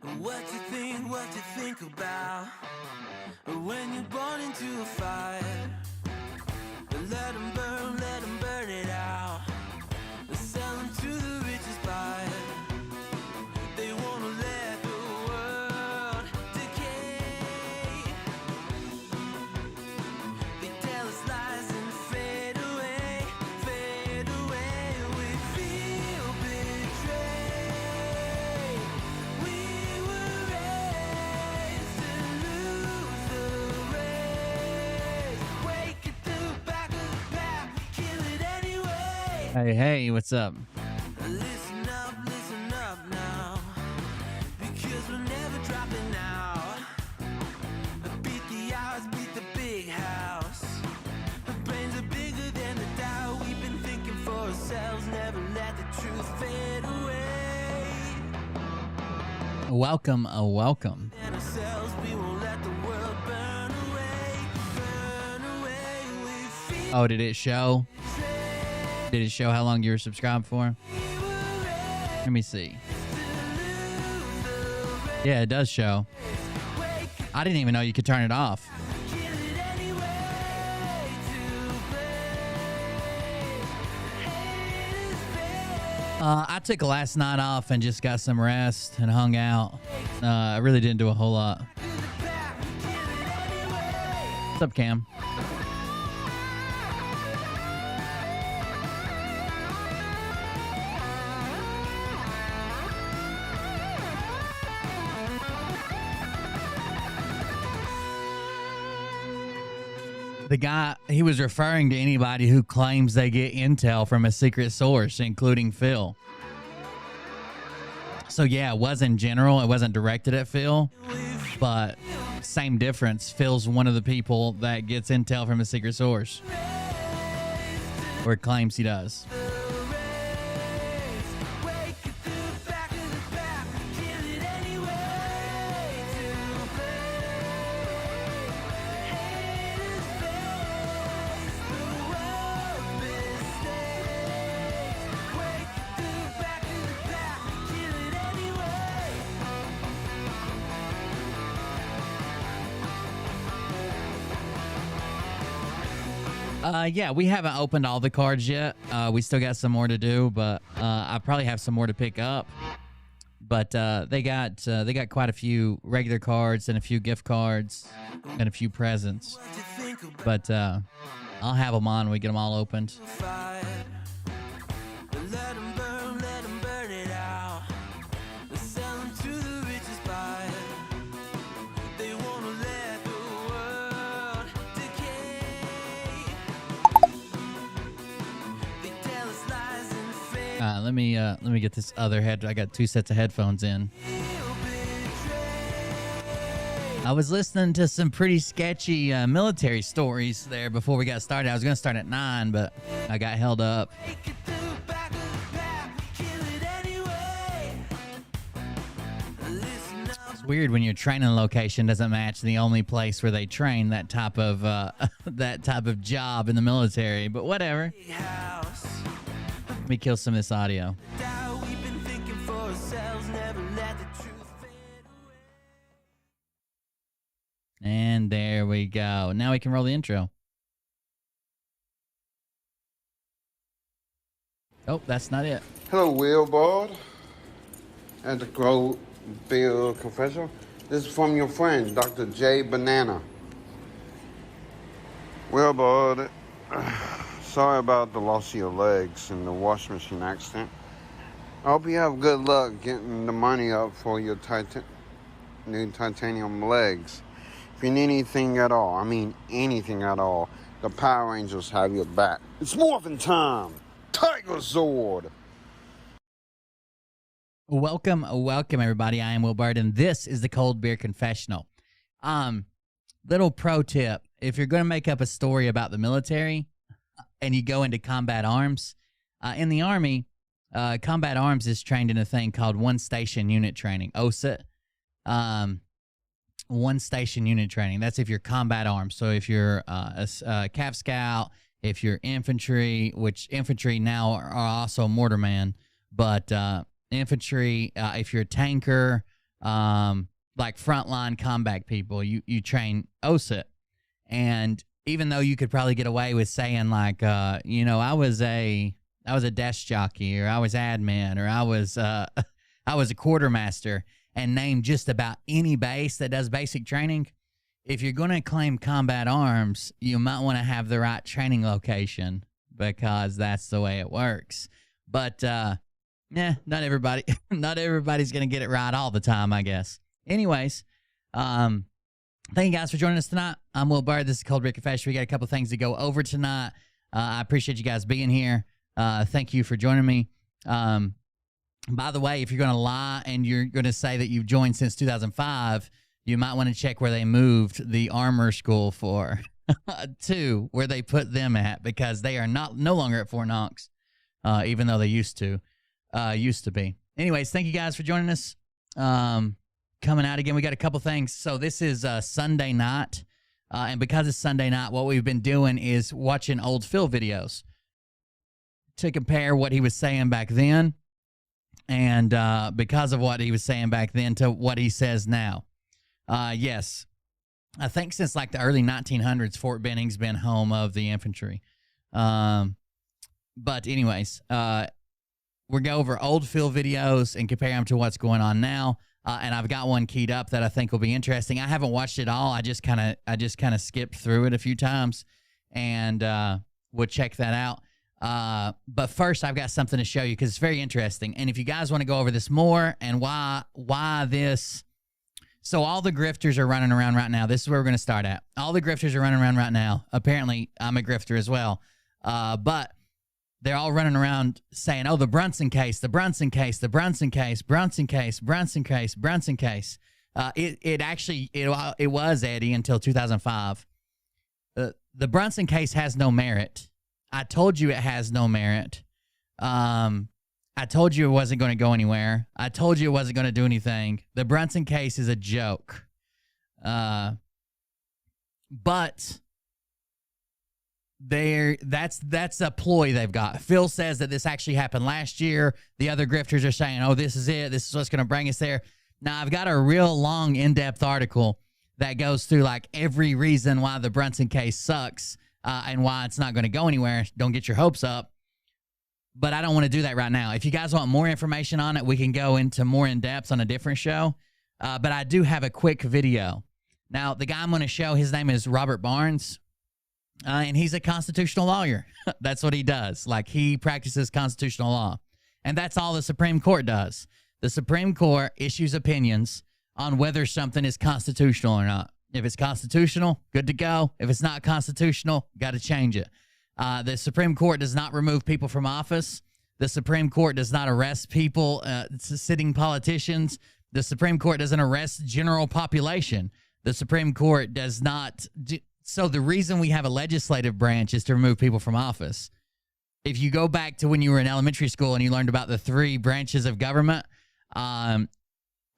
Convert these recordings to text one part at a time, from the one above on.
What you think about when you're born into a fire? Let them burn it out. Sell them to the richest buyer. They wanna let the world decay. They tell us lies and fade away, fade away. We feel betrayed. We were raised to lose the race. Wake at the back of the pack, kill it anyway. Hey, what's up? Listen up now, because we're never dropping out. Beat the odds, beat the big house. Our brains are bigger than the doubt. We've been thinking for ourselves, never let the truth fade away. Welcome. And ourselves, we won't let the world burn away, burn away. We feel Oh, did it show? Did it show how long you were subscribed for? Let me see. Yeah, it does show. I didn't even know you could turn it off. I took last night off and just got some rest and hung out. I really didn't do a whole lot. What's up, Cam? The guy, he was referring to anybody who claims they get intel from a secret source, including Phil. So yeah, it was in general. It wasn't directed at Phil, but same difference. Phil's one of the people that gets intel from a secret source, or claims he does. Yeah, we haven't opened all the cards yet. We still got some more to do, but I probably have some more to pick up. But they got quite a few regular cards and a few gift cards and a few presents. But I'll have them on when we get them all opened. Let them burn it out. Sell them to the richest buyer. They wanna let the world decay. They tell us lies and fake. Let me get this other head. I got 2 sets of headphones in. I was listening to some pretty sketchy military stories there before we got started. I was going to start at 9, but I got held up. It's weird when your training location doesn't match the only place where they train that type of job in the military, but whatever. Let me kill some of this audio. And there we go. Now we can roll the intro. Oh, that's not it. Hello, Wilbard. At the Grow Bill Confessional. This is from your friend, Dr. J. Banana. Wilbard, sorry about the loss of your legs in the washing machine accident. I hope you have good luck getting the money up for your new titanium legs. If you need anything at all, I mean anything at all, the Power Rangers have your back. It's morphin' time! Tiger Zord! Welcome everybody. I am Wilbard, and this is the Cold Beer Confessional. Little pro tip: if you're going to make up a story about the military and you go into combat arms, in the Army, combat arms is trained in a thing called one station unit training, OSUT. One station unit training. That's if you're combat arms. So if you're a Cav Scout, if you're infantry, which infantry now are also mortarman, but infantry, if you're a tanker, like frontline combat people. You train OSIT. And even though you could probably get away with saying like, I was a desk jockey, or I was admin, or I was a quartermaster, and name just about any base that does basic training, if you're going to claim combat arms, you might want to have the right training location, because that's the way it works. But not everybody, not everybody's going to get it right all the time, I guess. Anyways, thank you guys for joining us tonight. I'm Will Bird. This is Cold Rick Confession. We got a couple things to go over tonight. I appreciate you guys being here. Thank you for joining me. By the way, if you're going to lie and you're going to say that you've joined since 2005, you might want to check where they moved the armor school to where they put them at, because they are no longer at Fort Knox, even though they used to be. Anyways, thank you guys for joining us. Coming out again, we got a couple things. So this is Sunday night, and because it's Sunday night, what we've been doing is watching old Phil videos to compare what he was saying back then, and because of what he was saying back then to what he says now. Yes, I think since like the early 1900s, Fort Benning's been home of the infantry. But anyways, we'll go over old Phil videos and compare them to what's going on now. And I've got one keyed up that I think will be interesting. I haven't watched it all. I just kind of skipped through it a few times, and we'll check that out. But first, I've got something to show you because it's very interesting. And if you guys want to go over this more and why this, so all the grifters are running around right now. This is where we're going to start at. All the grifters are running around right now. Apparently, I'm a grifter as well. But they're all running around saying, oh, the Brunson case, the Brunson case, the Brunson case, Brunson case, Brunson case, Brunson case. It was, Eddie, until 2005. The Brunson case has no merit. I told you it has no merit. I told you it wasn't going to go anywhere. I told you it wasn't going to do anything. The Brunson case is a joke. But that's a ploy they've got. Phil says that this actually happened last year. The other grifters are saying, oh, this is it. This is what's going to bring us there. Now, I've got a real long, in-depth article that goes through like every reason why the Brunson case sucks and why it's not going to go anywhere. Don't get your hopes up. But I don't want to do that right now. If you guys want more information on it, we can go into more in-depth on a different show. But I do have a quick video. Now, the guy I'm going to show, his name is Robert Barnes. And he's a constitutional lawyer. That's what he does. Like, he practices constitutional law. And that's all the Supreme Court does. The Supreme Court issues opinions on whether something is constitutional or not. If it's constitutional, good to go. If it's not constitutional, got to change it. The Supreme Court does not remove people from office. The Supreme Court does not arrest people, sitting politicians. The Supreme Court doesn't arrest general population. The Supreme Court does not... So the reason we have a legislative branch is to remove people from office. If you go back to when you were in elementary school and you learned about the 3 branches of government,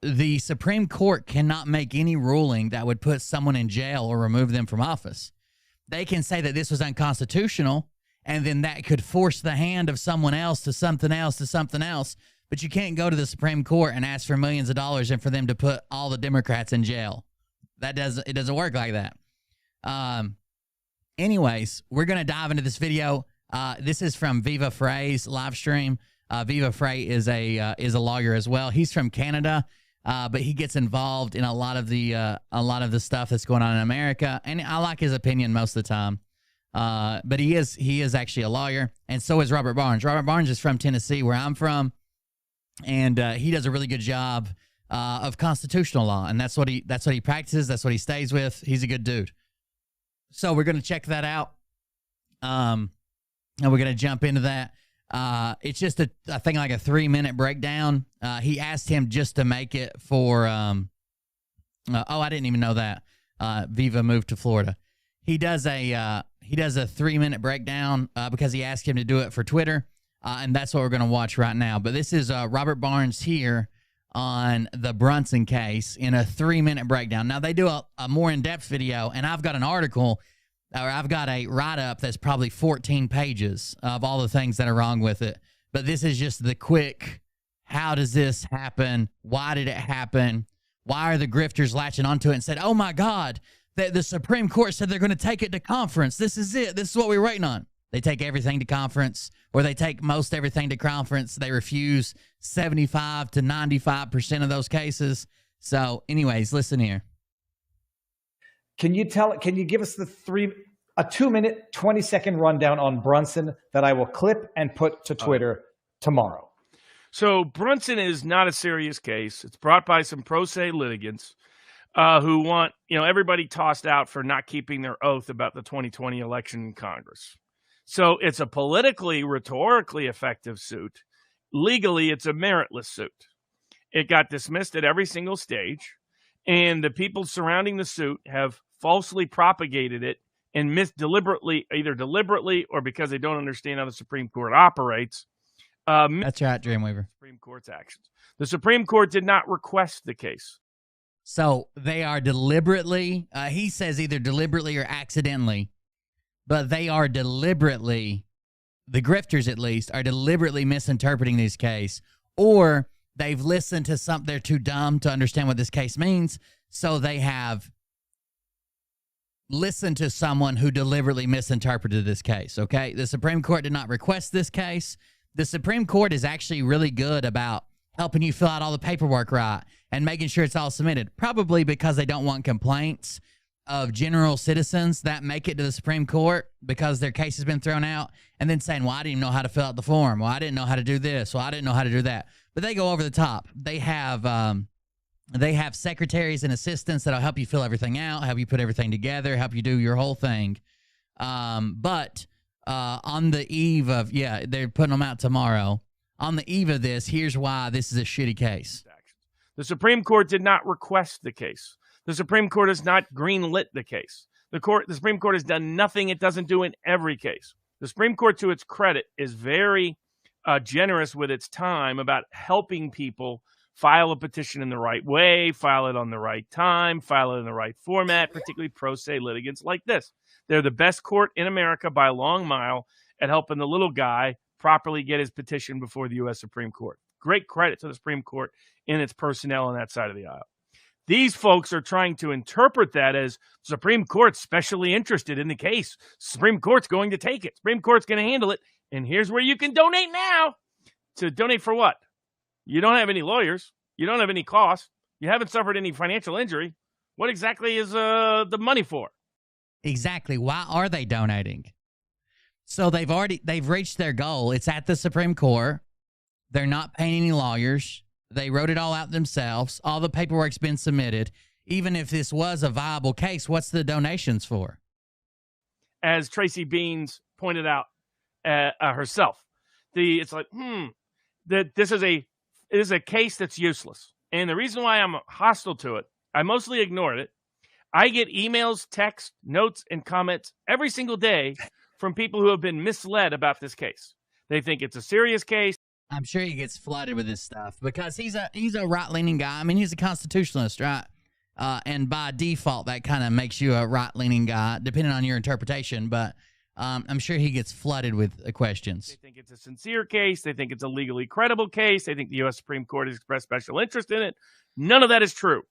the Supreme Court cannot make any ruling that would put someone in jail or remove them from office. They can say that this was unconstitutional, and then that could force the hand of someone else to something else to something else. But you can't go to the Supreme Court and ask for millions of dollars and for them to put all the Democrats in jail. It doesn't work like that. Anyways, we're going to dive into this video. This is from Viva Frey's live stream. Viva Frey is a lawyer as well. He's from Canada, but he gets involved in a lot of the stuff that's going on in America, and I like his opinion most of the time. But he is actually a lawyer, and so is Robert Barnes. Robert Barnes is from Tennessee, where I'm from, and he does a really good job of constitutional law, and that's what he practices. That's what he stays with. He's a good dude. So we're going to check that out, and we're going to jump into that. It's just I think like a 3-minute breakdown. He asked him just to make it for, I didn't even know that. Viva moved to Florida. He does a 3-minute breakdown, because he asked him to do it for Twitter. And that's what we're going to watch right now. But this is, Robert Barnes here on the Brunson case in a 3-minute breakdown. Now, they do a more in-depth video, and I've got an article, or I've got a write-up that's probably 14 pages of all the things that are wrong with it. But this is just the quick, how does this happen? Why did it happen? Why are the grifters latching onto it and said, oh my God, the Supreme Court said they're going to take it to conference. This is it. This is what we're waiting on. They take everything to conference, or they take most everything to conference. They refuse 75 to 95% of those cases. So anyways, listen here. Can you give us a 2-minute, 20-second rundown on Brunson that I will clip and put to Twitter tomorrow? So Brunson is not a serious case. It's brought by some pro se litigants who want, everybody tossed out for not keeping their oath about the 2020 election in Congress. So it's a politically, rhetorically effective suit. Legally, it's a meritless suit. It got dismissed at every single stage, and the people surrounding the suit have falsely propagated it and either deliberately or because they don't understand how the Supreme Court operates. That's right, Dreamweaver. Supreme Court's actions. The Supreme Court did not request the case. So they are deliberately, he says either deliberately or accidentally, but they are deliberately, the grifters at least, are deliberately misinterpreting this case, or they've listened to something, they're too dumb to understand what this case means, so they have listened to someone who deliberately misinterpreted this case, okay? The Supreme Court did not request this case. The Supreme Court is actually really good about helping you fill out all the paperwork right and making sure it's all submitted, probably because they don't want complaints of general citizens that make it to the Supreme Court because their case has been thrown out, and then saying, well, I didn't even know how to fill out the form. Well, I didn't know how to do this. Well, I didn't know how to do that. But they go over the top. They have secretaries and assistants that'll help you fill everything out, help you put everything together, help you do your whole thing. But on the eve of, they're putting them out tomorrow. On the eve of this, here's why this is a shitty case. The Supreme Court did not request the case. The Supreme Court has not greenlit the case. The Supreme Court has done nothing it doesn't do in every case. The Supreme Court, to its credit, is very generous with its time about helping people file a petition in the right way, file it on the right time, file it in the right format, particularly pro se litigants like this. They're the best court in America by a long mile at helping the little guy properly get his petition before the U.S. Supreme Court. Great credit to the Supreme Court and its personnel on that side of the aisle. These folks are trying to interpret that as Supreme Court's specially interested in the case. Supreme Court's going to take it. Supreme Court's going to handle it. And here's where you can donate now. To donate for what? You don't have any lawyers. You don't have any costs. You haven't suffered any financial injury. What exactly is the money for? Exactly. Why are they donating? So they've reached their goal. It's at the Supreme Court. They're not paying any lawyers. They wrote it all out themselves. All the paperwork's been submitted. Even if this was a viable case, what's the donations for? As Tracy Beans pointed out herself, it's like, that this is a case that's useless. And the reason why I'm hostile to it, I mostly ignored it. I get emails, texts, notes, and comments every single day from people who have been misled about this case. They think it's a serious case. I'm sure he gets flooded with this stuff because he's a right-leaning guy. I mean, he's a constitutionalist, right? And by default, that kind of makes you a right-leaning guy, depending on your interpretation. But I'm sure he gets flooded with questions. They think it's a sincere case. They think it's a legally credible case. They think the U.S. Supreme Court has expressed special interest in it. None of that is true.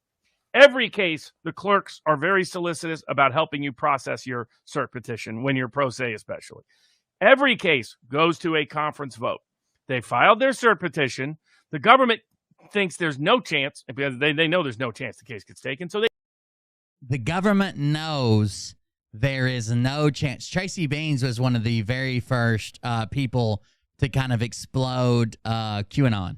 Every case, the clerks are very solicitous about helping you process your cert petition when you're pro se especially. Every case goes to a conference vote. They filed their cert petition. The government thinks there's no chance, because they know there's no chance the case gets taken. So the government knows there is no chance. Tracy Beans was one of the very first people to kind of explode QAnon.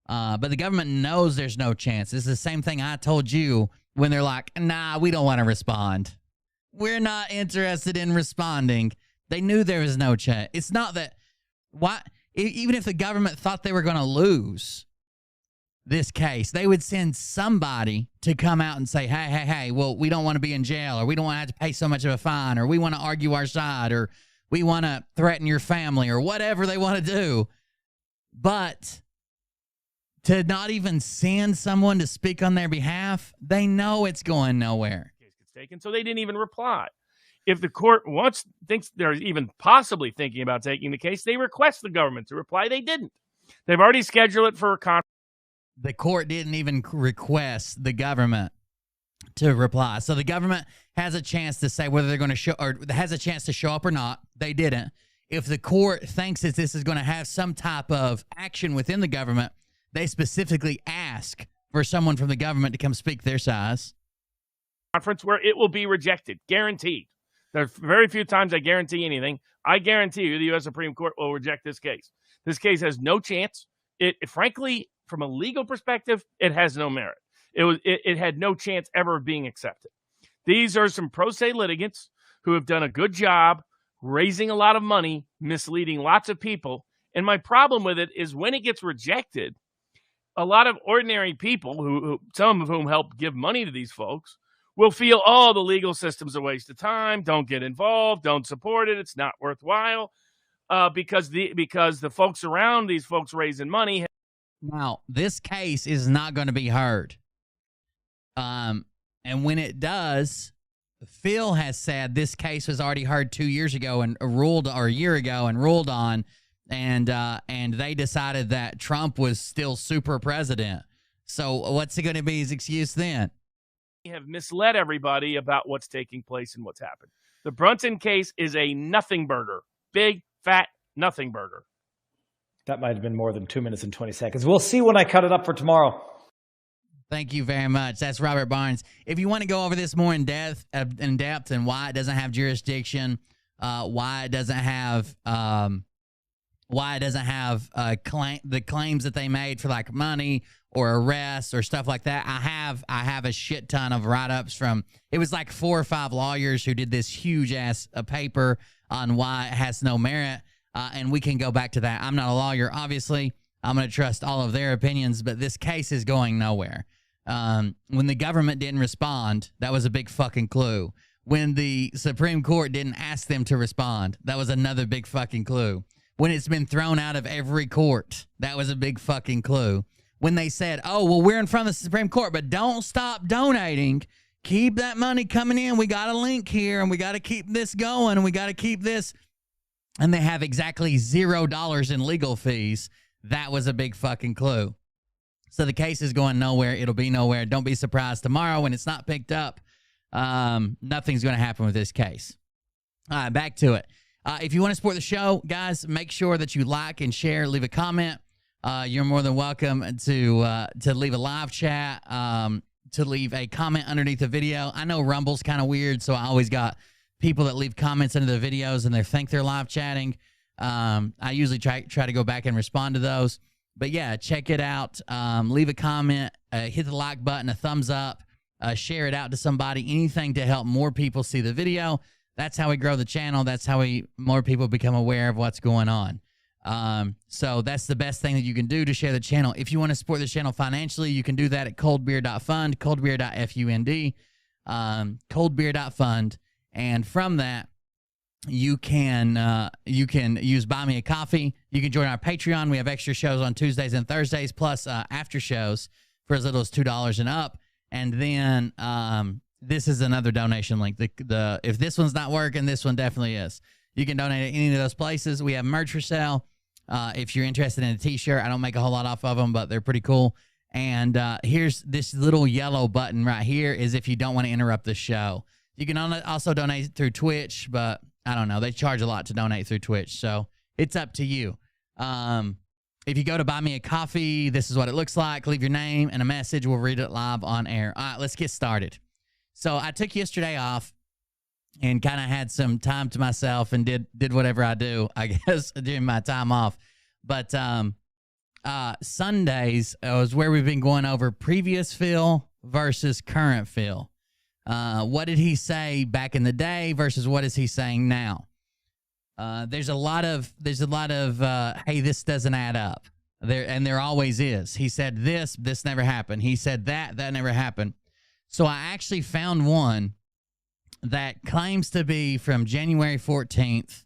But the government knows there's no chance. This is the same thing I told you when they're like, nah, we don't want to respond. We're not interested in responding. They knew there was no chance. It's not that, even if the government thought they were going to lose this case, they would send somebody to come out and say, hey, well, we don't want to be in jail, or we don't want to have to pay so much of a fine, or we want to argue our side, or we want to threaten your family, or whatever they want to do. But to not even send someone to speak on their behalf, they know it's going nowhere. Case gets taken, so they didn't even reply. If the court thinks they're even possibly thinking about taking the case, they request the government to reply. They didn't. They've already scheduled it for a conference. the court didn't even request the government to reply. So the government has a chance to say whether they're going to show, or has a chance to show up or not. They didn't. If the court thinks that this is going to have some type of action within the government, they specifically ask for someone from the government to come speak their size. Conference where it will be rejected, guaranteed. There's very few times I guarantee anything. I guarantee you the U.S. Supreme Court will reject this case. This case has no chance. It frankly, from a legal perspective, it has no merit. It had no chance ever of being accepted. These are some pro se litigants who have done a good job raising a lot of money, misleading lots of people. And my problem with it is when it gets rejected, a lot of ordinary people, who some of whom help give money to these folks, will feel, oh, the legal system's a waste of time. Don't get involved. Don't support it. It's not worthwhile. Because the folks around these folks raising money. Now, this case is not going to be heard. And when it does, Phil has said this case was already heard 2 years ago and ruled, or a year ago, and ruled on, and they decided that Trump was still super president. So what's going to be his excuse then? Have misled everybody about what's taking place and what's happened. The Brunson case is a nothing burger, big, fat nothing burger. That might have been more than 2 minutes and 20 seconds. We'll see when I cut it up for tomorrow. Thank you very much. That's Robert Barnes. If you want to go over this more in depth and why it doesn't have jurisdiction, why it doesn't have the claims that they made for like money or arrests or stuff like that, I have a shit ton of write-ups from, it was like 4 or 5 lawyers who did this huge ass paper on why it has no merit, and we can go back to that. I'm not a lawyer, obviously. I'm going to trust all of their opinions, but this case is going nowhere. When the government didn't respond, that was a big fucking clue. When the Supreme Court didn't ask them to respond, that was another big fucking clue. When it's been thrown out of every court, that was a big fucking clue. When they said, oh, well, we're in front of the Supreme Court, but don't stop donating. Keep that money coming in. We got a link here, and we got to keep this going, and we got to keep this. And they have exactly $0 in legal fees. That was a big fucking clue. So the case is going nowhere. It'll be nowhere. Don't be surprised tomorrow when it's not picked up. Nothing's going to happen with this case. All right, back to it. If you want to support the show, guys, make sure that you like and share, leave a comment. You're more than welcome to leave a live chat, to leave a comment underneath the video. I know Rumble's kind of weird, so I always got people that leave comments under the videos and they think they're live chatting. I usually try to go back and respond to those. But yeah, check it out. Leave a comment, hit the like button, a thumbs up, share it out to somebody, anything to help more people see the video. That's how we grow the channel. That's how more people become aware of what's going on. So that's the best thing that you can do to share the channel. If you want to support the channel financially, you can do that at coldbeer.fund, coldbeer.fund, coldbeer.fund. And from that, you can use Buy Me a Coffee. You can join our Patreon. We have extra shows on Tuesdays and Thursdays, plus after shows for as little as $2 and up. And then this is another donation link. If this one's not working, this one definitely is. You can donate at any of those places. We have merch for sale. If you're interested in a t-shirt, I don't make a whole lot off of them, but they're pretty cool. And here's this little yellow button right here is if you don't want to interrupt the show. You can also donate through Twitch, but I don't know. They charge a lot to donate through Twitch, so it's up to you. If you go to Buy Me a Coffee, this is what it looks like. Leave your name and a message. We'll read it live on air. All right, let's get started. So I took yesterday off and kind of had some time to myself and did whatever I do, I guess, during my time off. But Sundays was where we've been going over previous Phil versus current Phil. What did he say back in the day versus what is he saying now? There's a lot of hey, this doesn't add up. There always is. He said this never happened. He said that never happened. So I actually found one that claims to be from January 14th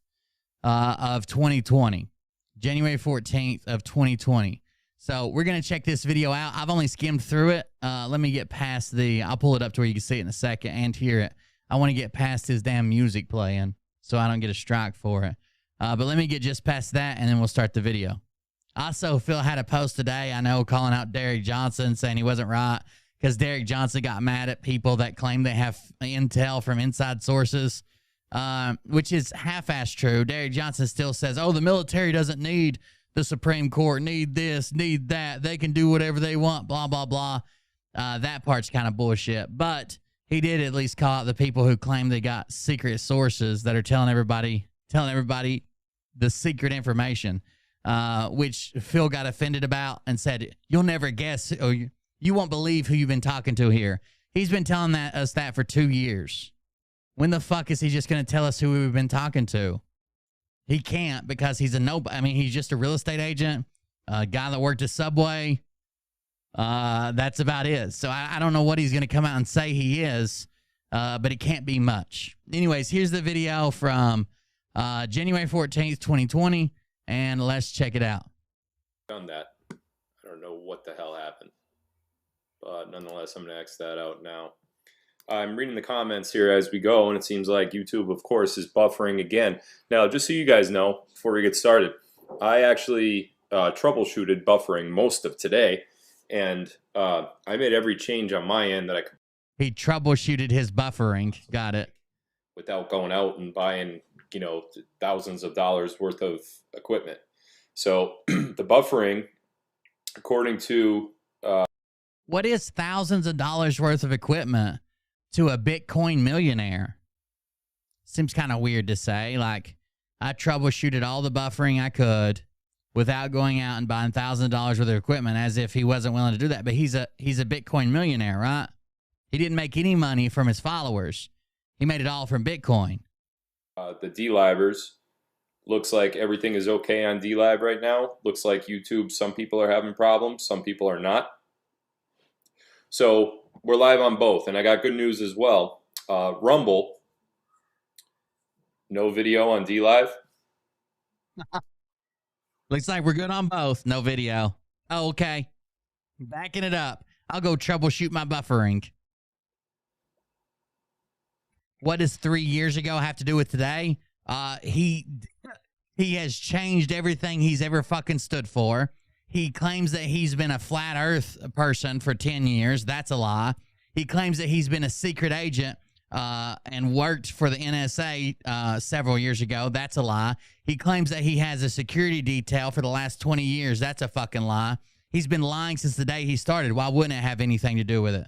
of 2020. January 14th of 2020. So we're going to check this video out. I've only skimmed through it. Let me get past I'll pull it up to where you can see it in a second and hear it. I want to get past his damn music playing so I don't get a strike for it. But let me get just past that and then we'll start the video. Also, Phil had a post today, I know, calling out Derek Johnson, saying he wasn't right because Derek Johnson got mad at people that claim they have intel from inside sources, which is half-assed true. Derek Johnson still says, oh, the military doesn't need the Supreme Court, need this, need that. They can do whatever they want, blah, blah, blah. That part's kind of bullshit. But he did at least call out the people who claim they got secret sources that are telling everybody the secret information. Which Phil got offended about and said, you'll never guess, or you won't believe who you've been talking to here. He's been telling us that for 2 years. When the fuck is he just going to tell us who we've been talking to? He can't, because he's he's just a real estate agent, a guy that worked at Subway. That's about it. So I don't know what he's going to come out and say he is, but it can't be much. Anyways, here's the video from January 14th, 2020. And let's check it out. Done that. I don't know what the hell happened. But nonetheless, I'm going to X that out now. I'm reading the comments here as we go, and it seems like YouTube, of course, is buffering again. Now, just so you guys know, before we get started, I actually troubleshooted buffering most of today, and I made every change on my end that I could. He troubleshooted his buffering. Got it. Without going out and buying, thousands of dollars worth of equipment. So the buffering, according to what is thousands of dollars worth of equipment to a Bitcoin millionaire? Seems kind of weird to say. Like, I troubleshooted all the buffering I could without going out and buying $1,000 worth of equipment, as if he wasn't willing to do that. But he's a Bitcoin millionaire, right? He didn't make any money from his followers. He made it all from Bitcoin. The D-Livers, looks like everything is okay on D-Live right now. Looks like YouTube, some people are having problems, some people are not. So we're live on both, and I got good news as well. Rumble, no video on D-Live. Looks like we're good on both. No video. Oh, okay. Backing it up. I'll go troubleshoot my buffering. What does 3 years ago have to do with today? He has changed everything he's ever fucking stood for. He claims that he's been a flat earth person for 10 years. That's a lie. He claims that he's been a secret agent and worked for the NSA several years ago. That's a lie. He claims that he has a security detail for the last 20 years. That's a fucking lie. He's been lying since the day he started. Why wouldn't it have anything to do with it?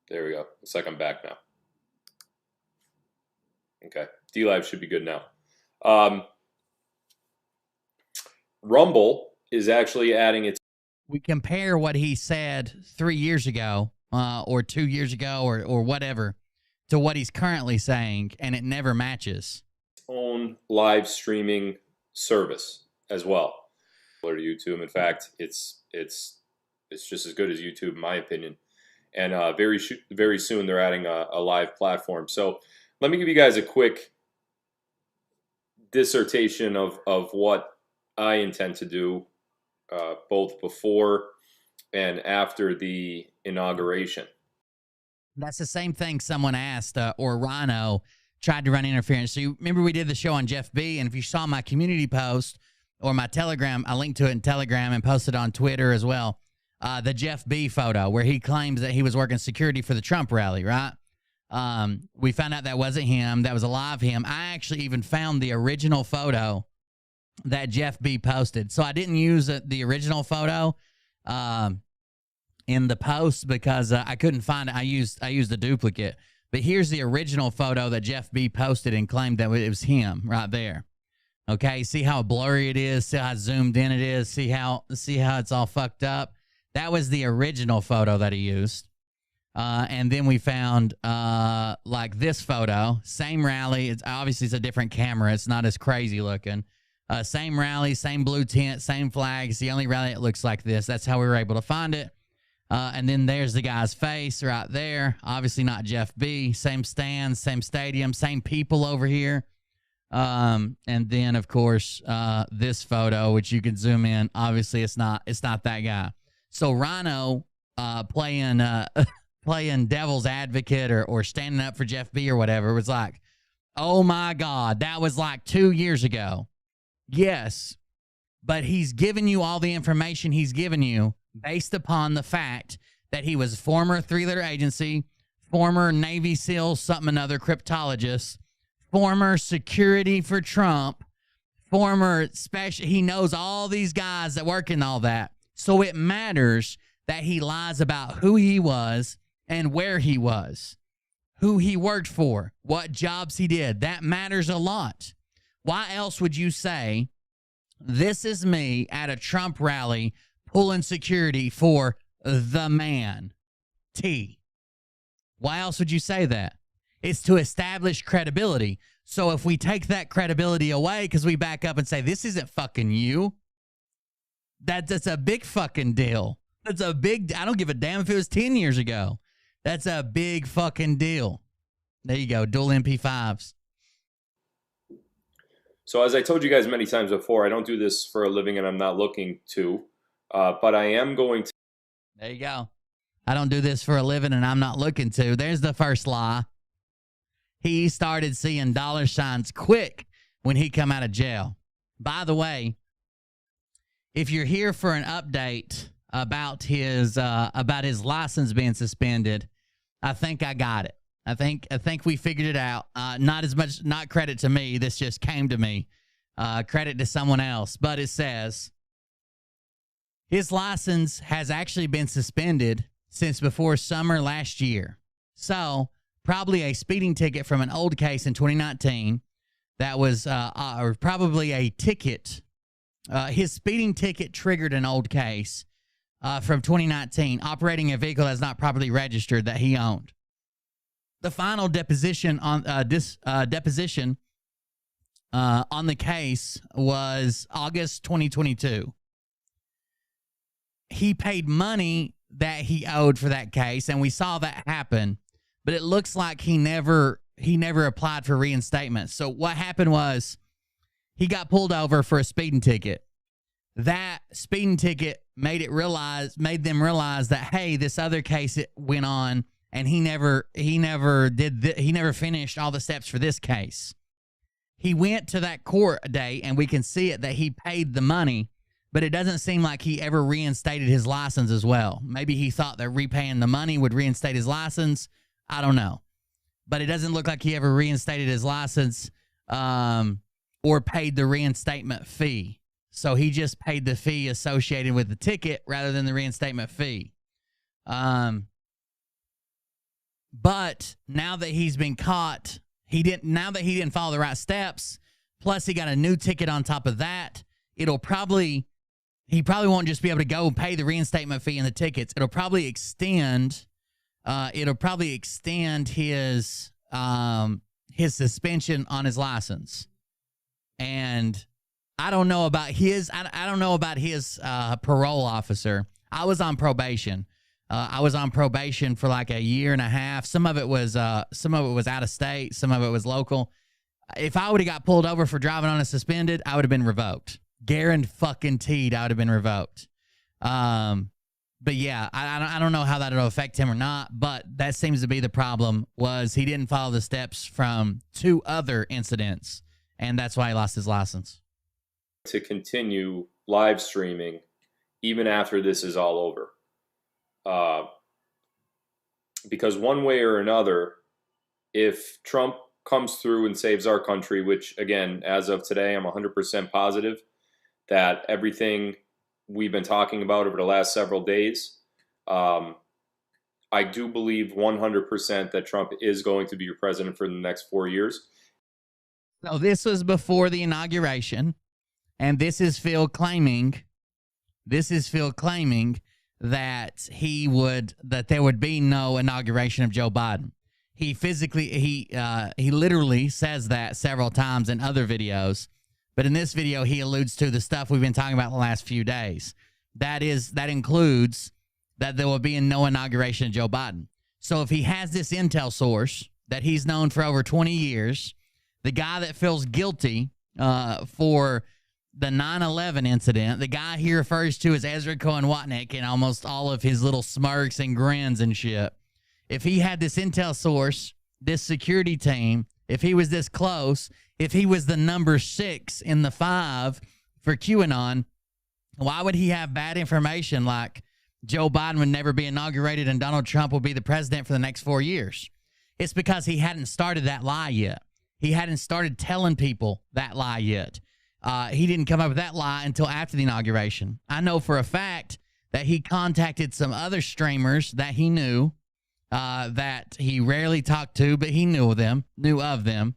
There we go. Looks like I'm back now. Okay. D-Live should be good now. Rumble is actually adding its... We compare what he said 3 years ago or 2 years ago or whatever to what he's currently saying, and it never matches. Own live streaming service as well. Similar to YouTube. In fact, it's just as good as YouTube, in my opinion. And very soon they're adding a live platform. So let me give you guys a quick dissertation of what I intend to do both before and after the inauguration. That's the same thing someone asked, or Rhino tried to run interference. So you remember we did the show on Jeff B, and if you saw my community post or my Telegram, I linked to it in Telegram and posted on Twitter as well. The Jeff B photo where he claims that he was working security for the Trump rally, right? We found out that wasn't him. That was a lie of him. I actually even found the original photo that Jeff B posted. So I didn't use the original photo in the post because I couldn't find it. I used a duplicate. But here's the original photo that Jeff B posted and claimed that it was him right there. Okay, see how blurry it is? See how zoomed in it is? See how it's all fucked up? That was the original photo that he used. And then we found like this photo, same rally. It's obviously a different camera. It's not as crazy looking. Same rally, same blue tent, same flag. It's the only rally that looks like this. That's how we were able to find it. And then there's the guy's face right there. Obviously not Jeff B. Same stands, same stadium, same people over here. And then of course this photo, which you can zoom in. Obviously it's not that guy. So Rhino playing devil's advocate or standing up for Jeff B or whatever was like, oh my God, that was like 2 years ago. Yes, but he's given you all the information he's given you based upon the fact that he was former three-letter agency, former Navy SEAL, something another, cryptologist, former security for Trump, former special. He knows all these guys that work in all that. So it matters that he lies about who he was and where he was, who he worked for, what jobs he did. That matters a lot. Why else would you say, this is me at a Trump rally pulling security for the man, T? Why else would you say that? It's to establish credibility. So if we take that credibility away because we back up and say, this isn't fucking you, that's a big fucking deal. That's a big, I don't give a damn if it was 10 years ago. That's a big fucking deal. There you go, dual MP5s. So as I told you guys many times before, I don't do this for a living and I'm not looking to, but I am going to. There you go. I don't do this for a living and I'm not looking to. There's the first lie. He started seeing dollar signs quick when he come out of jail. By the way, if you're here for an update about his license being suspended, I think I got it. I think we figured it out. Not credit to me. This just came to me. Credit to someone else. But it says his license has actually been suspended since before summer last year. So probably a speeding ticket from an old case in 2019 that was or probably a ticket. His speeding ticket triggered an old case from 2019, operating a vehicle that's not properly registered that he owned. The final deposition on on the case was August 2022. He paid money that he owed for that case, and we saw that happen. But it looks like he never applied for reinstatement. So what happened was he got pulled over for a speeding ticket. That speeding ticket made them realize that, hey, this other case went on, and he never finished all the steps for this case. He went to that court day, and we can see it that he paid the money, but it doesn't seem like he ever reinstated his license as well. Maybe he thought that repaying the money would reinstate his license. I don't know. But it doesn't look like he ever reinstated his license or paid the reinstatement fee. So he just paid the fee associated with the ticket rather than the reinstatement fee. But now that he's been caught, he didn't follow the right steps, plus he got a new ticket on top of that, he probably won't just be able to go and pay the reinstatement fee and the tickets. It'll probably extend his suspension on his license. And I don't know about his parole officer. I was on probation. I was on probation for like a year and a half. Some of it was out of state. Some of it was local. If I would have got pulled over for driving on a suspended, I would have been revoked. Guaranteed, I would have been revoked. But yeah, I don't know how that'll affect him or not. But that seems to be the problem. Was he didn't follow the steps from 2 other incidents, and that's why he lost his license. To continue live streaming even after this is all over. Because one way or another, if Trump comes through and saves our country, which again, as of today, I'm 100% positive that everything we've been talking about over the last several days, I do believe 100% that Trump is going to be your president for the next 4 years. So this was before the inauguration, and this is Phil claiming that there would be no inauguration of Joe Biden. He literally says that several times in other videos, but in this video he alludes to the stuff we've been talking about the last few days. That includes that there will be no inauguration of Joe Biden. So if he has this intel source that he's known for over 20 years, the guy that feels guilty for the 9/11 incident, the guy he refers to as Ezra Cohen Watnick in almost all of his little smirks and grins and shit. If he had this intel source, this security team, if he was this close, If he was the number 6 in the 5 for QAnon, why would he have bad information like Joe Biden would never be inaugurated and Donald Trump will be the president for the next 4 years? It's because he hadn't started that lie yet. He hadn't started telling people that lie yet. He didn't come up with that lie until after the inauguration. I know for a fact that he contacted some other streamers that he knew, that he rarely talked to, but he knew of them,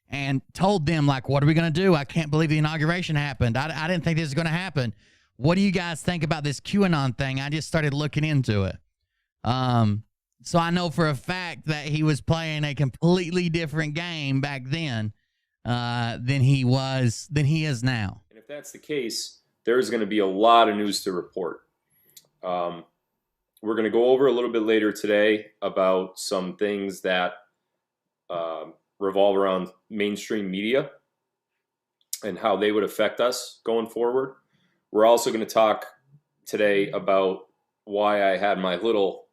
and told them, like, what are we going to do? I can't believe the inauguration happened. I didn't think this was going to happen. What do you guys think about this QAnon thing? I just started looking into it. So I know for a fact that he was playing a completely different game back then than he is now. And if that's the case, there's going to be a lot of news to report. We're going to go over a little bit later today about some things that revolve around mainstream media and how they would affect us going forward. We're also going to talk today about why I had my little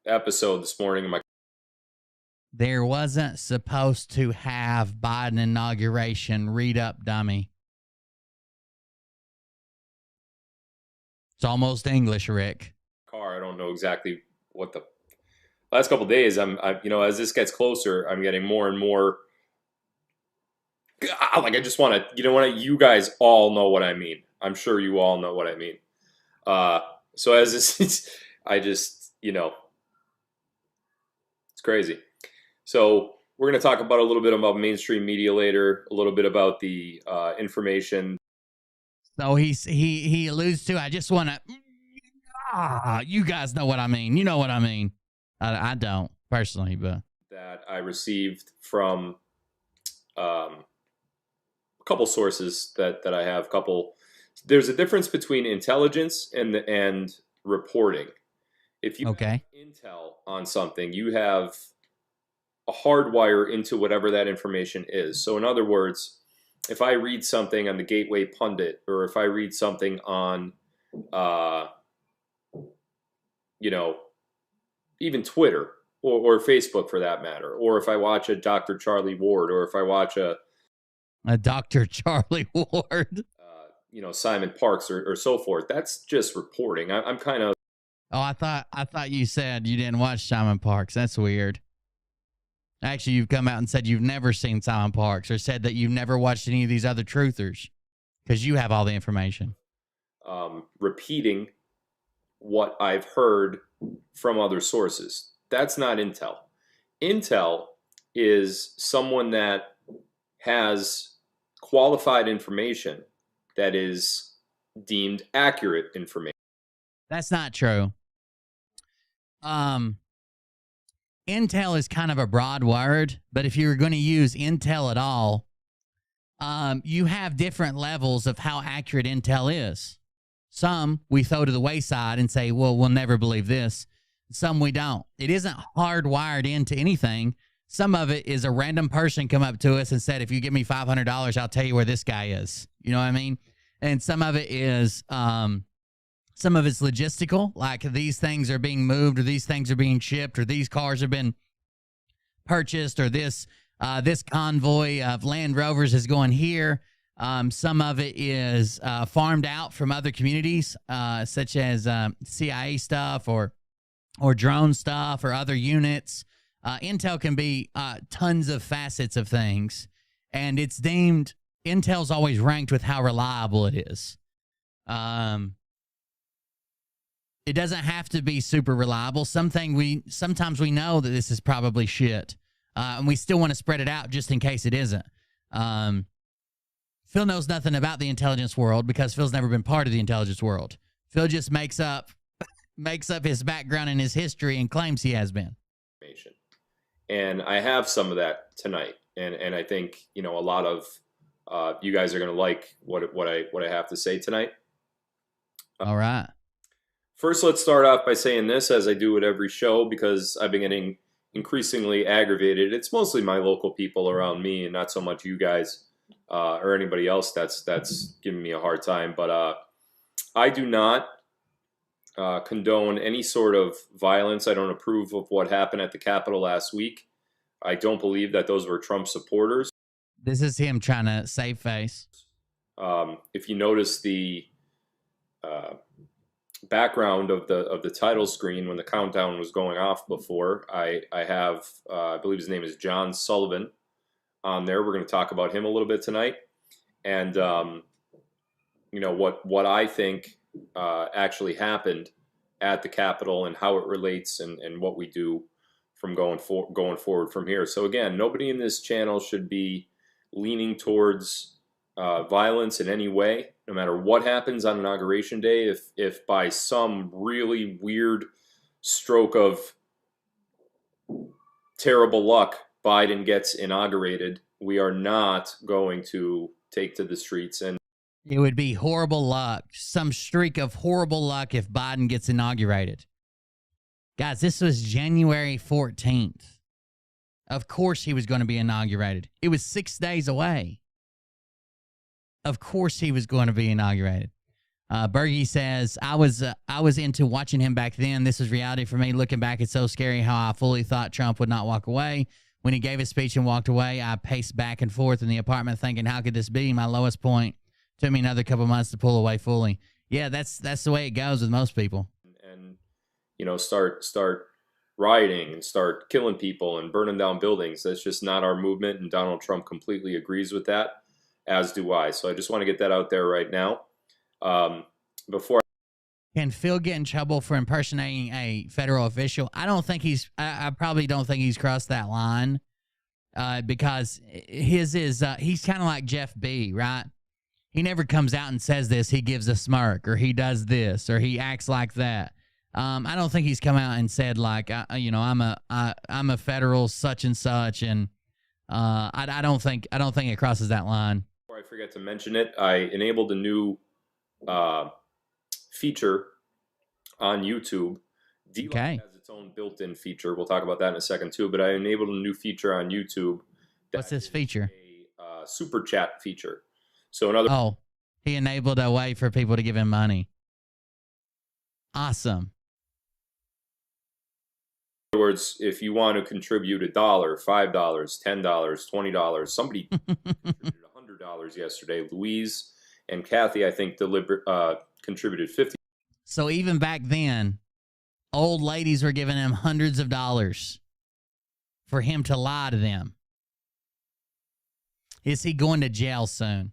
episode this morning. There wasn't supposed to have Biden inauguration. Read up, dummy. It's almost English, Rick. I don't know exactly what the last couple of days. I'm as this gets closer, I'm getting more and more like I just want to, you guys all know what I mean. I'm sure you all know what I mean. So as this, I just, it's crazy. So we're going to talk about a little bit about mainstream media later, a little bit about the information. So he alludes to, I just want to, you guys know what I mean. You know what I mean. I don't personally, but that I received from a couple sources that I have. There's a difference between intelligence and reporting. If you have intel on something, you have a hardwire into whatever that information is. So in other words, if I read something on the Gateway Pundit, or if I read something on, even Twitter or Facebook for that matter, or if I watch a Dr. Charlie Ward, or if I watch a Dr. Charlie Ward, Simon Parks or so forth, that's just reporting. I'm kind of. Oh, I thought you said you didn't watch Simon Parks. That's weird. Actually, you've come out and said you've never seen Simon Parks, or said that you've never watched any of these other truthers because you have all the information. Repeating what I've heard from other sources. That's not intel. Intel is someone that has qualified information that is deemed accurate information. That's not true. Intel is kind of a broad word, but if you're going to use intel at all, you have different levels of how accurate intel is. Some we throw to the wayside and say, well, we'll never believe this. Some we don't. It isn't hardwired into anything. Some of it is a random person come up to us and said, if you give me $500, I'll tell you where this guy is. You know what I mean? And some of it is, some of it's logistical, like these things are being moved, or these things are being shipped, or these cars have been purchased, or this convoy of Land Rovers is going here. Some of it is farmed out from other communities, such as CIA stuff or drone stuff or other units. Intel can be tons of facets of things, and it's deemed, Intel's always ranked with how reliable it is. It doesn't have to be super reliable. Sometimes we know that this is probably shit, and we still want to spread it out just in case it isn't. Phil knows nothing about the intelligence world because Phil's never been part of the intelligence world. Phil just makes up his background and his history and claims he has been. And I have some of that tonight, and I think a lot of you guys are going to like what I have to say tonight. All right. First, let's start off by saying this, as I do at every show, because I've been getting increasingly aggravated. It's mostly my local people around me, and not so much you guys or anybody else that's giving me a hard time. But I do not condone any sort of violence. I don't approve of what happened at the Capitol last week. I don't believe that those were Trump supporters. This is him trying to save face. If you notice the background of the title screen when the countdown was going off before, I have I believe his name is John Sullivan on there. We're going to talk about him a little bit tonight, and you know what I think actually happened at the Capitol and how it relates and what we do from going forward from here. So again, nobody in this channel should be leaning towards violence in any way, no matter what happens on Inauguration Day. If by some really weird stroke of terrible luck Biden gets inaugurated, we are not going to take to the streets. And it would be horrible luck, some streak of horrible luck if Biden gets inaugurated. Guys, this was January 14th. Of course he was going to be inaugurated. It was 6 days away. Of course he was going to be inaugurated. Bergie says, I was into watching him back then. This is reality for me. Looking back, it's so scary how I fully thought Trump would not walk away. When he gave his speech and walked away, I paced back and forth in the apartment thinking, how could this be? My lowest point. Took me another couple months to pull away fully. Yeah, that's the way it goes with most people. And you know, start rioting and start killing people and burning down buildings. That's just not our movement, and Donald Trump completely agrees with that, as do I. So I just want to get that out there right now. Before Can Phil get in trouble for impersonating a federal official? I probably don't think he's crossed that line, because his is he's kind of like Jeff B, right? He never comes out and says this. He gives a smirk, or he does this, or he acts like that. I don't think he's come out and said like, you know, I'm a federal such and such, and I don't think it crosses that line. Before I forget to mention it, I enabled a new feature on YouTube. Okay. has its own built-in feature. We'll talk about that in a second too. But I enabled a new feature on YouTube. What's this feature? A super chat feature. So in other he enabled a way for people to give him money. Awesome. In other words, if you want to contribute $1, $5, $10, $20, somebody contributed $100 yesterday. Louise and Kathy, I think, contributed $50. So even back then, old ladies were giving him hundreds of dollars for him to lie to them. Is he going to jail soon?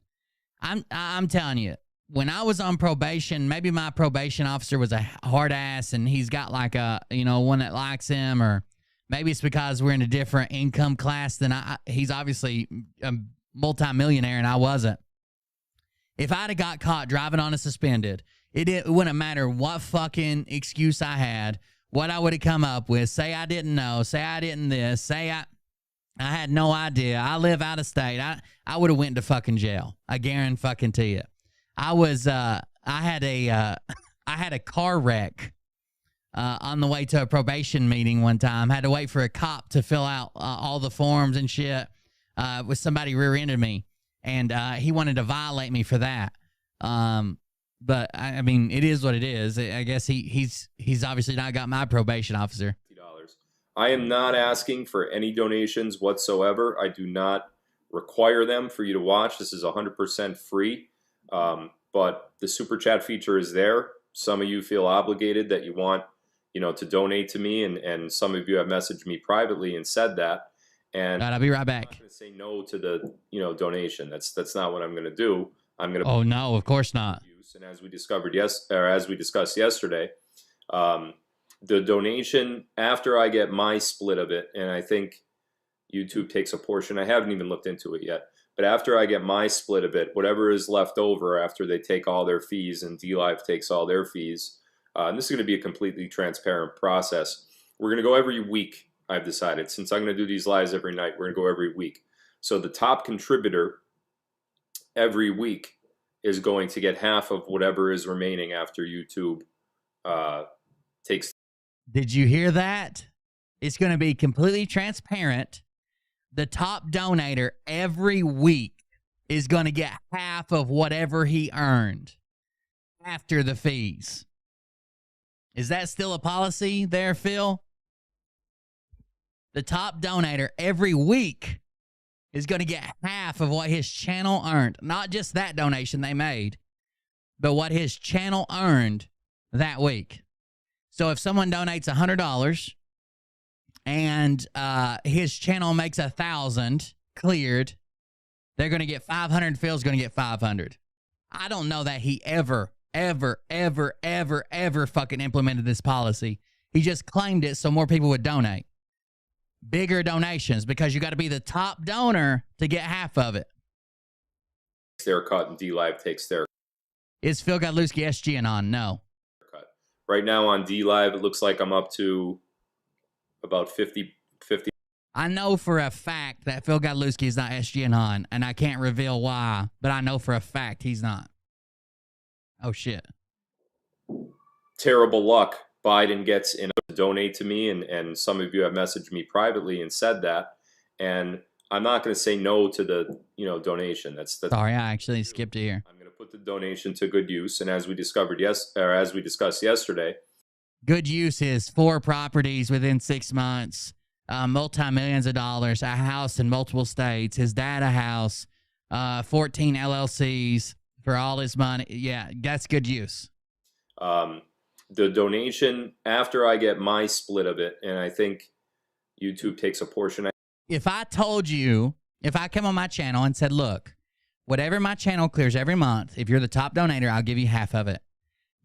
I'm telling you, when I was on probation, maybe my probation officer was a hard ass and he's got like a, you know, one that likes him, or maybe it's because we're in a different income class than he's obviously a multimillionaire and I wasn't. If I'd have got caught driving on a suspended, it wouldn't matter what fucking excuse I had, what I would have come up with. Say I didn't know, say I didn't this, say I had no idea. I live out of state. I would have went to fucking jail. I guarantee fucking to you. I had a car wreck on the way to a probation meeting one time. Had to wait for a cop to fill out all the forms and shit with somebody rear-ended me, and he wanted to violate me for that. But I mean, it is what it is. I guess he's obviously not got my probation officer. I am not asking for any donations whatsoever. I do not require them for you to watch. This is 100% free. But the super chat feature is there. Some of you feel obligated that you want, you know, to donate to me, and some of you have messaged me privately and said that. And I'll be right back. I'm not going to say no to the, you know, donation. That's not what I'm going to do. I'm going to. Oh no, of course not. And as we discussed yesterday, the donation after I get my split of it, and I think YouTube takes a portion. I haven't even looked into it yet. But after I get my split of it, whatever is left over after they take all their fees and DLive takes all their fees, and this is going to be a completely transparent process. We're going to go every week, I've decided. Since I'm going to do these lives every night, we're going to go every week. So the top contributor every week is going to get half of whatever is remaining after YouTube takes. Did you hear that? It's going to be completely transparent. The top donator every week is going to get half of whatever he earned after the fees. Is that still a policy there, Phil? The top donator every week is going to get half of what his channel earned. Not just that donation they made, but what his channel earned that week. So if someone donates $100 and his channel makes 1,000 cleared, they're going to get 500. Phil's going to get 500. I don't know that he ever fucking implemented this policy. He just claimed it so more people would donate. Bigger donations, because you got to be the top donor to get half of it. Their cut and DLive takes their Is Phil Godlewski SGing on? No. cut. Right now on DLive, it looks like I'm up to about 50. I know for a fact that Phil Godlewski is not SGing on, and I can't reveal why, but I know for a fact he's not. Oh, shit. Terrible luck. Biden gets in to donate to me, and some of you have messaged me privately and said that, and I'm not going to say no to the donation. That's Sorry, I actually skipped it here. I'm going to put the donation to good use, and as we discussed yesterday, good use is 4 properties within 6 months, multi-millions of dollars, a house in multiple states, his dad a house, 14 LLCs for all his money. Yeah, that's good use. The donation after I get my split of it, and I think YouTube takes a portion. If I told you, if I come on my channel and said, look, whatever my channel clears every month, if you're the top donator, I'll give you half of it.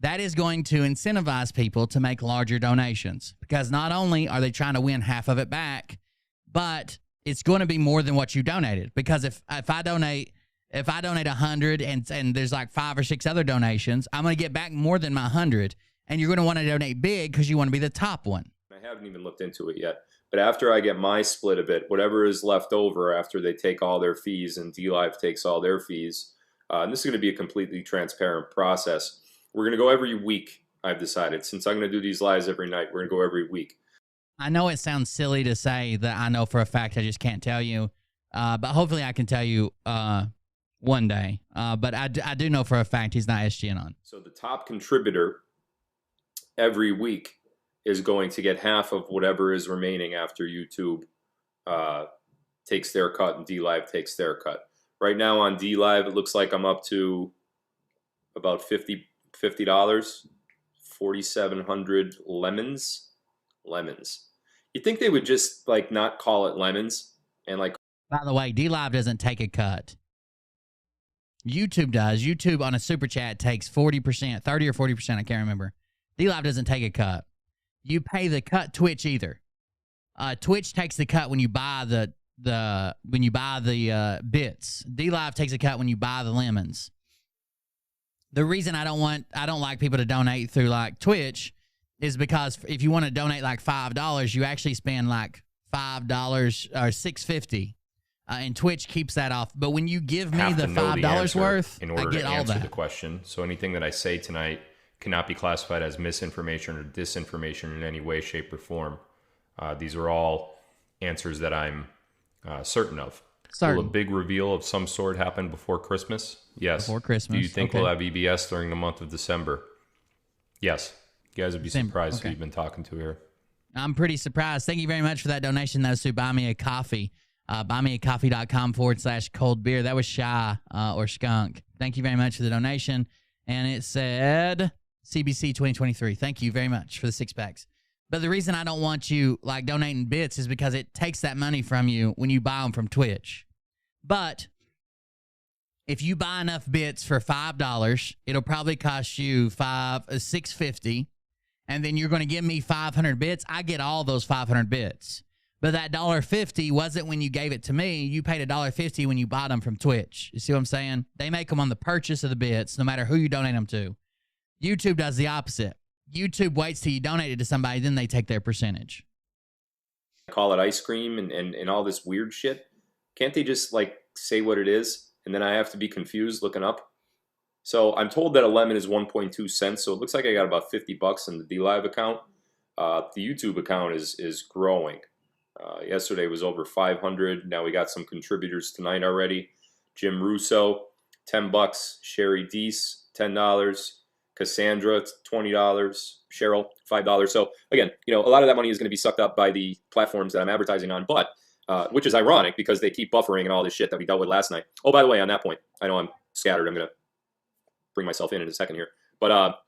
That is going to incentivize people to make larger donations, because not only are they trying to win half of it back, but it's going to be more than what you donated. Because if I donate 100 and there's like 5 or 6 other donations, I'm going to get back more than my 100, and you're going to want to donate big because you want to be the top one. I haven't even looked into it yet, but after I get my split of it, whatever is left over after they take all their fees and DLive takes all their fees, and this is going to be a completely transparent process. We're going to go every week, I've decided. Since I'm going to do these lives every night, we're going to go every week. I know it sounds silly to say that I know for a fact, I just can't tell you. But hopefully I can tell you one day. But I do know for a fact he's not SGing on. So the top contributor every week is going to get half of whatever is remaining after YouTube takes their cut and DLive takes their cut. Right now on DLive, it looks like I'm up to about $50, 4,700 lemons. You think they would just like not call it lemons and like? By the way, DLive doesn't take a cut. YouTube does. YouTube on a super chat takes 40%, 30 or 40%. I can't remember. DLive doesn't take a cut. You pay the cut. Twitch either. Twitch takes the cut when you buy the bits. DLive takes a cut when you buy the lemons. The reason I don't like people to donate through like Twitch is because if you want to donate like $5, you actually spend like $5 or $6.50, and Twitch keeps that off. But when you give me the $5 worth, in order I get to all answer that. the question. So anything that I say tonight cannot be classified as misinformation or disinformation in any way, shape, or form. These are all answers that I'm certain of. Will a big reveal of some sort happen before Christmas? Yes. Before Christmas. Do you think we'll have EBS during the month of December? Yes. You guys would be surprised who you've been talking to here. I'm pretty surprised. Thank you very much for that donation. That was to Buy Me a Coffee. buymeacoffee.com/cold beer. That was Shy or Skunk. Thank you very much for the donation. And it said CBC 2023. Thank you very much for the 6-packs. But the reason I don't want you like donating bits is because it takes that money from you when you buy them from Twitch. But if you buy enough bits for $5, it'll probably cost you $6.50, and then you're going to give me 500 bits. I get all those 500 bits. But that $1.50 wasn't when you gave it to me. You paid $1.50 when you bought them from Twitch. You see what I'm saying? They make them on the purchase of the bits, no matter who you donate them to. YouTube does the opposite. YouTube waits till you donate it to somebody, then they take their percentage. Call it ice cream and all this weird shit. Can't they just like say what it is? And then I have to be confused looking up. So I'm told that a lemon is 1.2 cents. So it looks like I got about $50 in the DLive account. The YouTube account is growing. Yesterday was over 500. Now we got some contributors tonight already. Jim Russo, $10. Sherry Deese, $10. Cassandra, $20. Cheryl, $5. So again, a lot of that money is going to be sucked up by the platforms that I'm advertising on, but which is ironic because they keep buffering and all this shit that we dealt with last night. Oh, by the way, on that point, I know I'm scattered. I'm going to bring myself in a second here. But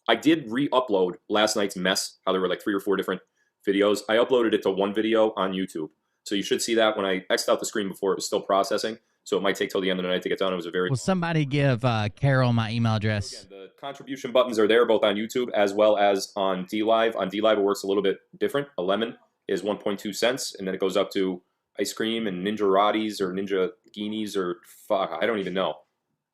I did re-upload last night's mess, how there were like 3 or 4 different videos. I uploaded it to one video on YouTube. So you should see that. When I X'd out the screen before, it was still processing. So it might take till the end of the night to get done. It was a very... Will somebody give Carol my email address? So again, the contribution buttons are there both on YouTube as well as on DLive. On DLive, it works a little bit different. A lemon is 1.2 cents, and then it goes up to ice cream and Ninja Rotties or Ninja Guineas or fuck, I don't even know.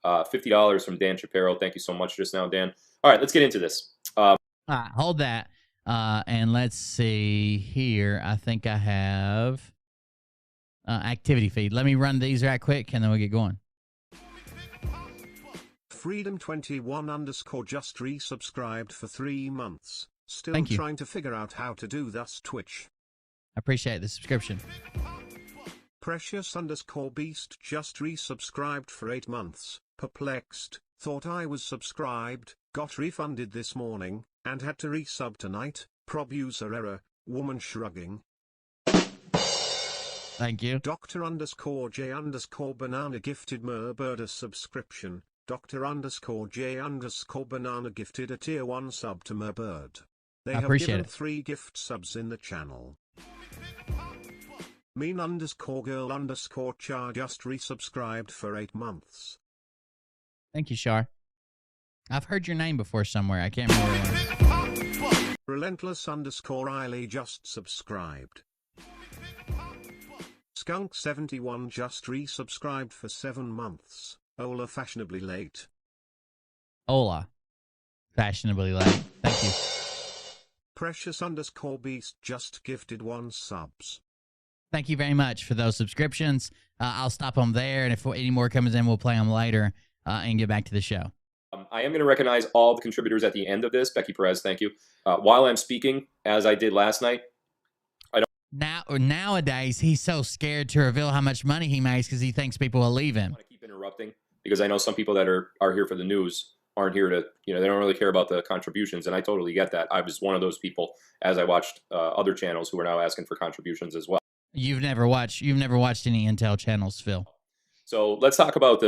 $50 from Dan Shapiro. Thank you so much just now, Dan. All right, let's get into this. All right, hold that. And let's see here. I think I have activity feed. Let me run these right quick, and then we'll get going. Freedom21_ just resubscribed for 3 months. Still Thank you. trying to figure out how to do thus Twitch. I appreciate the subscription. Precious_beast just resubscribed for 8 months. Perplexed, thought I was subscribed, got refunded this morning, and had to resub tonight. Prob user error, woman shrugging. Thank you. Dr_J_banana gifted Merbird subscription. Dr_J_banana gifted a tier 1 sub to Merbird. They I have appreciate given it. 3 gift subs in the channel. Mean_girl_char just resubscribed for 8 months. Thank you, Shar. I've heard your name before somewhere. I can't remember where it was. Relentless_Riley just subscribed. Skunk71 just resubscribed for 7 months. Ola fashionably late. Hola. Fashionably late. Thank you. Precious_beast just gifted 1 subs. Thank you very much for those subscriptions. I'll stop them there, and if any more comes in, we'll play them later and get back to the show. I am going to recognize all the contributors at the end of this. Becky Perez, thank you. While I'm speaking, as I did last night, Nowadays, he's so scared to reveal how much money he makes because he thinks people will leave him. I want to keep interrupting because I know some people that are here for the news aren't here to, they don't really care about the contributions, and I totally get that. I was one of those people as I watched other channels who are now asking for contributions as well. You've never watched any Intel channels, Phil. So let's talk about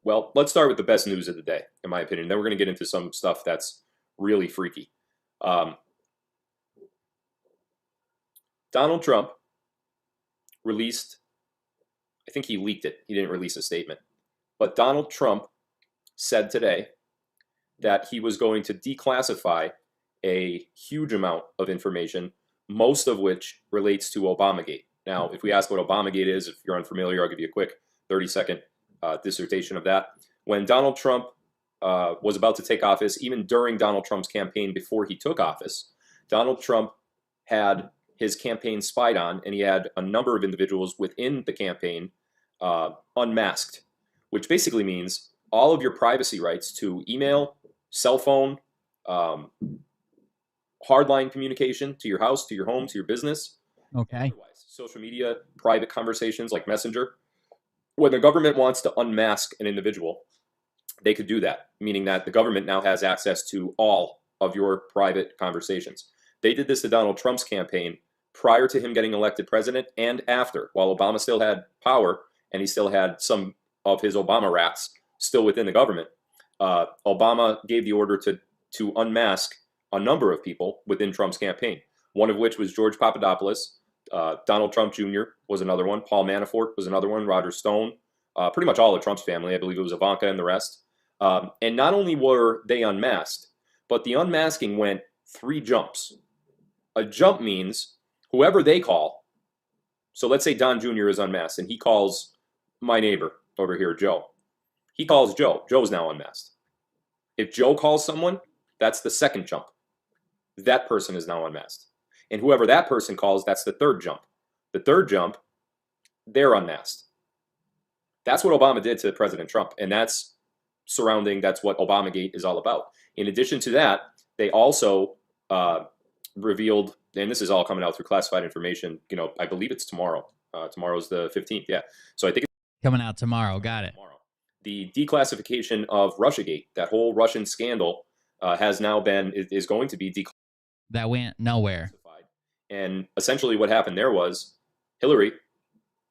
well, let's start with the best news of the day, in my opinion. Then we're going to get into some stuff that's really freaky. Donald Trump released, I think he leaked it. He didn't release a statement. But Donald Trump said today that he was going to declassify a huge amount of information, most of which relates to Obamagate. Now, if we ask what Obamagate is, if you're unfamiliar, I'll give you a quick 30-second dissertation of that. When Donald Trump was about to take office, even during Donald Trump's campaign before he took office, Donald Trump had his campaign spied on, and he had a number of individuals within the campaign unmasked, which basically means all of your privacy rights to email, cell phone, hardline communication to your house, to your home, to your business, Okay. otherwise, social media, private conversations like Messenger. When the government wants to unmask an individual, they could do that, meaning that the government now has access to all of your private conversations. They did this to Donald Trump's campaign prior to him getting elected president and after, while Obama still had power and he still had some of his Obama rats still within the government. Obama gave the order to unmask a number of people within Trump's campaign, one of which was George Papadopoulos. Donald Trump Jr. was another one. Paul Manafort was another one. Roger Stone. Pretty much all of Trump's family. I believe it was Ivanka and the rest. And not only were they unmasked, but the unmasking went 3 jumps. A jump means whoever they call. So let's say Don Jr. is unmasked and he calls my neighbor over here, Joe. He calls Joe. Joe's now unmasked. If Joe calls someone, that's the second jump. That person is now unmasked. And whoever that person calls, that's the 3rd jump. The 3rd jump, they're unmasked. That's what Obama did to President Trump. And that's what Obamagate is all about. In addition to that, they also revealed, and this is all coming out through classified information, I believe it's tomorrow. Tomorrow's the 15th, yeah. So I think it's Coming out tomorrow. Got it. tomorrow. the declassification of Russiagate, that whole Russian scandal, has now been is going to be declassified. That went nowhere. And essentially, what happened there was Hillary,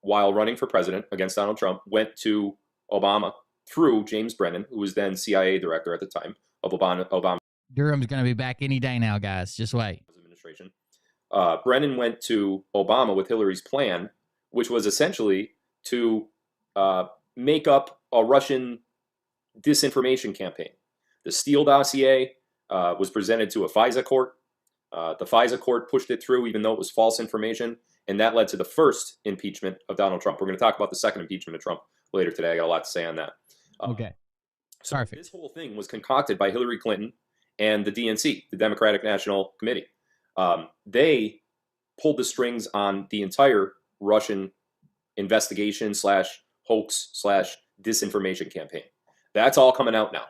while running for president against Donald Trump, went to Obama through James Brennan, who was then CIA director at the time of Obama. Durham's going to be back any day now, guys. Just wait. Administration. Brennan went to Obama with Hillary's plan, which was essentially to make up a Russian disinformation campaign. The Steele dossier was presented to a FISA court. The FISA court pushed it through, even though it was false information, and that led to the first impeachment of Donald Trump. We're going to talk about the second impeachment of Trump later today. I got a lot to say on that. Okay. So Perfect. this whole thing was concocted by Hillary Clinton and the DNC, the Democratic National Committee. They pulled the strings on the entire Russian investigation / hoax / disinformation campaign. That's all coming out now.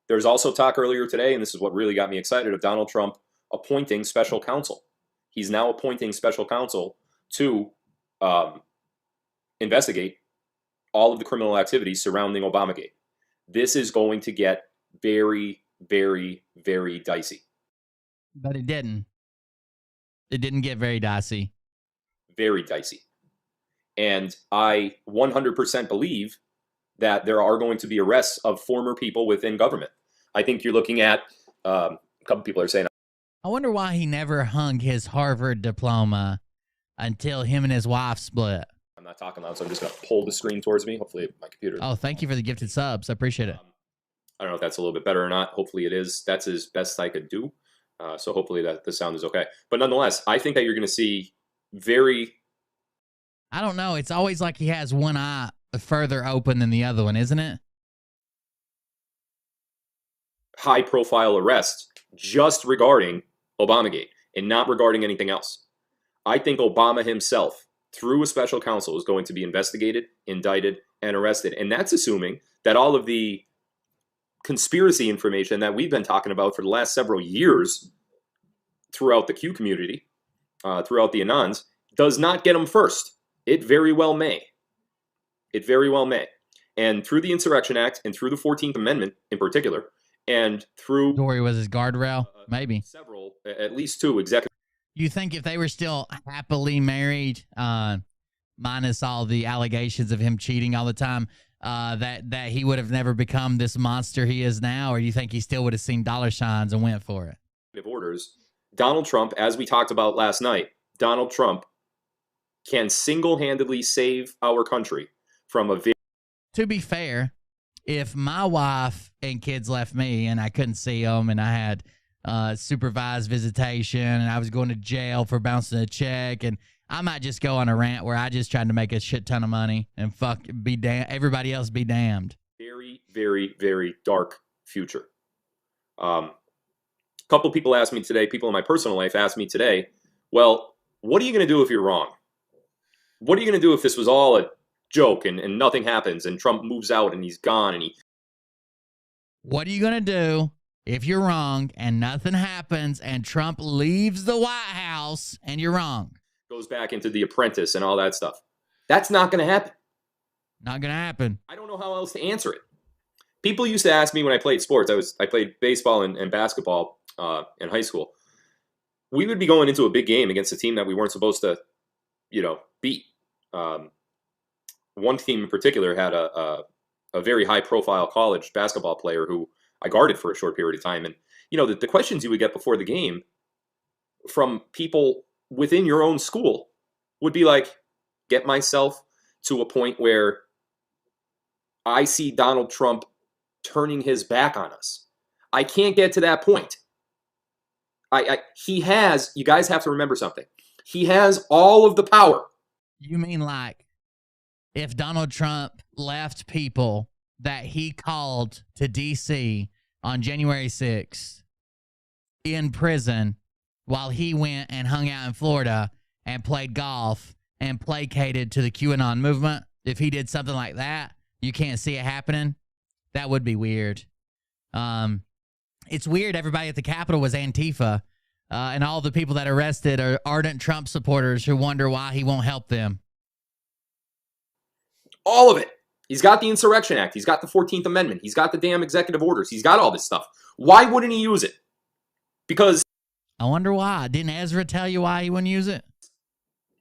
There's also talk earlier today, and this is what really got me excited, of Donald Trump appointing special counsel. He's now appointing special counsel to investigate all of the criminal activities surrounding Obamagate. This is going to get very, very, very dicey. But it didn't. It didn't get very dicey. Very dicey. And I 100% believe that there are going to be arrests of former people within government. I think you're looking at, a couple people are saying, I wonder why he never hung his Harvard diploma until him and his wife split. I'm not talking loud, so I'm just going to pull the screen towards me. Hopefully my computer. Oh, thank you for the gifted subs. I appreciate it. I don't know if that's a little bit better or not. Hopefully it is. That's as best I could do. So hopefully that the sound is okay. But nonetheless, I think that you're going to see very... I don't know. It's always like he has one eye further open than the other one, isn't it? high-profile arrests just regarding Obamagate and not regarding anything else. I think Obama himself, through a special counsel, is going to be investigated, indicted, and arrested. And that's assuming that all of the conspiracy information that we've been talking about for the last several years throughout the Q community, throughout the Anons, does not get them first. It very well may. It very well may. And through the Insurrection Act and through the 14th Amendment in particular, and through... Dory was his guardrail? Maybe. Several, at least two executive... You think if they were still happily married, minus all the allegations of him cheating all the time, that he would have never become this monster he is now? Or do you think he still would have seen dollar signs and went for it? Orders. Donald Trump, as we talked about last night, Donald Trump can single-handedly save our country from a... To be fair, if my wife and kids left me and I couldn't see them and I had supervised visitation and I was going to jail for bouncing a check, and I might just go on a rant where I just tried to make a shit ton of money and everybody else be damned. Very, very, very dark future. A couple people asked me today, people in my personal life asked me today, well, what are you going to do if you're wrong? What are you going to do if this was all a joke and nothing happens and Trump moves out and he's gone and he... What are you going to do if you're wrong and nothing happens and Trump leaves the White House and you're wrong? Goes back into The Apprentice and all that stuff. That's not going to happen. Not going to happen. I don't know how else to answer it. People used to ask me when I played sports. I played baseball and basketball in high school. We would be going into a big game against a team that we weren't supposed to, beat. One team in particular had a very high-profile college basketball player who I guarded for a short period of time. And, the questions you would get before the game from people within your own school would be like, get myself to a point where I see Donald Trump turning his back on us. I can't get to that point. He has, you guys have to remember something. He has all of the power. You mean like if Donald Trump left people that he called to D.C. on January 6th in prison while he went and hung out in Florida and played golf and placated to the QAnon movement, if he did something like that, you can't see it happening? That would be weird. It's weird everybody at the Capitol was Antifa, and all the people that arrested are ardent Trump supporters who wonder why he won't help them. All of it. He's got the Insurrection Act. He's got the 14th Amendment. He's got the damn executive orders. He's got all this stuff. Why wouldn't he use it? Because I wonder why. Didn't Ezra tell you why he wouldn't use it?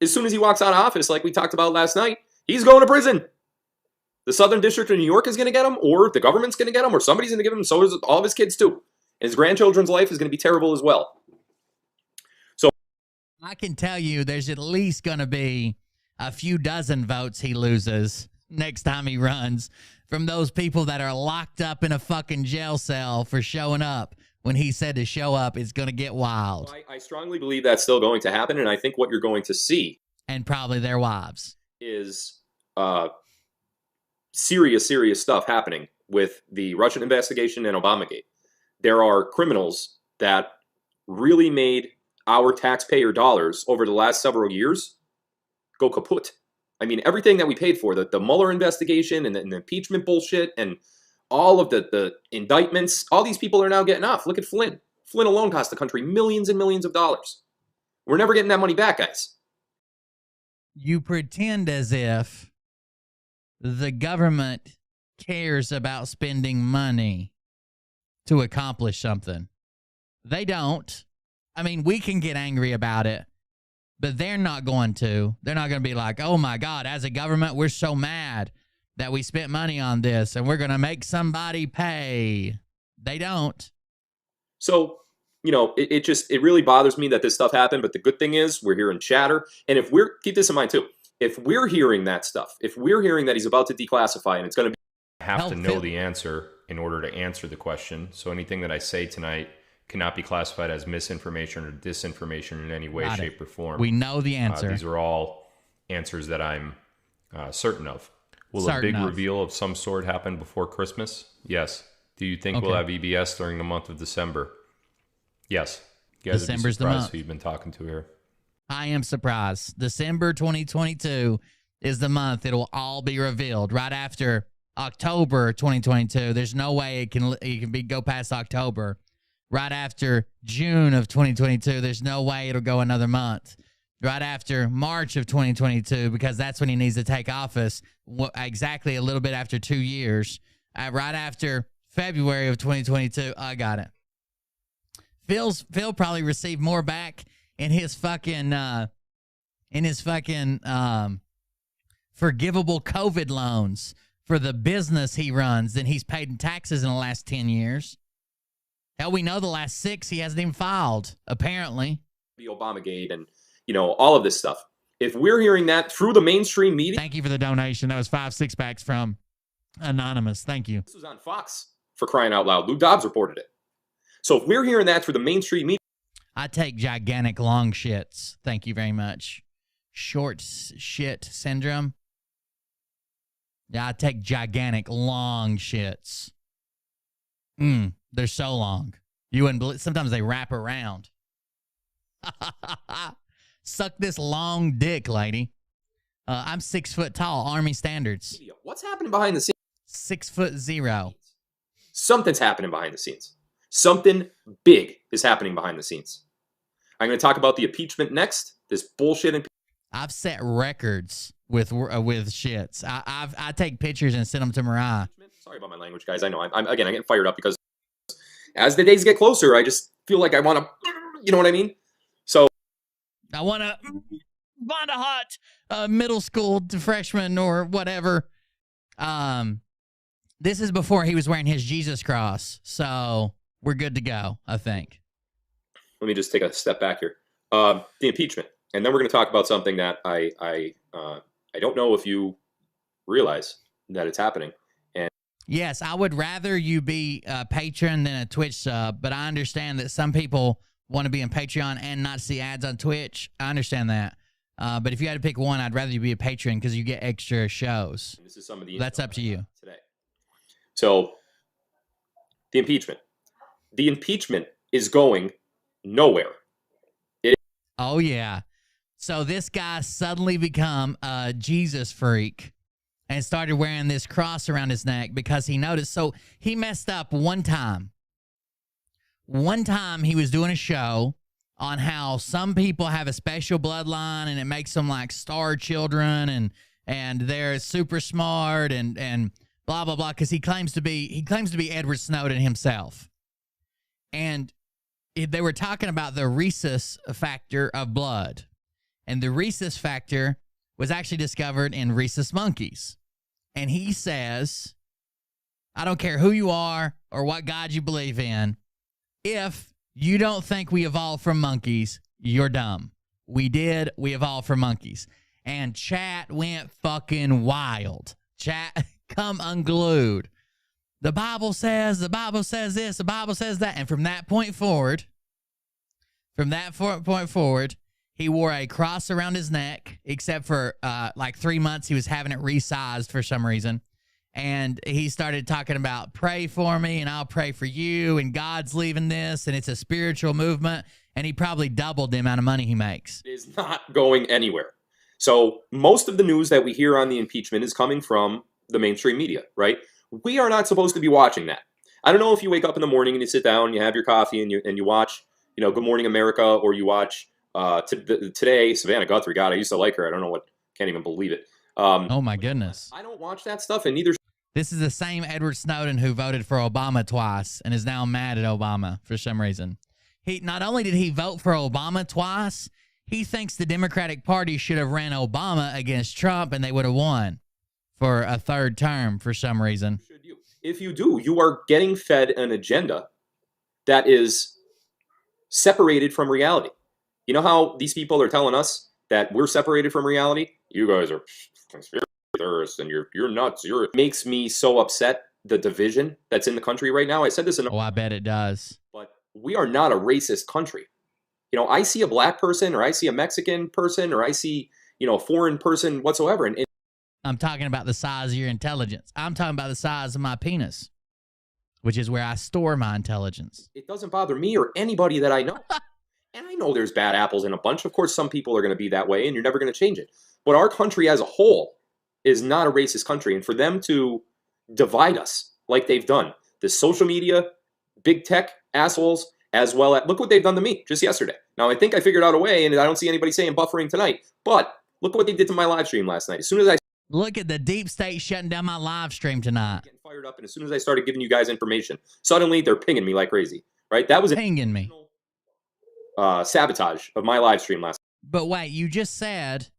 as soon as he walks out of office, like we talked about last night, he's going to prison. The Southern District of New York is going to get him, or the government's going to get him, or somebody's going to give him, so is all of his kids too. And his grandchildren's life is going to be terrible as well. So I can tell you there's at least going to be a few dozen votes he loses next time he runs from those people that are locked up in a fucking jail cell for showing up when he said to show up. It's going to get wild. I strongly believe that's still going to happen, and I think what you're going to see, and probably their wives, is serious stuff happening with the Russian investigation and Obamagate. There are criminals that really made our taxpayer dollars over the last several years go kaput. I mean, everything that we paid for, the Mueller investigation and the impeachment bullshit and all of the indictments, all these people are now getting off. Look at Flynn. Flynn alone cost the country millions and millions of dollars. We're never getting that money back, guys. You pretend as if the government cares about spending money to accomplish something. They don't. I mean, we can get angry about it, but they're not going to. They're not going to be like, oh my God, as a government, we're so mad that we spent money on this and we're going to make somebody pay. They don't. So, you know, it really bothers me that this stuff happened. But the good thing is we're hearing chatter. And if keep this in mind too, if we're hearing that stuff, if we're hearing that he's about to declassify and it's going to be. Have to know the answer in order to answer the question. So anything that I say tonight cannot be classified as misinformation or disinformation in any way, shape, or form. We know the answer. These are all answers that I'm certain of. Will a big reveal of some sort happen before Christmas? Yes. Do you think we'll have EBS during the month of December? Yes. You guys December's would be the month. surprised who you've been talking to here. I am surprised. December 2022 is the month it'll all be revealed. Right after October 2022, there's no way it can go past October. Right after June of 2022, there's no way it'll go another month. Right after March of 2022, because that's when he needs to take office, exactly a little bit after 2 years. Right after February of 2022, I got it. Phil probably received more back in his fucking forgivable COVID loans for the business he runs than he's paid in taxes in the last 10 years. Hell, we know the last 6 he hasn't even filed, apparently. The Obamagate and, you know, all of this stuff. If we're hearing that through the mainstream media. Thank you for the donation. That was 5 6-packs from Anonymous. Thank you. This was on Fox, for crying out loud. Lou Dobbs reported it. So if we're hearing that through the mainstream media. I take gigantic long shits. Thank you very much. Short shit syndrome. Yeah, I take gigantic long shits. They're so long. You wouldn't believe. Sometimes they wrap around. Suck this long dick, lady. I'm 6 foot tall, Army standards. What's happening behind the scenes? 6'0". Something's happening behind the scenes. Something big is happening behind the scenes. I'm going to talk about the impeachment next. This bullshit. I've set records with shits. I take pictures and send them to Mariah. Sorry about my language, guys. I know. I'm getting fired up because as the days get closer, I just feel like I want to, you know what I mean? So I want to find a hot middle school freshman or whatever. This is before he was wearing his Jesus cross, so we're good to go, I think. Let me just take a step back here. The impeachment, and then we're going to talk about something that I don't know if you realize that it's happening. And yes, I would rather you be a patron than a Twitch sub, but I understand that some people want to be on Patreon and not see ads on Twitch. I understand that. But if you had to pick one, I'd rather you be a patron because you get extra shows. This is some of the That's up to you. Today. So, the impeachment. The impeachment is going nowhere. Oh, yeah. So this guy suddenly become a Jesus freak and started wearing this cross around his neck because he noticed. So he messed up one time. One time he was doing a show on how some people have a special bloodline and it makes them like star children and they're super smart and blah blah blah, because he claims to be Edward Snowden himself. And they were talking about the rhesus factor of blood, and the rhesus factor was actually discovered in rhesus monkeys. And he says, I don't care who you are or what God you believe in, if you don't think we evolved from monkeys, you're dumb. We did. We evolved from monkeys. And chat went fucking wild. Chat come unglued. The Bible says this, the Bible says that. And from that point forward, he wore a cross around his neck, except for like 3 months he was having it resized for some reason. And he started talking about pray for me and I'll pray for you and God's leaving this and it's a spiritual movement. And he probably doubled the amount of money he makes. It is not going anywhere. So most of the news that we hear on the impeachment is coming from the mainstream media, right? We are not supposed to be watching that. I don't know if you wake up in the morning and you sit down, you have your coffee and you watch, Good Morning America, or you watch today, Savannah Guthrie. God, I used to like her. I don't know can't even believe it. Oh my goodness. I don't watch that stuff, and neither. This is the same Edward Snowden who voted for Obama twice and is now mad at Obama for some reason. He not only did he vote for Obama twice, he thinks the Democratic Party should have ran Obama against Trump and they would have won for a third term for some reason. If you do, you are getting fed an agenda that is separated from reality. You know how these people are telling us that we're separated from reality? You guys are conspiracy theorists and you're nuts. It makes me so upset, the division that's in the country right now. I said this in I bet it does. But we are not a racist country. I see a black person or I see a Mexican person or I see, a foreign person whatsoever. And I'm talking about the size of your intelligence. I'm talking about the size of my penis, which is where I store my intelligence. It doesn't bother me or anybody that I know. And I know there's bad apples in a bunch. Of course, some people are going to be that way and you're never going to change it. But our country as a whole is not a racist country. And for them to divide us like they've done, the social media, big tech assholes, as well as, look what they've done to me just yesterday. Now, I think I figured out a way, and I don't see anybody saying buffering tonight, but look what they did to my live stream last night. As soon as I... Look at the deep state shutting down my live stream tonight. Getting fired up, and as soon as I started giving you guys information, suddenly they're pinging me like crazy, right? That was pinging me. Sabotage of my live stream last night. But wait, you just said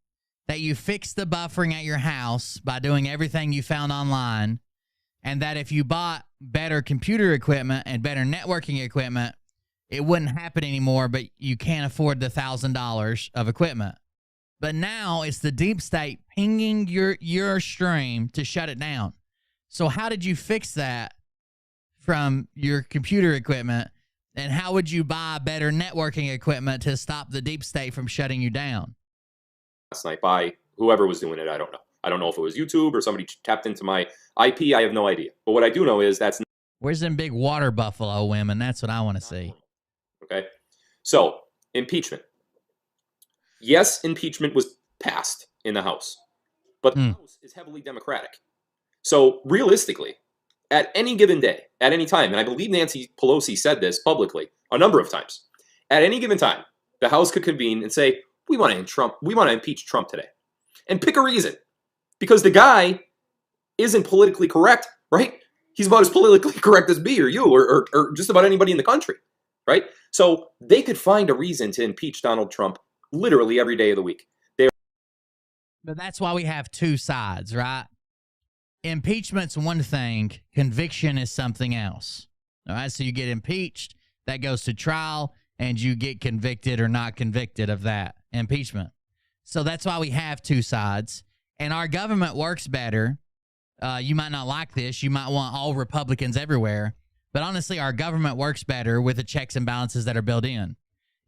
that you fixed the buffering at your house by doing everything you found online, and that if you bought better computer equipment and better networking equipment, it wouldn't happen anymore, but you can't afford the $1,000 of equipment. But now it's the deep state pinging your stream to shut it down. So how did you fix that from your computer equipment? And how would you buy better networking equipment to stop the deep state from shutting you down? Last night by whoever was doing it, I don't know. I don't know if it was YouTube or somebody tapped into my IP. I have no idea. But what I do know is that's... Where's them big water buffalo women? That's what I want to see. Okay. So, impeachment. Yes, impeachment was passed in the House. But the House is heavily Democratic. So, realistically, at any given day, at any time, and I believe Nancy Pelosi said this publicly a number of times, at any given time, the House could convene and say, we want to impeach Trump today. And pick a reason. Because the guy isn't politically correct, right? He's about as politically correct as me or you or just about anybody in the country, right? So they could find a reason to impeach Donald Trump literally every day of the week. But that's why we have two sides, right? Impeachment's one thing. Conviction is something else. All right, so you get impeached, that goes to trial, and you get convicted or not convicted of that impeachment. So that's why we have two sides. And our government works better. You might not like this. You might want all Republicans everywhere. But honestly, our government works better with the checks and balances that are built in.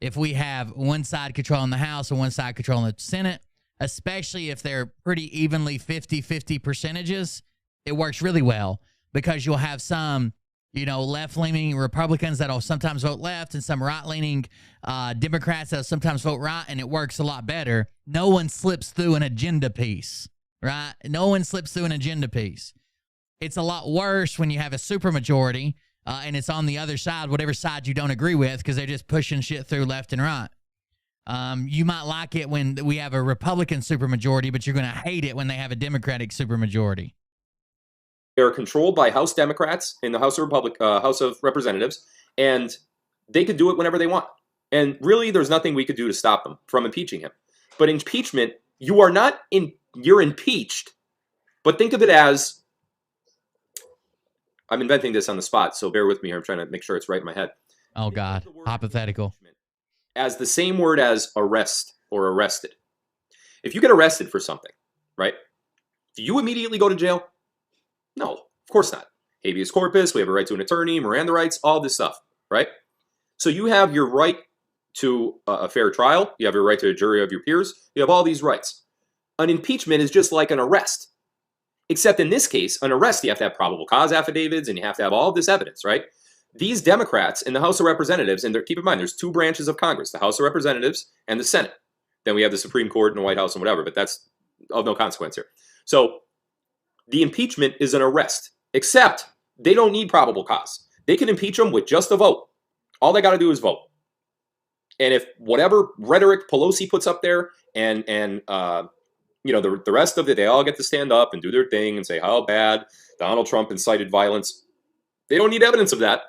If we have one side controlling the House and one side controlling the Senate, especially if they're pretty evenly 50-50 percentages, it works really well because you'll have some, left-leaning Republicans that'll sometimes vote left and some right-leaning Democrats that'll sometimes vote right, and it works a lot better. No one slips through an agenda piece, right? No one slips through an agenda piece. It's a lot worse when you have a supermajority and it's on the other side, whatever side you don't agree with, because they're just pushing shit through left and right. You might like it when we have a Republican supermajority, but you're going to hate it when they have a Democratic supermajority. They're controlled by House Democrats in the House of Representatives, and they could do it whenever they want. And really, there's nothing we could do to stop them from impeaching him. But impeachment, you're impeached. But think of it as, I'm inventing this on the spot, so bear with me here. I'm trying to make sure it's right in my head. Oh, God. Hypothetical. As the same word as arrest or arrested. If you get arrested for something, right? Do you immediately go to jail? No, of course not. Habeas corpus, we have a right to an attorney, Miranda rights, all this stuff, right? So you have your right to a fair trial. You have your right to a jury of your peers. You have all these rights. An impeachment is just like an arrest. Except in this case, an arrest, you have to have probable cause affidavits and you have to have all of this evidence, right? These Democrats in the House of Representatives, and keep in mind, there's two branches of Congress, the House of Representatives and the Senate. Then we have the Supreme Court and the White House and whatever, but that's of no consequence here. So the impeachment is an arrest, except they don't need probable cause. They can impeach them with just a vote. All they got to do is vote. And if whatever rhetoric Pelosi puts up there and the rest of it, they all get to stand up and do their thing and say how bad Donald Trump incited violence. They don't need evidence of that.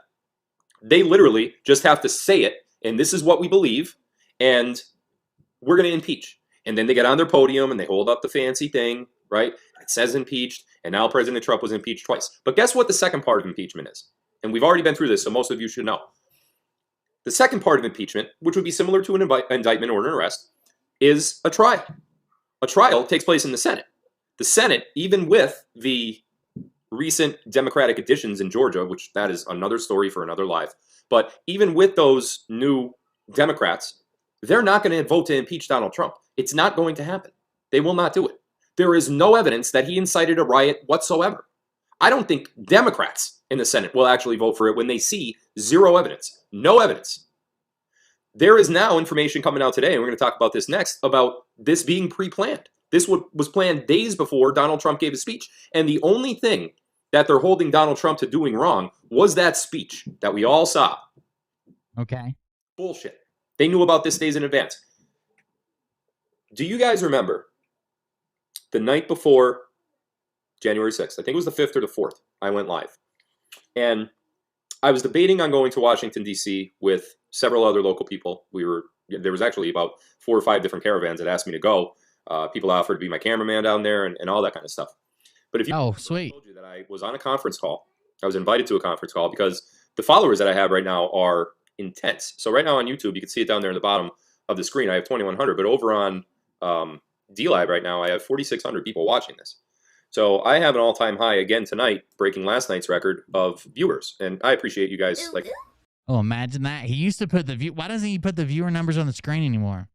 They literally just have to say it, and this is what we believe, and we're going to impeach. And then they get on their podium and they hold up the fancy thing, right? It says impeached, and now President Trump was impeached twice. But guess what the second part of impeachment is? And we've already been through this, so most of you should know. The second part of impeachment, which would be similar to an indictment or an arrest, is a trial. A trial takes place in the Senate. The Senate, even with the recent Democratic additions in Georgia, which that is another story for another live, but even with those new Democrats, they're not going to vote to impeach Donald Trump. It's not going to happen. They will not do it. There is no evidence that he incited a riot whatsoever. I don't think Democrats in the Senate will actually vote for it when they see zero evidence. No evidence. There is now information coming out today, and we're going to talk about this next, about this being pre-planned. This was planned days before Donald Trump gave his speech. And the only thing that they're holding Donald Trump to doing wrong was that speech that we all saw. Okay. Bullshit. They knew about this days in advance. Do you guys remember the night before January 6th? I think it was the 5th or the 4th. I went live. And I was debating on going to Washington, D.C. with several other local people. There was actually about 4 or 5 different caravans that asked me to go. People offered to be my cameraman down there and all that kind of stuff. But if you sweet. I told you that I was on a conference call. I was invited to a conference call because the followers that I have right now are intense. So right now on YouTube, you can see it down there in the bottom of the screen. I have 2,100, but over on DLive right now, I have 4,600 people watching this. So I have an all-time high again tonight, breaking last night's record of viewers. And I appreciate you guys. Oh, imagine that. He used to put why doesn't he put the viewer numbers on the screen anymore?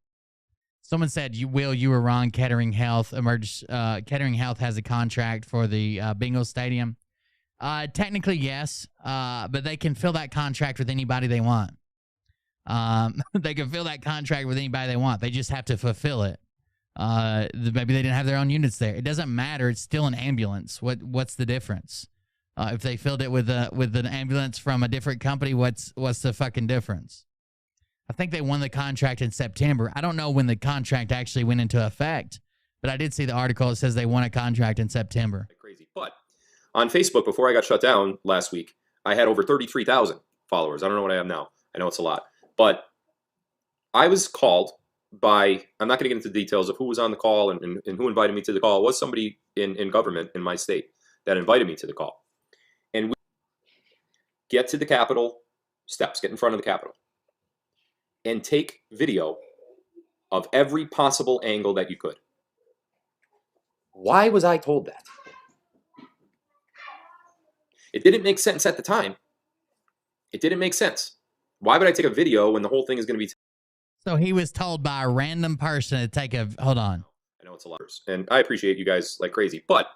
Someone said, you were wrong. Kettering Health has a contract for the bingo stadium. Technically, yes, but they can fill that contract with anybody they want. They can fill that contract with anybody they want. They just have to fulfill it. Maybe they didn't have their own units there. It doesn't matter. It's still an ambulance. What's the difference? If they filled it with an ambulance from a different company, what's the fucking difference? I think they won the contract in September. I don't know when the contract actually went into effect, but I did see the article that says they won a contract in September. Crazy. But on Facebook, before I got shut down last week, I had over 33,000 followers. I don't know what I have now. I know it's a lot. But I was called by, I'm not going to get into the details of who was on the call and who invited me to the call. It was somebody in government in my state that invited me to the call. And we get to the Capitol steps, get in front of the Capitol, and take video of every possible angle that you could. Why was I told that? It didn't make sense at the time. It didn't make sense. Why would I take a video when the whole thing is going to be... So he was told by a random person to take a... Hold on. I know it's a lot. And I appreciate you guys like crazy. But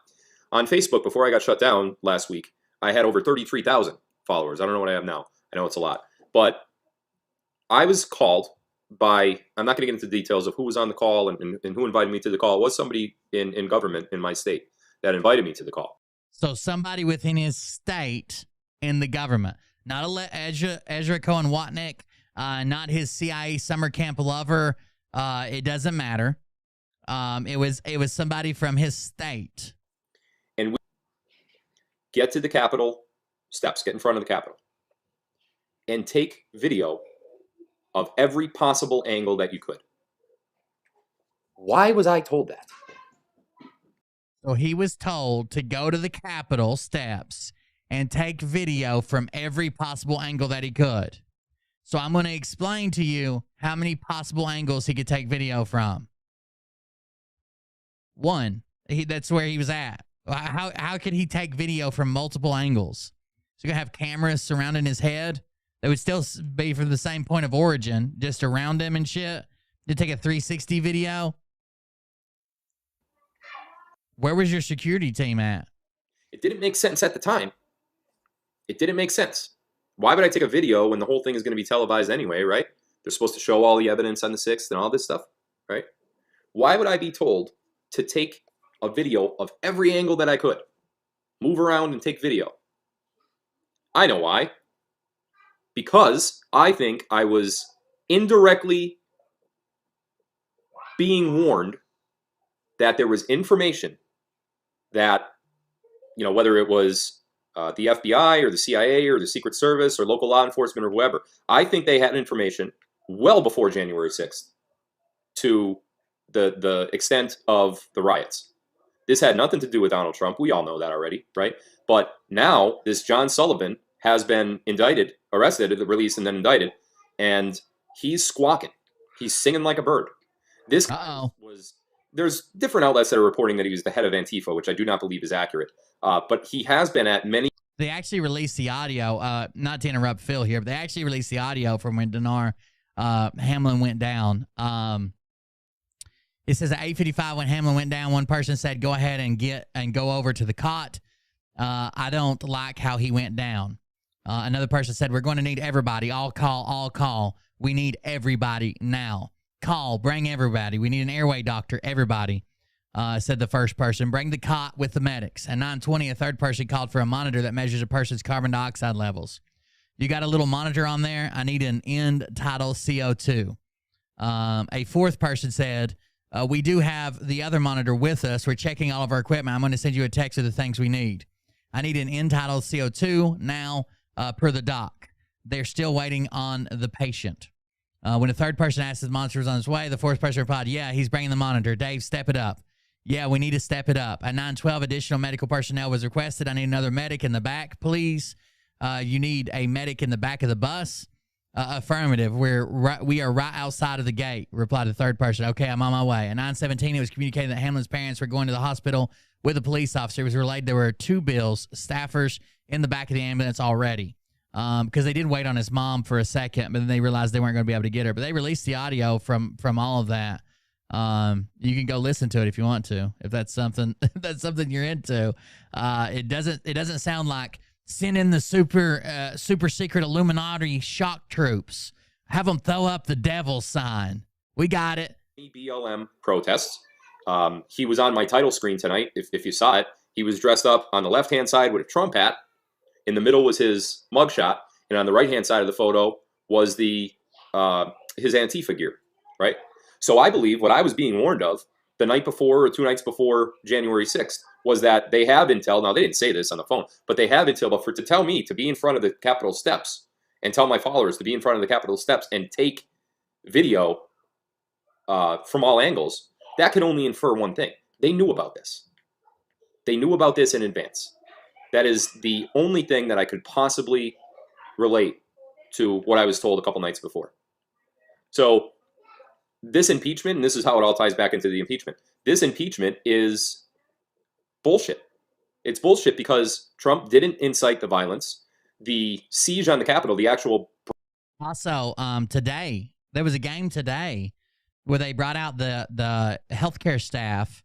on Facebook, before I got shut down last week, I had over 33,000 followers. I don't know what I have now. I know it's a lot. But I was called by, I'm not going to get into the details of who was on the call and who invited me to the call. It was somebody in government in my state that invited me to the call. So somebody within his state in the government, not Ezra Cohen Watnick, not his CIA summer camp lover, It doesn't matter. It was somebody from his state. And we get to the Capitol steps, get in front of the Capitol, and take video of every possible angle that you could. Why was I told that? So he was told to go to the Capitol steps and take video from every possible angle that he could. So I'm going to explain to you how many possible angles he could take video from. One, that's where he was at. How could he take video from multiple angles? So you're going to have cameras surrounding his head that would still be from the same point of origin, just around him and shit. To take a 360 video. Where was your security team at? It didn't make sense at the time. It didn't make sense. Why would I take a video when the whole thing is going to be televised anyway, right? They're supposed to show all the evidence on the 6th and all this stuff, right? Why would I be told to take a video of every angle that I could? Move around and take video. I know why. Because I think I was indirectly being warned that there was information that, whether it was the FBI or the CIA or the Secret Service or local law enforcement or whoever, I think they had information well before January 6th to the extent of the riots. This had nothing to do with Donald Trump. We all know that already, right? But now this John Sullivan has been arrested, released, and then indicted, and he's squawking. He's singing like a bird. This guy there's different outlets that are reporting that he was the head of Antifa, which I do not believe is accurate. But he has been at many. They actually released the audio, not to interrupt Phil here, but they actually released the audio from when Denard Hamlin went down. It says at 8:55 when Hamlin went down, one person said, go ahead and go over to the cot. I don't like how he went down. Another person said, we're going to need everybody. All call. We need everybody now. Call, bring everybody. We need an airway doctor, everybody, said the first person. Bring the cot with the medics. At 9:20, a third person called for a monitor that measures a person's carbon dioxide levels. You got a little monitor on there? I need an end tidal CO2. A fourth person said, we do have the other monitor with us. We're checking all of our equipment. I'm going to send you a text of the things we need. I need an end tidal CO2 now per the doc. They're still waiting on the patient. When a third person asked if the monitor was on his way, the fourth person replied, yeah, he's bringing the monitor. Dave, step it up. Yeah, we need to step it up. At 9:12, additional medical personnel was requested. I need another medic in the back, please. You need a medic in the back of the bus. Affirmative. We are right outside of the gate, replied the third person. Okay, I'm on my way. At 9:17, it was communicated that Hamlin's parents were going to the hospital with a police officer. It was relayed there were two Bills staffers in the back of the ambulance already. Because they did wait on his mom for a second, but then they realized they weren't going to be able to get her. But they released the audio from all of that. You can go listen to it if you want to, if that's something you're into. It doesn't sound like send in the super secret Illuminati shock troops. Have them throw up the devil sign. We got it. BLM protests. He was on my title screen tonight. If you saw it, he was dressed up on the left-hand side with a Trump hat. In the middle was his mugshot, and on the right-hand side of the photo was his Antifa gear, right? So I believe what I was being warned of the night before or 2 nights before January 6th was that they have intel. Now, they didn't say this on the phone, but they have intel to tell me to be in front of the Capitol steps and tell my followers to be in front of the Capitol steps and take video from all angles. That can only infer one thing. They knew about this. They knew about this in advance. That is the only thing that I could possibly relate to what I was told a couple nights before. So this impeachment, and this is how it all ties back into the impeachment. This impeachment is bullshit. It's bullshit because Trump didn't incite the violence. The siege on the Capitol, the actual... Also, today, there was a game today where they brought out the healthcare staff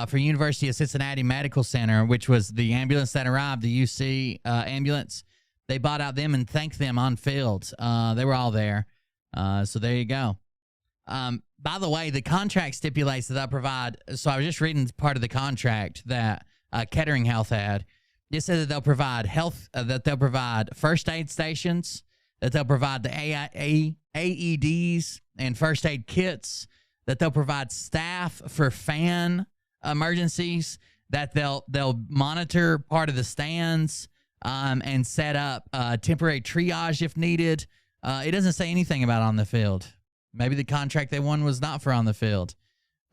for University of Cincinnati Medical Center, which was the ambulance that arrived, the UC ambulance. They bought out them and thanked them on field. They were all there. So there you go. By the way, the contract stipulates that they'll provide. So I was just reading part of the contract that Kettering Health had. It said that they'll provide that they'll provide first aid stations, that they'll provide the AEDs and first aid kits, that they'll provide staff for fan emergencies, that they'll monitor part of the stands and set up temporary triage if needed. It doesn't say anything about on the field. Maybe the contract they won was not for on the field.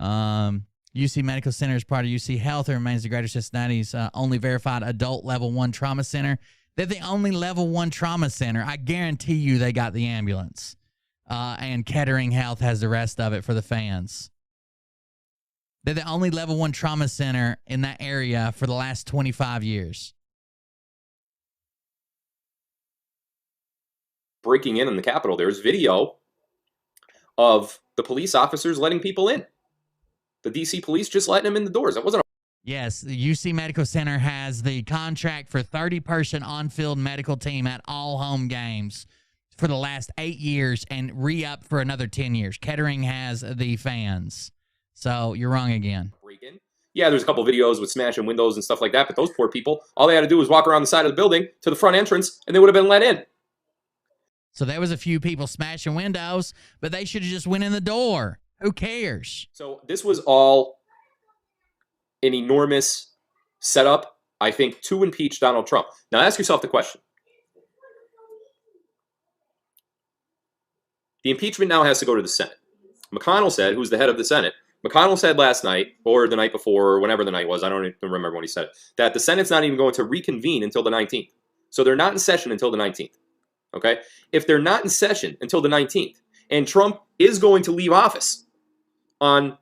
UC Medical Center is part of UC Health and remains the Greater Cincinnati's only verified adult level 1 trauma center. They're the only level 1 trauma center. I guarantee you they got the ambulance. And Kettering Health has the rest of it for the fans. They're the only level 1 trauma center in that area for the last 25 years. Breaking in the Capitol, there's video of the police officers letting people in. The DC police just letting them in the doors. That wasn't a... Yes, the UC Medical Center has the contract for 30-person on-field medical team at all home games for the last 8 years and re-up for another 10 years. Kettering has the fans. So you're wrong again. Break-in. Yeah, there's a couple videos with smashing windows and stuff like that, but those poor people, all they had to do was walk around the side of the building to the front entrance, and they would have been let in. So there was a few people smashing windows, but they should have just went in the door. Who cares? So this was all an enormous setup, I think, to impeach Donald Trump. Now ask yourself the question. The impeachment now has to go to the Senate. McConnell said, who's the head of the Senate, McConnell said last night, or the night before, or whenever the night was, I don't even remember when he said it, that the Senate's not even going to reconvene until the 19th. So they're not in session until the 19th. Okay? If they're not in session until the 19th, and Trump is going to leave office on,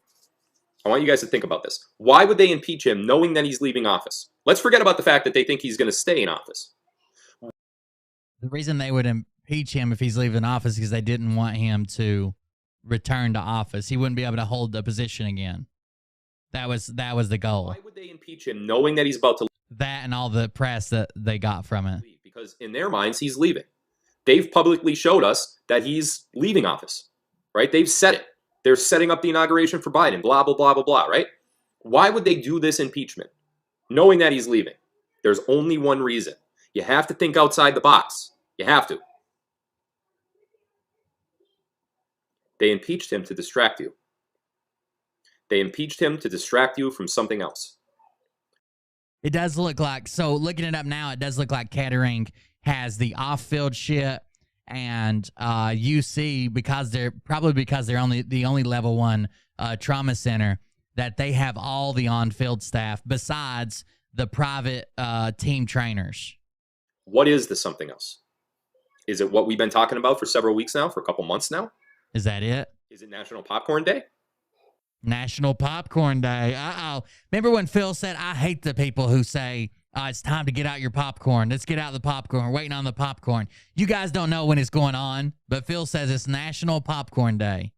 I want you guys to think about this. Why would they impeach him knowing that he's leaving office? Let's forget about the fact that they think he's going to stay in office. The reason they would impeach him if he's leaving office is because they didn't want him to return to office. He wouldn't be able to hold the position again. That was the goal. Why would they impeach him knowing that he's about to leave? That and all the press that they got from it. Because in their minds, he's leaving. They've publicly showed us that he's leaving office, right? They've said it. They're setting up the inauguration for Biden, blah, blah, blah, blah, blah, right? Why would they do this impeachment knowing that he's leaving? There's only one reason. You have to think outside the box. You have to. They impeached him to distract you. They impeached him to distract you from something else. It does look like, so looking it up now, it does look like Kettering has the off-field shit, and UC, because they're the only level 1 trauma center, that they have all the on-field staff besides the private team trainers. What is the something else? Is it what we've been talking about for several weeks now, for a couple months now? Is that it? Is it National Popcorn Day? National Popcorn Day. Uh-oh. Remember when Phil said, I hate the people who say, it's time to get out your popcorn. Let's get out the popcorn. We're waiting on the popcorn. You guys don't know when it's going on, but Phil says it's National Popcorn Day.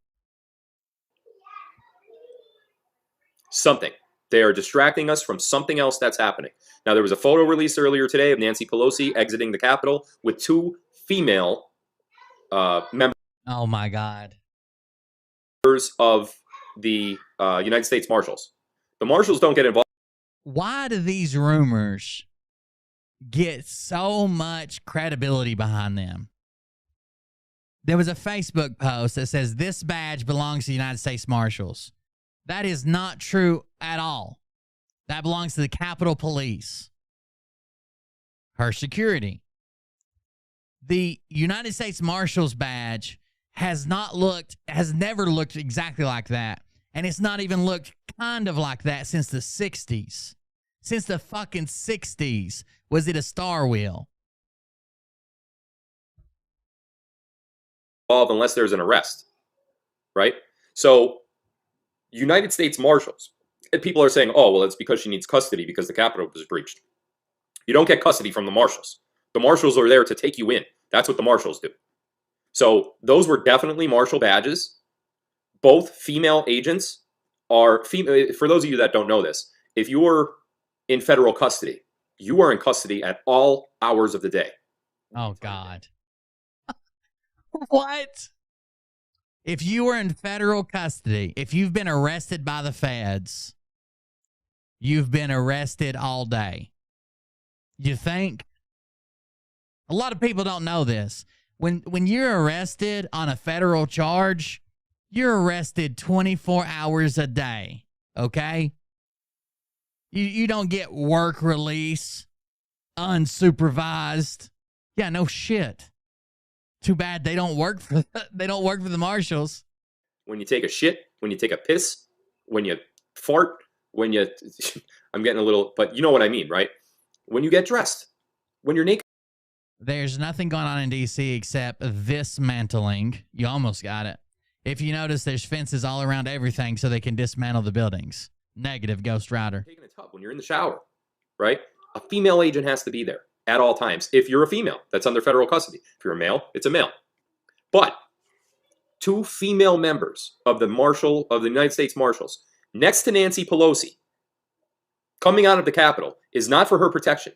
Something. They are distracting us from something else that's happening. Now, there was a photo released earlier today of Nancy Pelosi exiting the Capitol with 2 female members. Oh, my God. Of the United States Marshals. The Marshals don't get involved. Why do these rumors get so much credibility behind them? There was a Facebook post that says this badge belongs to the United States Marshals. That is not true at all. That belongs to the Capitol Police. Her security. The United States Marshals badge has never looked exactly like that. And it's not even looked kind of like that since the 60s. Since the fucking 60s was it a star wheel. Unless there's an arrest, right? So, United States Marshals, and people are saying, oh, well, it's because she needs custody because the Capitol was breached. You don't get custody from the Marshals. The Marshals are there to take you in. That's what the Marshals do. So, those were definitely Marshal badges. Both female agents are, for those of you that don't know this, if you're in federal custody, you are in custody at all hours of the day. Oh, God. What? If you are in federal custody, if you've been arrested by the feds, you've been arrested all day. You think? A lot of people don't know this. When you're arrested on a federal charge, You're arrested 24 hours a day, okay? You don't get work release unsupervised. Yeah, no shit. Too bad they don't work for the marshals. When you take a shit, when you take a piss, when you fart, when you I'm getting a little, but you know what I mean, right? When you get dressed, when you're naked. There's nothing going on in DC except dismantling. You almost got it. If you notice, there's fences all around everything so they can dismantle the buildings. Negative, Ghost Rider. Taking a tub when you're in the shower, right? A female agent has to be there at all times. If you're a female, that's under federal custody. If you're a male, it's a male. But 2 female members of the United States Marshals next to Nancy Pelosi coming out of the Capitol is not for her protection.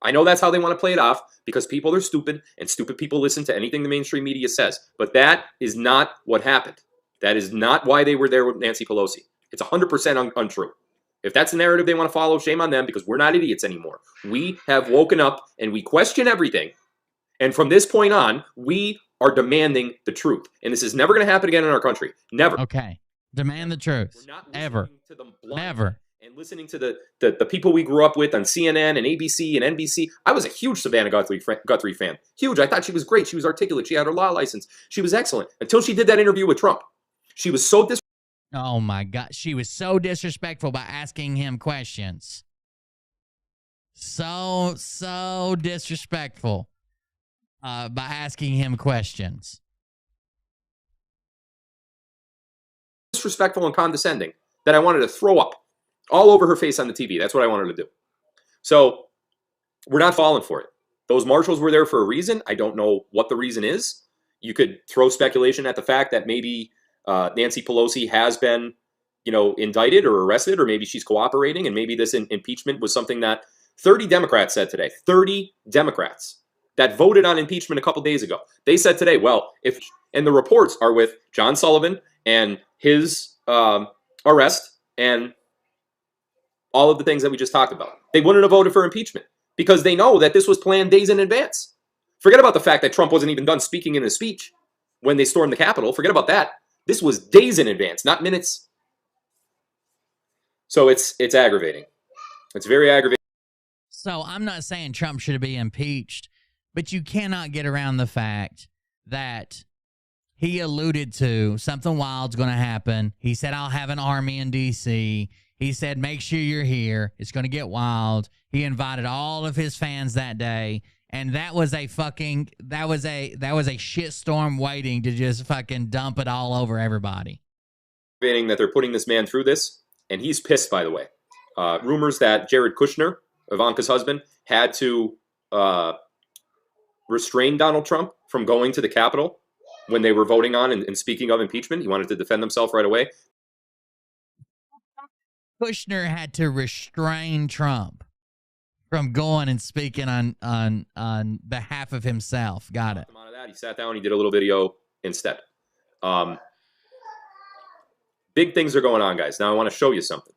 I know that's how they want to play it off because people are stupid and stupid people listen to anything the mainstream media says. But that is not what happened. That is not why they were there with Nancy Pelosi. It's 100% untrue. If that's the narrative they want to follow, shame on them because we're not idiots anymore. We have woken up and we question everything. And from this point on, we are demanding the truth. And this is never going to happen again in our country. Never. Okay. Demand the truth. We're not Ever. To them blind. Never. And listening to the people we grew up with on CNN and ABC and NBC. I was a huge Savannah Guthrie fan. Huge. I thought she was great. She was articulate. She had her law license. She was excellent. Until she did that interview with Trump. She was so Oh, my God. She was so disrespectful by asking him questions. So disrespectful by asking him questions. disrespectful and condescending that I wanted to throw up all over her face on the TV. That's what I wanted to do. So we're not falling for it. Those marshals were there for a reason. I don't know what the reason is. You could throw speculation at the fact that maybe Nancy Pelosi has been, indicted or arrested, or maybe she's cooperating, and maybe this impeachment was something that 30 Democrats said today. 30 Democrats that voted on impeachment a couple days ago. They said today, and the reports are with John Sullivan and his arrest and all of the things that we just talked about. They wouldn't have voted for impeachment because they know that this was planned days in advance. Forget about the fact that Trump wasn't even done speaking in his speech when they stormed the Capitol. Forget about that. This was days in advance, not minutes. So it's aggravating. It's very aggravating. So I'm not saying Trump should be impeached, but you cannot get around the fact that he alluded to something wild's going to happen. He said, I'll have an army in D.C. He said, make sure you're here. It's going to get wild. He invited all of his fans that day. And that was a shitstorm waiting to just fucking dump it all over everybody. That they're putting this man through this, and he's pissed, by the way. Rumors that Jared Kushner, Ivanka's husband, had to restrain Donald Trump from going to the Capitol when they were voting on and speaking of impeachment. He wanted to defend himself right away. Kushner had to restrain Trump from going and speaking on behalf of himself. Got it. Out of that, he sat down. He did a little video instead. Big things are going on, guys. Now I want to show you something.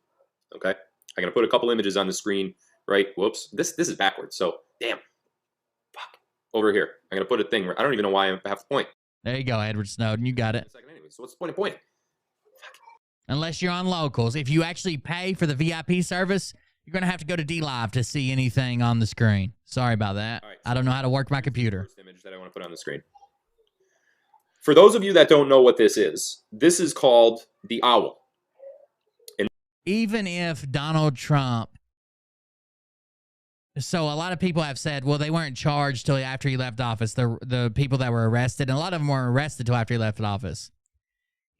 Okay, I'm gonna put a couple images on the screen. Right? Whoops. This is backwards. So damn. Fuck. Over here. I'm gonna put a thing. I don't even know why I have to point. There you go, Edward Snowden. You got it. Anyway, so what's the point of pointing? Fuck. Unless you're on locals. If you actually pay for the VIP service, you're going to have to go to DLive to see anything on the screen. Sorry about that. Right, so I don't know how to work my computer. First image that I want to put on the screen. For those of you that don't know what this is called the owl. And even if Donald Trump... So a lot of people have said, well, they weren't charged till after he left office, the people that were arrested, and a lot of them weren't arrested till after he left office.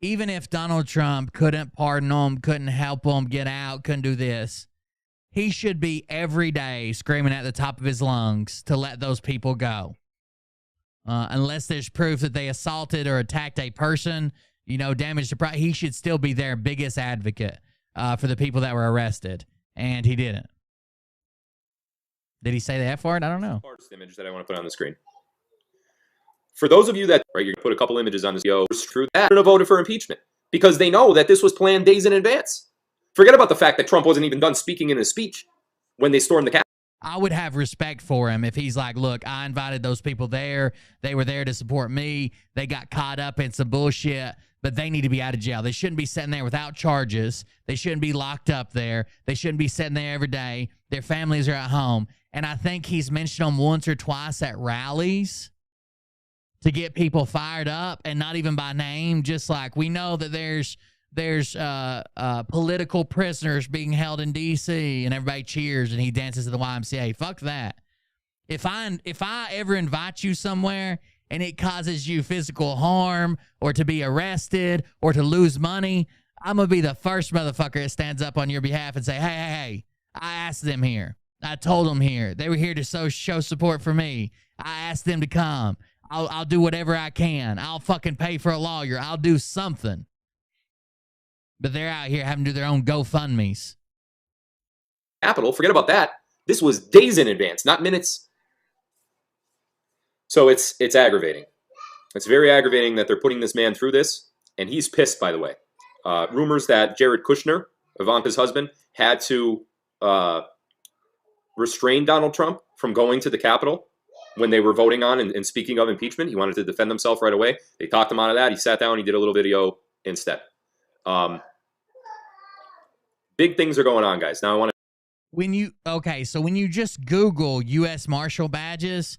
Even if Donald Trump couldn't pardon them, couldn't help them get out, couldn't do this, he should be every day screaming at the top of his lungs to let those people go. Unless there's proof that they assaulted or attacked a person, damaged to property, he should still be their biggest advocate for the people that were arrested. And he didn't. Did he say the F word? I don't know. First image that I want to put on the screen. For those of you that, right, you're going to put a couple images on this video, through that, and voted for impeachment because they know that this was planned days in advance. Forget about the fact that Trump wasn't even done speaking in his speech when they stormed the Capitol. I would have respect for him if he's like, look, I invited those people there. They were there to support me. They got caught up in some bullshit but they need to be out of jail. They shouldn't be sitting there without charges. They shouldn't be locked up there. They shouldn't be sitting there every day. Their families are at home. And I think he's mentioned them once or twice at rallies to get people fired up, and not even by name, just like we know that there's political prisoners being held in D.C. and everybody cheers and he dances to the YMCA. Fuck that. If I ever invite you somewhere and it causes you physical harm or to be arrested or to lose money, I'm going to be the first motherfucker that stands up on your behalf and say, hey, I asked them here. I told them here. They were here to show support for me. I asked them to come. I'll do whatever I can. I'll fucking pay for a lawyer. I'll do something. But they're out here having to do their own GoFundMes. Capital, forget about that. This was days in advance, not minutes. So it's aggravating. It's very aggravating that they're putting this man through this, and he's pissed, by the way. Rumors that Jared Kushner, Ivanka's husband, had to restrain Donald Trump from going to the Capitol when they were voting on and speaking of impeachment. He wanted to defend himself right away. They talked him out of that. He sat down. He did a little video instead. Big things are going on, guys. Now I want to... So when you just Google U.S. Marshal badges,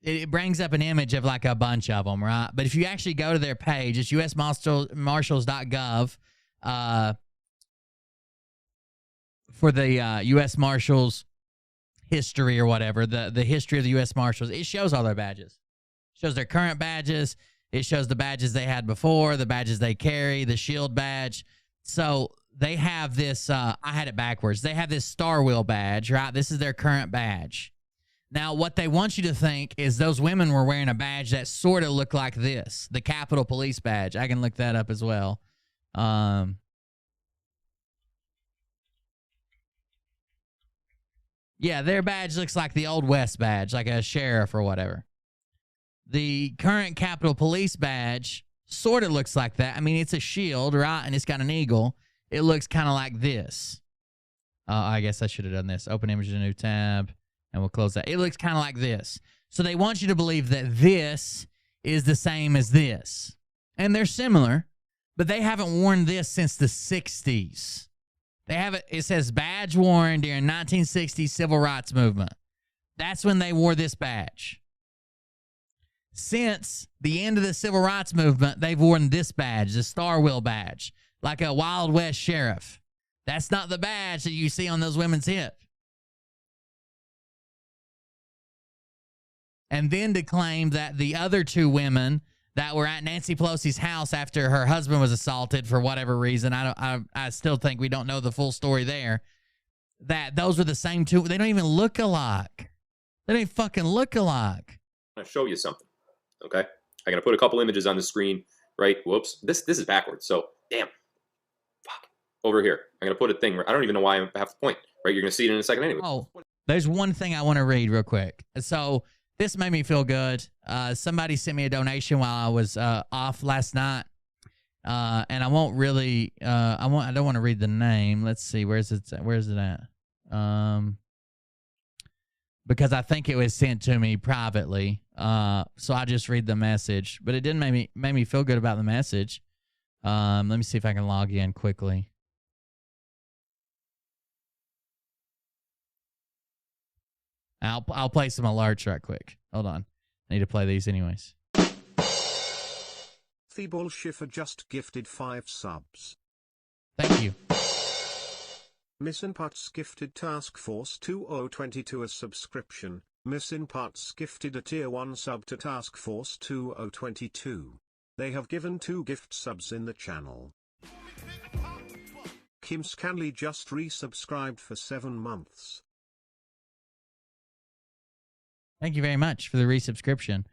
it brings up an image of like a bunch of them, right? But if you actually go to their page, it's usmarshals.gov for the U.S. Marshals history or whatever, the history of the U.S. Marshals. It shows all their badges. It shows their current badges. It shows the badges they had before, the badges they carry, the shield badge. So they have this, I had it backwards. They have this Star Wheel badge, right? This is their current badge. Now, what they want you to think is those women were wearing a badge that sort of looked like this, the Capitol Police badge. I can look that up as well. Yeah, their badge looks like the Old West badge, like a sheriff or whatever. The current Capitol Police badge sort of looks like that. I mean, it's a shield, right? And it's got an eagle. It looks kind of like this. I guess I should have done this. Open image in a new tab, and we'll close that. It looks kind of like this. So they want you to believe that this is the same as this. And they're similar, but they haven't worn this since the 60s. They have it says badge worn during 1960s civil rights movement. That's when they wore this badge. Since the end of the civil rights movement, they've worn this badge, the Star Wheel badge, like a Wild West sheriff. That's not the badge that you see on those women's hip. And then to claim that the other two women that were at Nancy Pelosi's house after her husband was assaulted for whatever reason, I still think we don't know the full story there, that those were the same two. They don't even look alike. They don't even fucking look alike. I'm going to show you something, okay? I'm going to put a couple images on the screen, right? Whoops. This is backwards, so damn. Fuck. Over here. I'm going to put a thing where I don't even know why I have to point, right? You're going to see it in a second anyway. Oh, there's one thing I want to read real quick. So this made me feel good. Somebody sent me a donation while I was off last night, and I won't really. I don't want to read the name. Let's see, where's it at? Because I think it was sent to me privately. So I just read the message, but it didn't make me feel good about the message. Let me see if I can log in quickly. I'll play some alerts right quick. Hold on. I need to play these anyways. Thibault Schiffer just gifted 5 subs. Thank you. Missin Putz gifted Task Force 2022 a subscription. Missin Putz gifted a tier 1 sub to Task Force 2022. They have given 2 gift subs in the channel. Kim Scanley just resubscribed for 7 months. Thank you very much for the resubscription.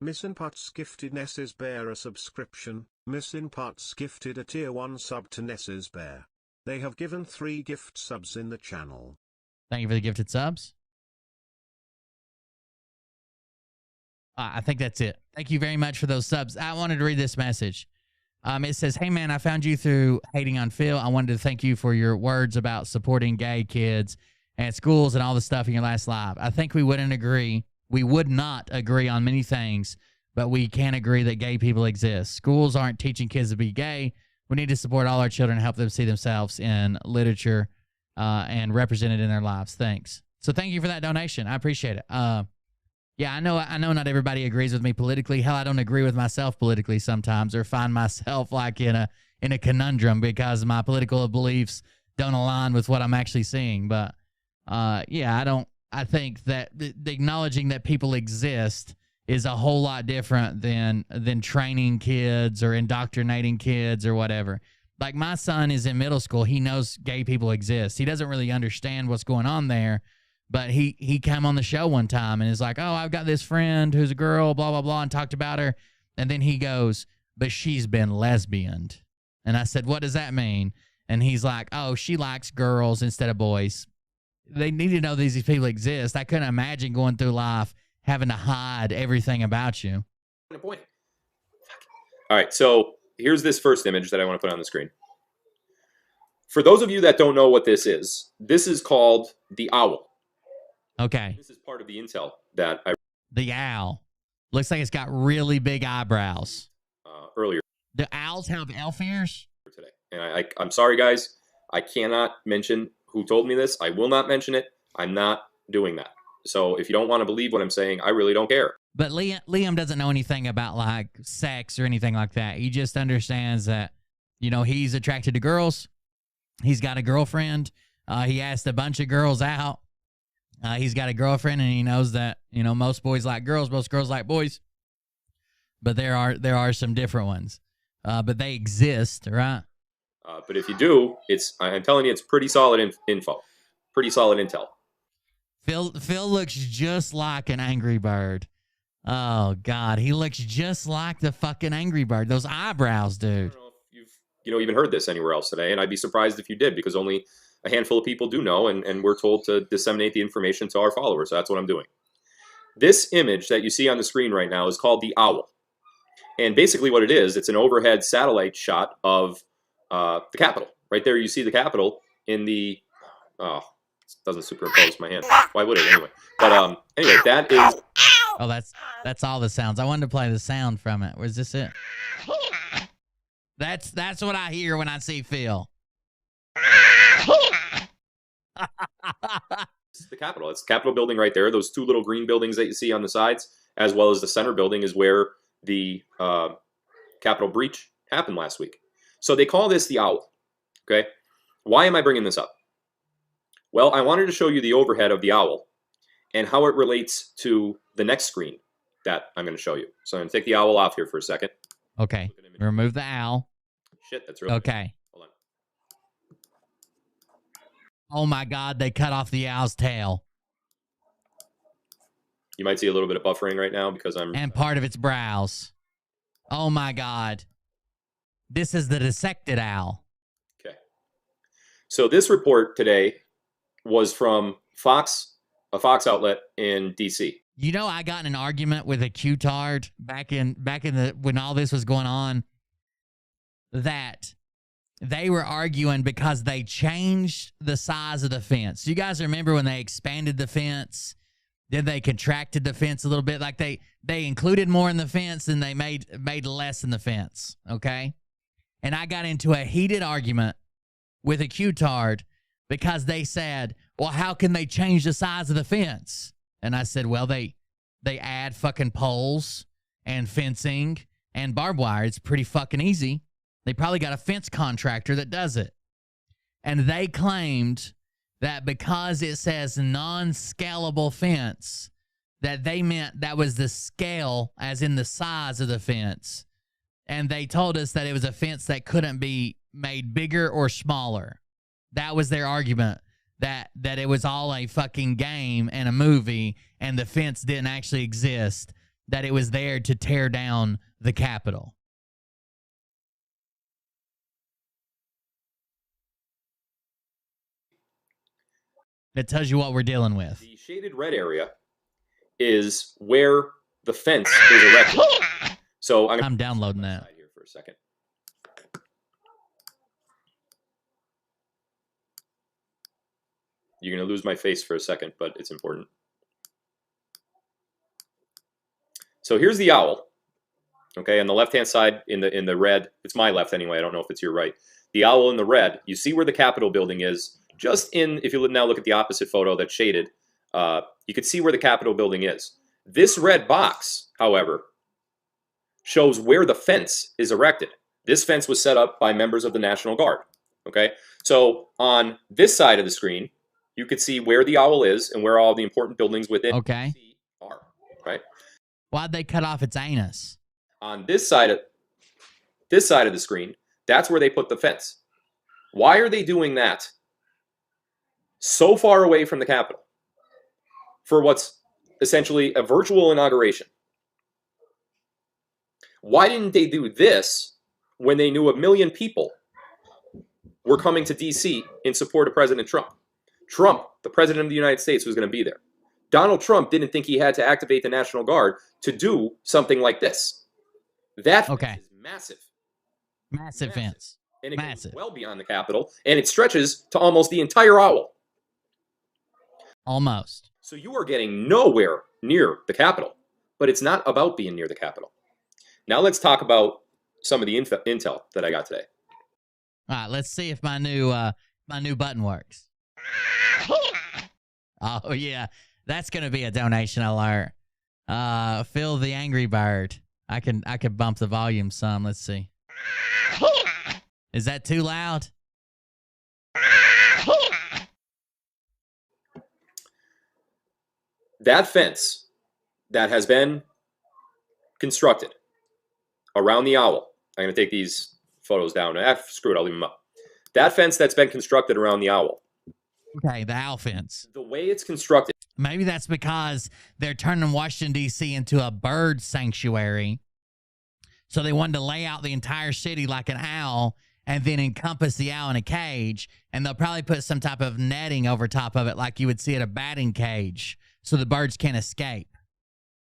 Missin Putz gifted Nesses Bear a subscription. Missin Putz gifted a tier 1 sub to Nesses Bear. They have given 3 gift subs in the channel. Thank you for the gifted subs. I think that's it. Thank you very much for those subs. I wanted to read this message. It says, "Hey man, I found you through Hating on Phil. I wanted to thank you for your words about supporting gay kids at schools and all the stuff in your last live. I think we would not agree on many things, but we can't agree that gay people exist. Schools aren't teaching kids to be gay. We need to support all our children and help them see themselves in literature and represented in their lives. Thanks. So thank you for that donation. I appreciate it. Yeah, I know not everybody agrees with me politically. Hell, I don't agree with myself politically sometimes, or find myself like in a conundrum because my political beliefs don't align with what I'm actually seeing. But yeah, I think that the acknowledging that people exist is a whole lot different than training kids or indoctrinating kids or whatever. Like, my son is in middle school. He knows gay people exist. He doesn't really understand what's going on there, but he came on the show one time and is like, oh, I've got this friend who's a girl, blah, blah, blah, and talked about her. And then he goes, but she's been lesbianed. And I said, what does that mean? And he's like, oh, she likes girls instead of boys. They need to know these people exist. I couldn't imagine going through life having to hide everything about you. Point. All right, so here's this first image that I want to put on the screen. For those of you that don't know what this is called the owl. Okay. This is part of the intel that I... The owl. Looks like it's got really big eyebrows. Earlier. Do owls have elf ears? Today. And I'm sorry, guys. I cannot mention who told me this. I will not mention it. I'm not doing that. So if you don't want to believe what I'm saying, I really don't care. But Liam doesn't know anything about, like, sex or anything like that. He just understands that, you know, he's attracted to girls. He's got a girlfriend. He asked a bunch of girls out. He's got a girlfriend, and he knows that, you know, most boys like girls, most girls like boys. But there are some different ones. But they exist, right? But if you do, I'm telling you, it's pretty solid info. Pretty solid intel. Phil looks just like an Angry Bird. Oh, God. He looks just like the fucking Angry Bird. Those eyebrows, dude. I don't know if you've even heard this anywhere else today, and I'd be surprised if you did, because only a handful of people do know, and we're told to disseminate the information to our followers. So that's what I'm doing. This image that you see on the screen right now is called the owl. And basically what it is, it's an overhead satellite shot of the Capitol. Right there you see the Capitol in the... Oh, it doesn't superimpose my hand. Why would it anyway? But anyway, that is... Oh, that's all the sounds. I wanted to play the sound from it. Was this it? That's what I hear when I see Phil. It's the Capitol. It's the Capitol building right there. Those two little green buildings that you see on the sides, as well as the center building, is where the Capitol breach happened last week. So they call this the owl. Okay? Why am I bringing this up? Well, I wanted to show you the overhead of the owl and how it relates to the next screen that I'm going to show you. So I'm going to take the owl off here for a second. Okay. Remove the owl. Shit, that's really okay. Hold on. Oh my God, they cut off the owl's tail. You might see a little bit of buffering right now because I'm... And part of its brows. Oh my God. This is the dissected owl. Okay. So this report today was from Fox, a Fox outlet in D.C. You know, I got in an argument with a Q-tard back in when all this was going on, that they were arguing because they changed the size of the fence. You guys remember when they expanded the fence? Then they contracted the fence a little bit. Like they included more in the fence and they made less in the fence. Okay. And I got into a heated argument with a Q-tard because they said, well, how can they change the size of the fence? And I said, well, they add fucking poles and fencing and barbed wire. It's pretty fucking easy. They probably got a fence contractor that does it. And they claimed that because it says non-scalable fence, that they meant that was the scale as in the size of the fence. And they told us that it was a fence that couldn't be made bigger or smaller. That was their argument, that it was all a fucking game and a movie and the fence didn't actually exist, that it was there to tear down the Capitol. That tells you what we're dealing with. The shaded red area is where the fence is erected. So I'm downloading that here for a second. You're going to lose my face for a second, but it's important. So here's the owl. Okay, on the left-hand side in the red, it's my left anyway. I don't know if it's your right. The owl in the red, you see where the Capitol building is. Just in, if you now look at the opposite photo that's shaded, you can see where the Capitol building is. This red box, however, shows where the fence is erected. This fence was set up by members of the National Guard. Okay, so on this side of the screen, you could see where the owl is and where all the important buildings within are. Right? Why'd they cut off its anus? On this side of the screen, that's where they put the fence. Why are they doing that so far away from the Capitol for what's essentially a virtual inauguration? Why didn't they do this when they knew 1 million people were coming to D.C. in support of President Trump? Trump, the president of the United States, was going to be there. Donald Trump didn't think he had to activate the National Guard to do something like this. That fence is massive. Massive fence. And it goes well beyond the Capitol, and it stretches to almost the entire owl. Almost. So you are getting nowhere near the Capitol, but it's not about being near the Capitol. Now let's talk about some of the intel that I got today. All right, let's see if my new button works. Oh yeah, that's gonna be a donation alert. Phil the Angry Bird. I could bump the volume some. Let's see. Is that too loud? That fence that has been constructed around the owl. I'm going to take these photos down. Screw it, I'll leave them up. That fence that's been constructed around the owl. Okay, the owl fence. The way it's constructed. Maybe that's because they're turning Washington, D.C. into a bird sanctuary. So they wanted to lay out the entire city like an owl and then encompass the owl in a cage. And they'll probably put some type of netting over top of it like you would see at a batting cage so the birds can't escape.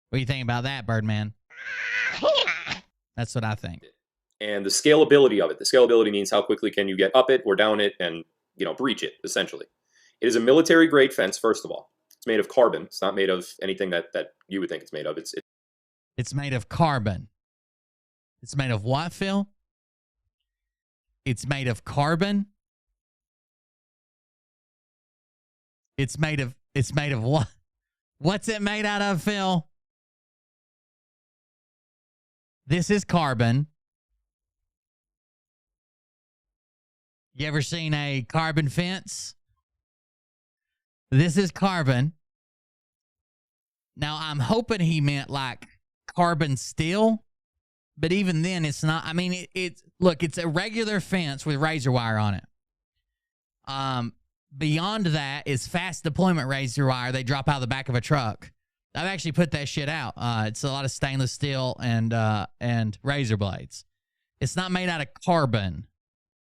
What do you think about that, Birdman? That's what I think. And the scalability of it. The scalability means how quickly can you get up it or down it and, breach it, essentially. It is a military-grade fence, first of all. It's made of carbon. It's not made of anything that you would think it's made of. It's made of carbon. It's made of what, Phil? It's made of carbon. It's made of what? What's it made out of, Phil? This is carbon. You ever seen a carbon fence? This is carbon. Now, I'm hoping he meant like carbon steel, but even then it's not. I mean, look, it's a regular fence with razor wire on it. Beyond that is fast deployment razor wire they drop out of the back of a truck. I've actually put that shit out. It's a lot of stainless steel and razor blades. It's not made out of carbon.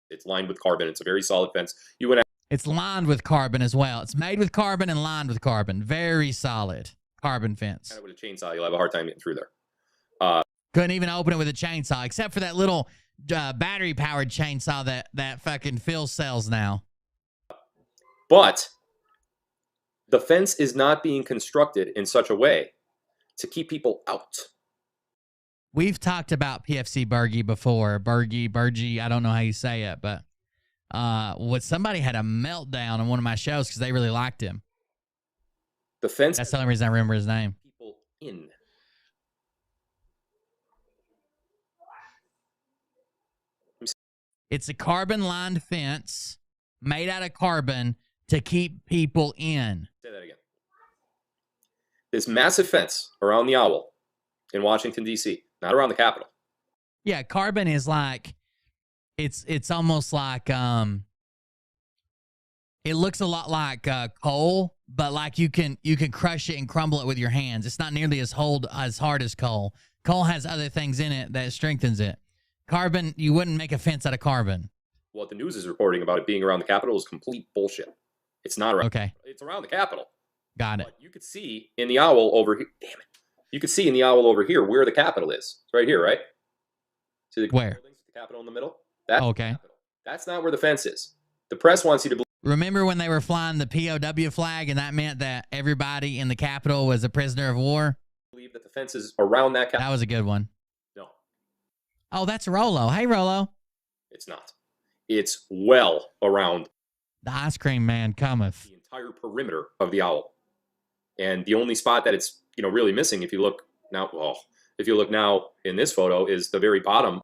It's lined with carbon. It's a very solid fence. It's lined with carbon as well. It's made with carbon and lined with carbon. Very solid carbon fence. With a chainsaw, you'll have a hard time getting through there. Couldn't even open it with a chainsaw, except for that little battery-powered chainsaw that fucking Phil sells now. But the fence is not being constructed in such a way to keep people out. We've talked about PFC Bergie before. Bergie, I don't know how you say it, but somebody had a meltdown on one of my shows because they really liked him. The fence. That's the only reason I remember his name. People in. It's a carbon-lined fence made out of carbon to keep people in. Say that again. This massive fence around the owl in Washington, D.C., not around the Capitol. Yeah, carbon is like, it's almost like, it looks a lot like coal, but like you can crush it and crumble it with your hands. It's not nearly as hard as coal. Coal has other things in it that strengthens it. Carbon, you wouldn't make a fence out of carbon. What the news is reporting about it being around the Capitol is complete bullshit. It's not around. Okay. It's around the Capitol. Got it. But you could see in the owl over here. Damn it. You could see in the owl over here where the Capitol is. It's right here, right? See the where? The Capitol in the middle? That's okay. That's not where the fence is. The press wants you to believe. Remember when they were flying the POW flag and that meant that everybody in the Capitol was a prisoner of war? Believe that the fence is around that Capitol. That was a good one. No. Oh, that's Rolo. Hey, Rolo. It's not. It's well around the ice cream man cometh. The entire perimeter of the owl. And the only spot that it's, really missing, if you look now in this photo, is the very bottom.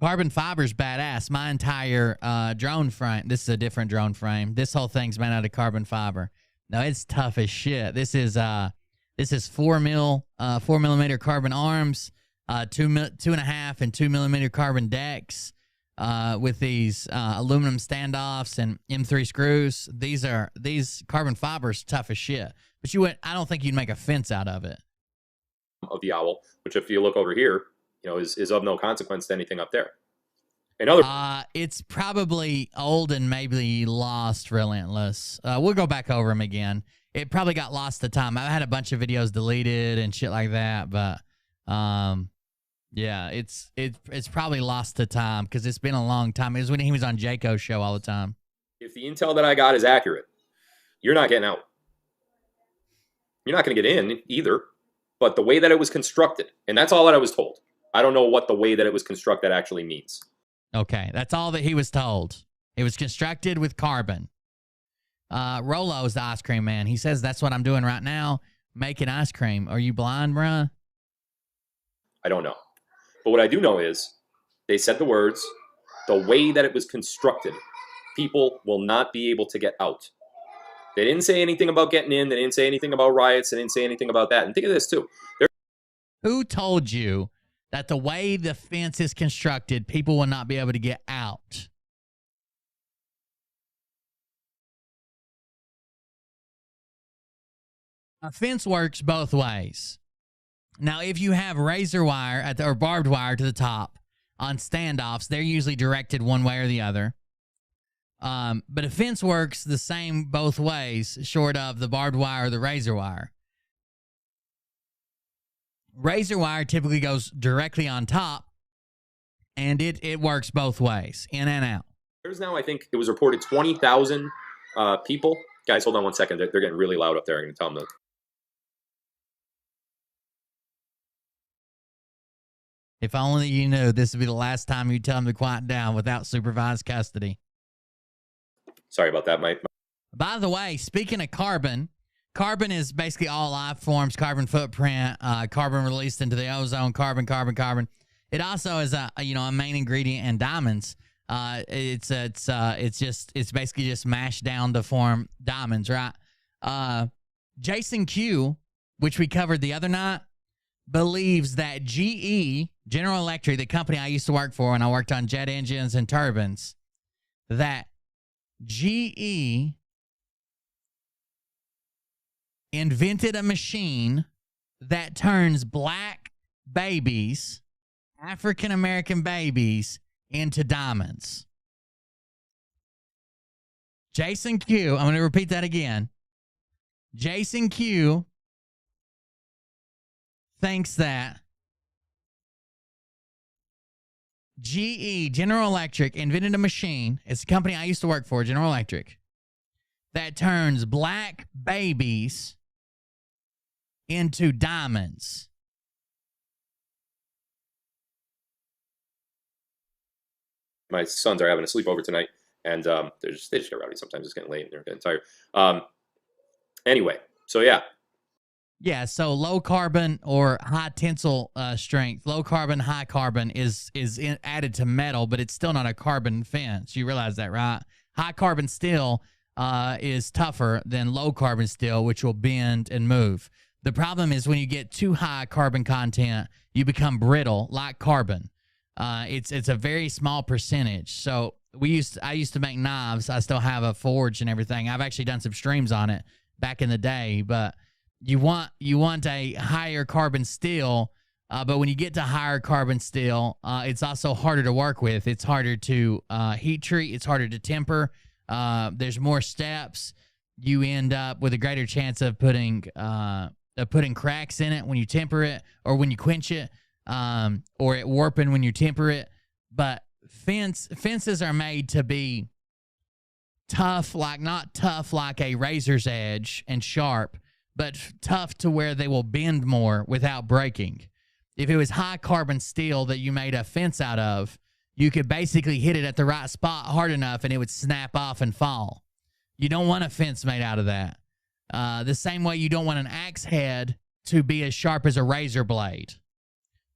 Carbon fiber's badass. My entire drone frame. This is a different drone frame. This whole thing's made out of carbon fiber. No, it's tough as shit. This is 4 millimeter carbon arms, 2.5 and 2 millimeter carbon decks, with these aluminum standoffs and M3 screws. These carbon fibers tough as shit. But I don't think you'd make a fence out of it. Of the owl, which if you look over here, is of no consequence to anything up there. It's probably old and maybe lost relentless. We'll go back over them again. It probably got lost to time. I've had a bunch of videos deleted and shit like that, but yeah, it's probably lost to time because it's been a long time. It was when he was on Jayco's show all the time. If the intel that I got is accurate, you're not getting out. You're not going to get in either. But the way that it was constructed, and that's all that I was told. I don't know what the way that it was constructed actually means. Okay, that's all that he was told. It was constructed with carbon. Rolo's the ice cream man. He says that's what I'm doing right now, making ice cream. Are you blind, bruh? I don't know. But what I do know is they said the words, the way that it was constructed, people will not be able to get out. They didn't say anything about getting in. They didn't say anything about riots. They didn't say anything about that. And think of this, too. Who told you that the way the fence is constructed, people will not be able to get out? A fence works both ways. Now, if you have razor wire or barbed wire to the top on standoffs, they're usually directed one way or the other. But a fence works the same both ways, short of the barbed wire or the razor wire. Razor wire typically goes directly on top, and it works both ways, in and out. There's now, I think it was reported 20,000 people. Guys, hold on one second. They're getting really loud up there. I'm going to tell them to. If only you knew this would be the last time you tell them to quiet down without supervised custody. Sorry about that, Mike. By the way, speaking of carbon is basically all life forms, carbon footprint, carbon released into the ozone, carbon. It also is a main ingredient in diamonds. It's basically just mashed down to form diamonds, right? Jason Q, which we covered the other night, believes that GE, General Electric, the company I used to work for when I worked on jet engines and turbines, that GE invented a machine that turns black babies, African-American babies, into diamonds. Jason Q, I'm going to repeat that again. Jason Q thinks that GE, General Electric, invented a machine. It's a company I used to work for, General Electric, that turns black babies into diamonds. My sons are having a sleepover tonight, and they just get rowdy sometimes. It's getting late, and they're getting tired. Anyway, so yeah. Yeah, so low carbon or high tensile strength, low carbon, high carbon is added to metal, but it's still not a carbon fence. You realize that, right? High carbon steel is tougher than low carbon steel, which will bend and move. The problem is when you get too high carbon content, you become brittle like carbon. It's a very small percentage. So I used to make knives. I still have a forge and everything. I've actually done some streams on it back in the day, but you want a higher carbon steel, but when you get to higher carbon steel, it's also harder to work with. It's harder to heat treat. It's harder to temper. There's more steps. You end up with a greater chance of putting cracks in it when you temper it or when you quench it, or it warping when you temper it. But fences are made to be tough, not tough like a razor's edge and sharp, but tough to where they will bend more without breaking. If it was high carbon steel that you made a fence out of, you could basically hit it at the right spot hard enough and it would snap off and fall. You don't want a fence made out of that. The same way you don't want an axe head to be as sharp as a razor blade,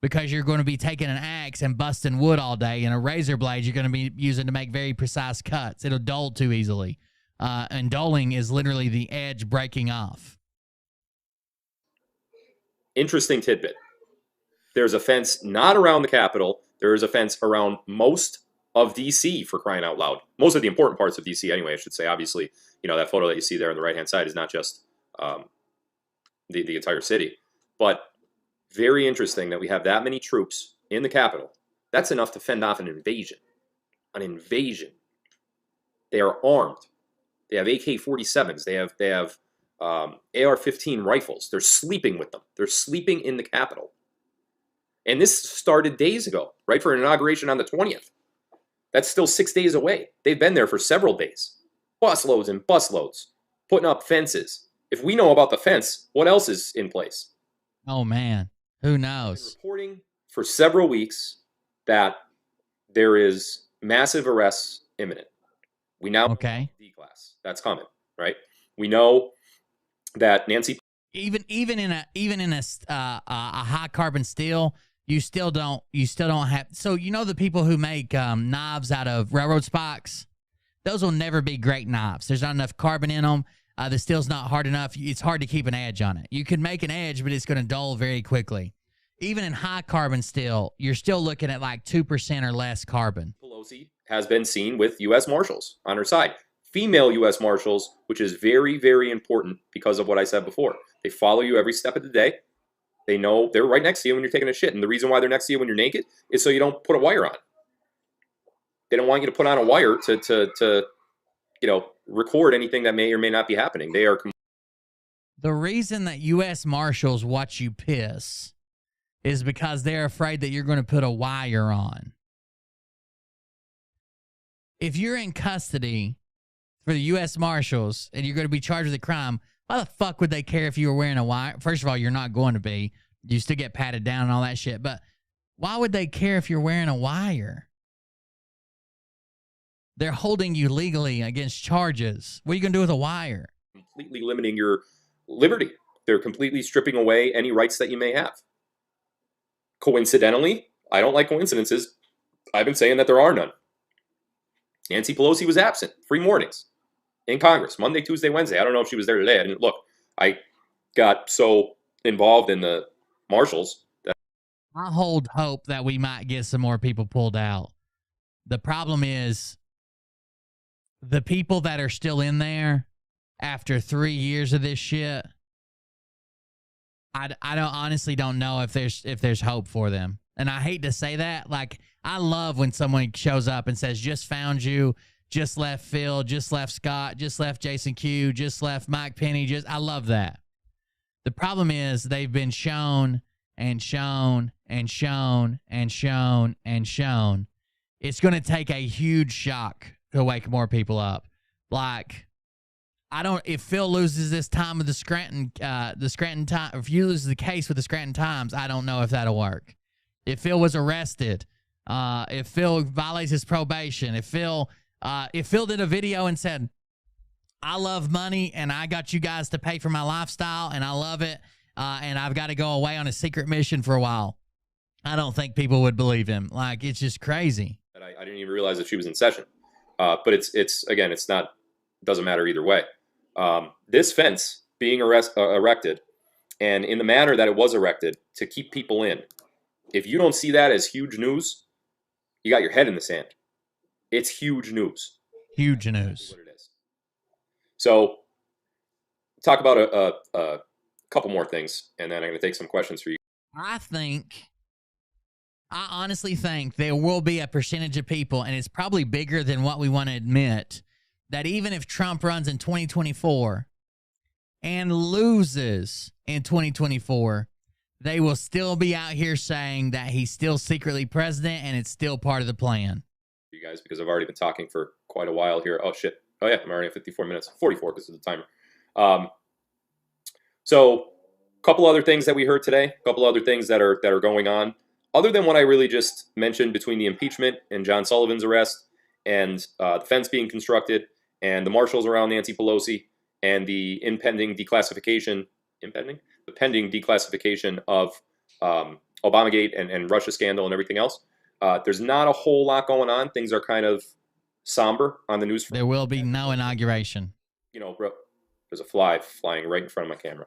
because you're going to be taking an axe and busting wood all day, and a razor blade you're going to be using to make very precise cuts. It'll dull too easily. And dulling is literally the edge breaking off. Interesting tidbit. There's a fence not around the Capitol. There is a fence around most of D.C., for crying out loud. Most of the important parts of D.C. anyway, I should say. Obviously, that photo that you see there on the right-hand side is not just the entire city. But very interesting that we have that many troops in the Capitol. That's enough to fend off an invasion. An invasion. They are armed. They have AK-47s. They have AR-15 rifles. They're sleeping with them. They're sleeping in the Capitol. And this started days ago, right, for an inauguration on the 20th. That's still 6 days away. They've been there for several days. Busloads and busloads, putting up fences. If we know about the fence, what else is in place? Oh, man. Who knows? Reporting for several weeks that there is massive arrests imminent. We now know D-class. That's coming, right? We know that Nancy... Even in a high carbon steel, you still don't have. So the people who make knives out of railroad spikes, those will never be great knives. There's not enough carbon in them. The steel's not hard enough. It's hard to keep an edge on it. You can make an edge, but it's going to dull very quickly. Even in high carbon steel, you're still looking at like 2% or less carbon. Pelosi has been seen with U.S. Marshals on her side. Female U.S. Marshals, which is very, very important because of what I said before. They follow you every step of the day. They know they're right next to you when you're taking a shit. And the reason why they're next to you when you're naked is so you don't put a wire on. They don't want you to put on a wire to record anything that may or may not be happening. They are... The reason that U.S. Marshals watch you piss is because they're afraid that you're going to put a wire on. If you're in custody for the U.S. Marshals and you're going to be charged with a crime, why the fuck would they care if you were wearing a wire? First of all, you're not going to be. You still get patted down and all that shit. But why would they care if you're wearing a wire? They're holding you legally against charges. What are you going to do with a wire? Completely limiting your liberty. They're completely stripping away any rights that you may have. Coincidentally, I don't like coincidences. I've been saying that there are none. Nancy Pelosi was absent 3 mornings in Congress, Monday, Tuesday, Wednesday. I don't know if she was there today. I didn't look. I got so involved in the marshals that I hold hope that we might get some more people pulled out. The problem is the people that are still in there after 3 years of this shit. I honestly don't know if there's hope for them. And I hate to say that. Like, I love when someone shows up and says, just found you, just left Phil, just left Scott, just left Jason Q, just left Mike Penny. I love that. The problem is they've been shown and shown and shown and shown and shown. It's going to take a huge shock to wake more people up. Like, if Phil loses this time with the Scranton time, if you lose the case with the Scranton Times, I don't know if that'll work. If Phil was arrested, if Phil violates his probation, if Phil did a video and said, I love money and I got you guys to pay for my lifestyle and I love it, and I've got to go away on a secret mission for a while, I don't think people would believe him. Like, it's just crazy. I didn't even realize that she was in session. But it's not, doesn't matter either way. This fence being erected, and in the manner that it was erected to keep people in, if you don't see that as huge news, you got your head in the sand. It's huge news. Huge news. What it is. So, talk about a couple more things, and then I'm going to take some questions for you. I honestly think there will be a percentage of people, and it's probably bigger than what we want to admit, that even if Trump runs in 2024 and loses in 2024, they will still be out here saying that he's still secretly president and it's still part of the plan. You guys, because I've already been talking for quite a while here. Oh, shit. Oh, yeah, I'm already at 54 minutes. 44 because of the timer. So couple other things that we heard today, a couple other things that are going on, other than what I really just mentioned between the impeachment and John Sullivan's arrest and the fence being constructed and the marshals around Nancy Pelosi and the pending declassification of Obamagate and Russia scandal and everything else. There's not a whole lot going on. Things are kind of somber on the news front. There will be no inauguration. You know, bro, there's a fly flying right in front of my camera.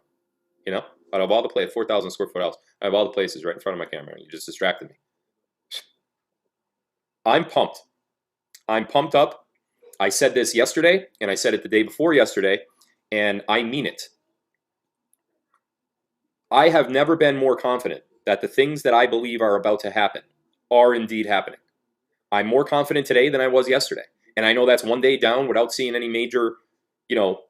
You know, out of all the places, 4,000 square foot house, I have all the places right in front of my camera. You just distracted me. I'm pumped. I'm pumped up. I said this yesterday, and I said it the day before yesterday, and I mean it. I have never been more confident that the things that I believe are about to happen are indeed happening. I'm more confident today than I was yesterday. And I know that's one day down without seeing any major, you know.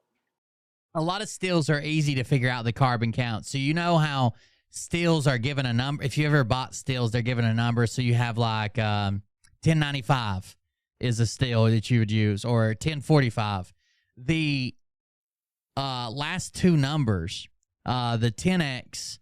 A lot of steals are easy to figure out the carbon count. So you know how steals are given a number. If you ever bought steals, they're given a number. So you have like 1095 is a steal that you would use, or 1045. The last two numbers, the 10x,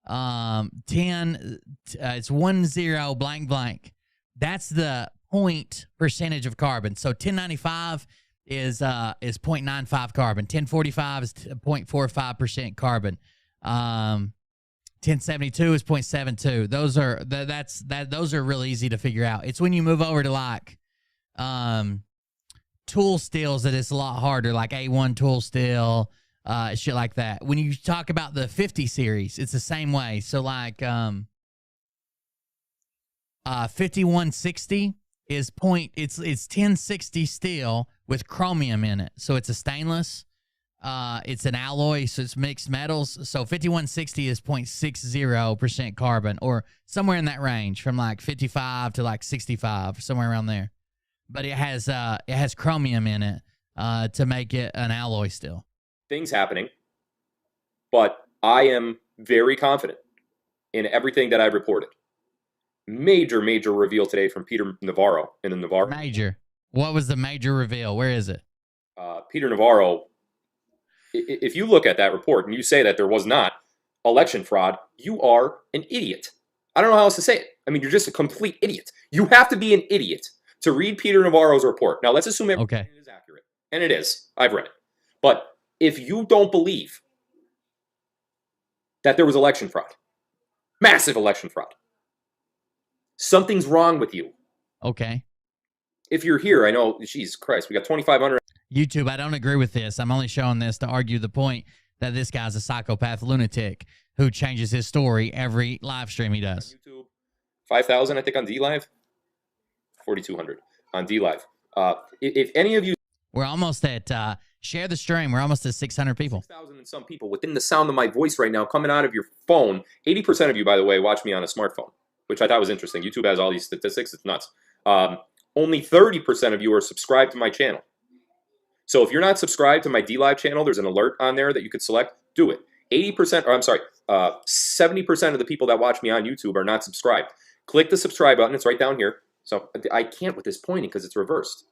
10, it's 10 blank blank. That's the point percentage of carbon. So 1095 is 0.95 carbon. 1045 is 0.45% carbon. 1072 is 0.72. Those are those are really easy to figure out. It's when you move over to like tool steels that it's a lot harder, like A1 tool steel, shit like that. When you talk about the 50 series, it's the same way. So like 5160 is it's 1060 steel with chromium in it. So it's a stainless. It's an alloy, so it's mixed metals. So 5160 is 0.60% carbon, or somewhere in that range, from like 55 to like 65, somewhere around there. But it has chromium in it to make it an alloy steel. Things happening, but I am very confident in everything that I've reported. Major reveal today from Peter Navarro in the Navarro. Major. What was the major reveal? Where is it? Peter Navarro, if you look at that report and you say that there was not election fraud, you are an idiot. I don't know how else to say it. I mean, you're just a complete idiot. You have to be an idiot to read Peter Navarro's report. Now, let's assume everything is accurate. And it is. I've read it. But if you don't believe that there was election fraud, massive election fraud, something's wrong with you. Okay. If you're here, I know, Jesus Christ, we got 2,500. YouTube, I don't agree with this. I'm only showing this to argue the point that this guy's a psychopath lunatic who changes his story every live stream he does. YouTube, 5,000, I think, on D-Live. 4,200 on D-Live. If any of you... We're almost at, share the stream, we're almost at 600 people. 6,000 and some people within the sound of my voice right now coming out of your phone. 80% of you, by the way, watch me on a smartphone, which I thought was interesting. YouTube has all these statistics. It's nuts. Only 30% of you are subscribed to my channel. So if you're not subscribed to my D-Live channel, there's an alert on there that you could select. Do it. 70% of the people that watch me on YouTube are not subscribed. Click the subscribe button. It's right down here. So I can't with this pointing because it's reversed.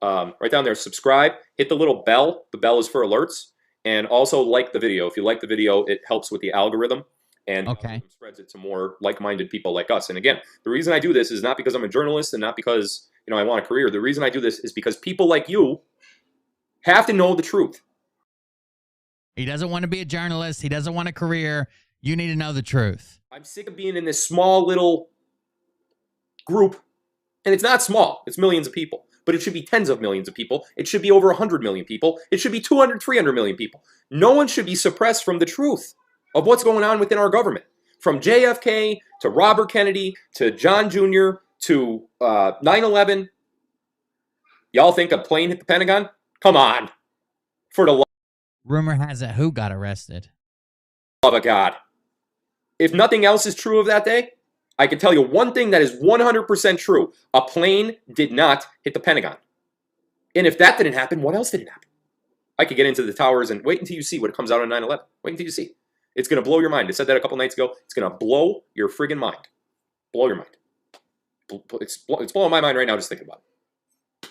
Right down there, subscribe. Hit the little bell. The bell is for alerts. And also like the video. If you like the video, it helps with the algorithm. And spreads it to more like-minded people like us. And again, the reason I do this is not because I'm a journalist and not because I want a career. The reason I do this is because people like you have to know the truth. He doesn't want to be a journalist. He doesn't want a career. You need to know the truth. I'm sick of being in this small little group. And it's not small. It's millions of people. But it should be tens of millions of people. It should be over 100 million people. It should be 200, 300 million people. No one should be suppressed from the truth of what's going on within our government. From JFK to Robert Kennedy to John Jr. to 9/11. Y'all think a plane hit the Pentagon? Come on. For the love. Rumor has it who got arrested. Of God. If nothing else is true of that day, I can tell you one thing that is 100% true. A plane did not hit the Pentagon. And if that didn't happen, what else didn't happen? I could get into the towers and wait until you see what comes out on 9/11. Wait until you see. It's going to blow your mind. I said that a couple nights ago. It's going to blow your friggin' mind. Blow your mind. It's blowing my mind right now just thinking about it.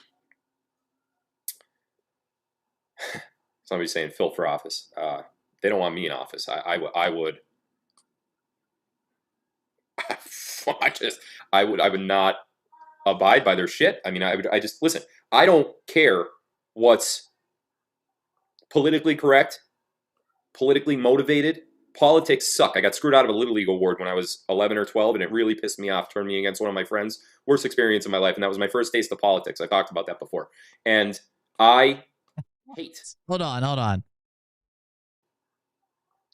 Somebody's saying Phil for office. They don't want me in office. I would. I would not abide by their shit. I mean, I just listen. I don't care what's politically correct, politically motivated. Politics suck. I got screwed out of a Little League award when I was 11 or 12, and it really pissed me off, turned me against one of my friends. Worst experience in my life, and that was my first taste of politics. I talked about that before. And I hate. Hold on.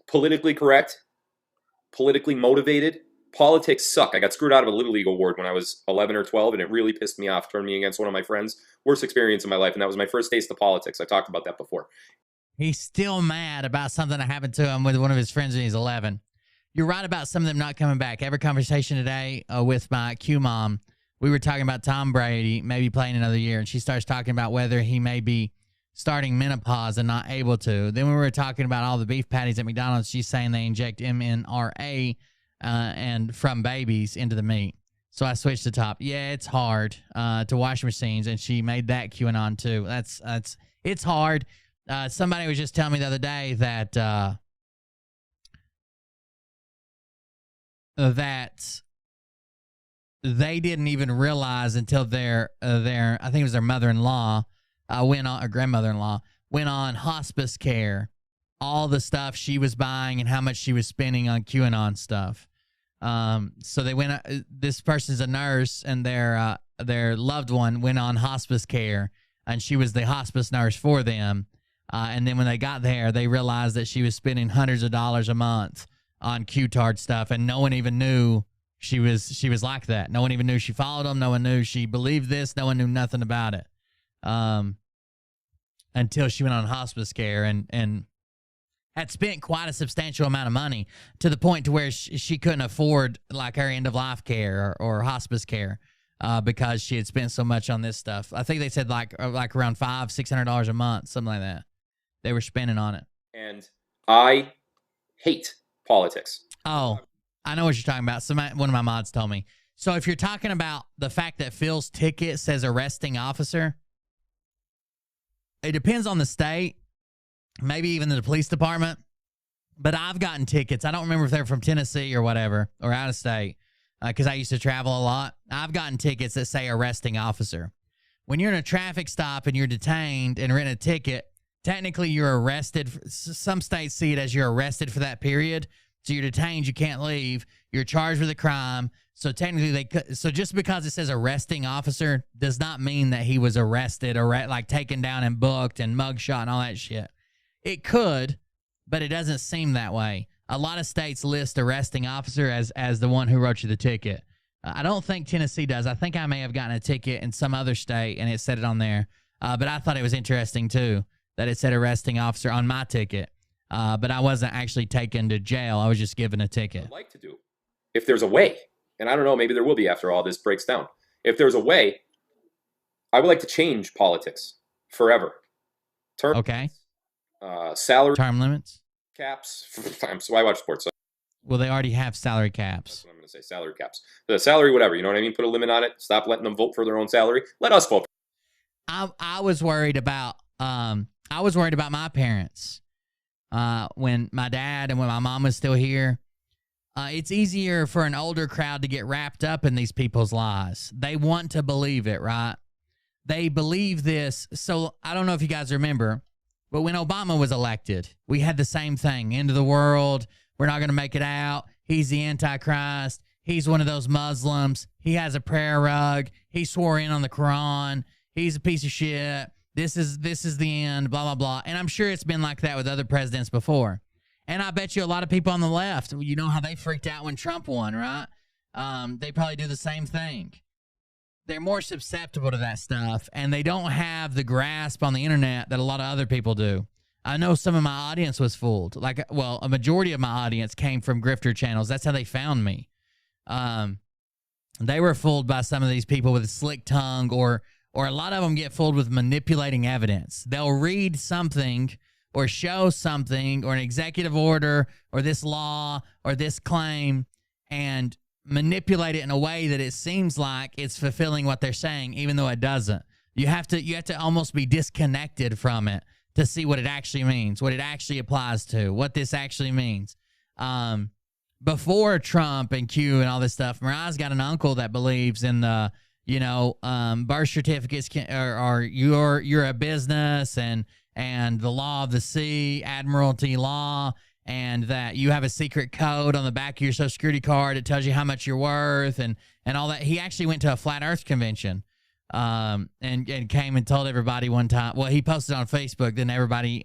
Politically correct, politically motivated. Politics suck. I got screwed out of a Little League award when I was 11 or 12, and it really pissed me off, turned me against one of my friends. Worst experience in my life, and that was my first taste of politics. I talked about that before. He's still mad about something that happened to him with one of his friends when he's 11. You're right about some of them not coming back. Every conversation today with my Q mom, we were talking about Tom Brady maybe playing another year, and she starts talking about whether he may be starting menopause and not able to. Then we were talking about all the beef patties at McDonald's. She's saying they inject MNRA and from babies into the meat. So I switched to top. Yeah, it's hard to wash machines, and she made that QAnon too. It's hard. Somebody was just telling me the other day that that they didn't even realize until their I think it was their mother-in-law went on, or grandmother-in-law went on hospice care, all the stuff she was buying and how much she was spending on QAnon stuff. So they went. This person's a nurse, and their loved one went on hospice care, and she was the hospice nurse for them. And then when they got there, they realized that she was spending hundreds of dollars a month on Q-tard stuff, and no one even knew she was like that. No one even knew she followed them. No one knew she believed this. No one knew nothing about it until she went on hospice care and had spent quite a substantial amount of money to the point to where she couldn't afford like her end-of-life care or hospice care because she had spent so much on this stuff. I think they said like around $500-600 a month, something like that. They were spending on it. And I hate politics. Oh, I know what you're talking about. One of my mods told me. So if you're talking about the fact that Phil's ticket says arresting officer, it depends on the state, maybe even the police department. But I've gotten tickets. I don't remember if they're from Tennessee or whatever, or out of state, because I used to travel a lot. I've gotten tickets that say arresting officer. When you're in a traffic stop and you're detained and written a ticket, technically you're arrested. Some states see it as you're arrested for that period. So you're detained, you can't leave. You're charged with a crime. So technically, so just because it says arresting officer does not mean that he was arrested or like taken down and booked and mugshot and all that shit. It could, but it doesn't seem that way. A lot of states list arresting officer as the one who wrote you the ticket. I don't think Tennessee does. I think I may have gotten a ticket in some other state and it said it on there. But I thought it was interesting too that it said arresting officer on my ticket. But I wasn't actually taken to jail. I was just given a ticket. I'd like to do, if there's a way, and I don't know, maybe there will be after all this breaks down. If there's a way, I would like to change politics forever. Okay. Salary term limits, caps. So I watch sports. So well, they already have salary caps. That's what I'm going to say. Salary caps. The salary, whatever. You know what I mean? Put a limit on it. Stop letting them vote for their own salary. Let us vote. I was worried about my parents. When my dad and when my mom was still here, it's easier for an older crowd to get wrapped up in these people's lies. They want to believe it, right? They believe this. So I don't know if you guys remember, but when Obama was elected, we had the same thing. End of the world. We're not going to make it out. He's the Antichrist. He's one of those Muslims. He has a prayer rug. He swore in on the Quran. He's a piece of shit. This is the end, blah, blah, blah. And I'm sure it's been like that with other presidents before. And I bet you a lot of people on the left, you know how they freaked out when Trump won, right? They probably do the same thing. They're more susceptible to that stuff, and they don't have the grasp on the internet that a lot of other people do. I know some of my audience was fooled. A majority of my audience came from grifter channels. That's how they found me. They were fooled by some of these people with a slick tongue, or a lot of them get fooled with manipulating evidence. They'll read something or show something or an executive order or this law or this claim and manipulate it in a way that it seems like it's fulfilling what they're saying, even though it doesn't. You have to almost be disconnected from it to see what it actually means, what it actually applies to, what this actually means. Before Trump and Q and all this stuff, Mariah's got an uncle that believes in the, birth certificates or you're a business and the law of the sea, admiralty law, and that you have a secret code on the back of your Social Security card that tells you how much you're worth and all that. He actually went to a Flat Earth convention and came and told everybody one time. Well, he posted on Facebook, then everybody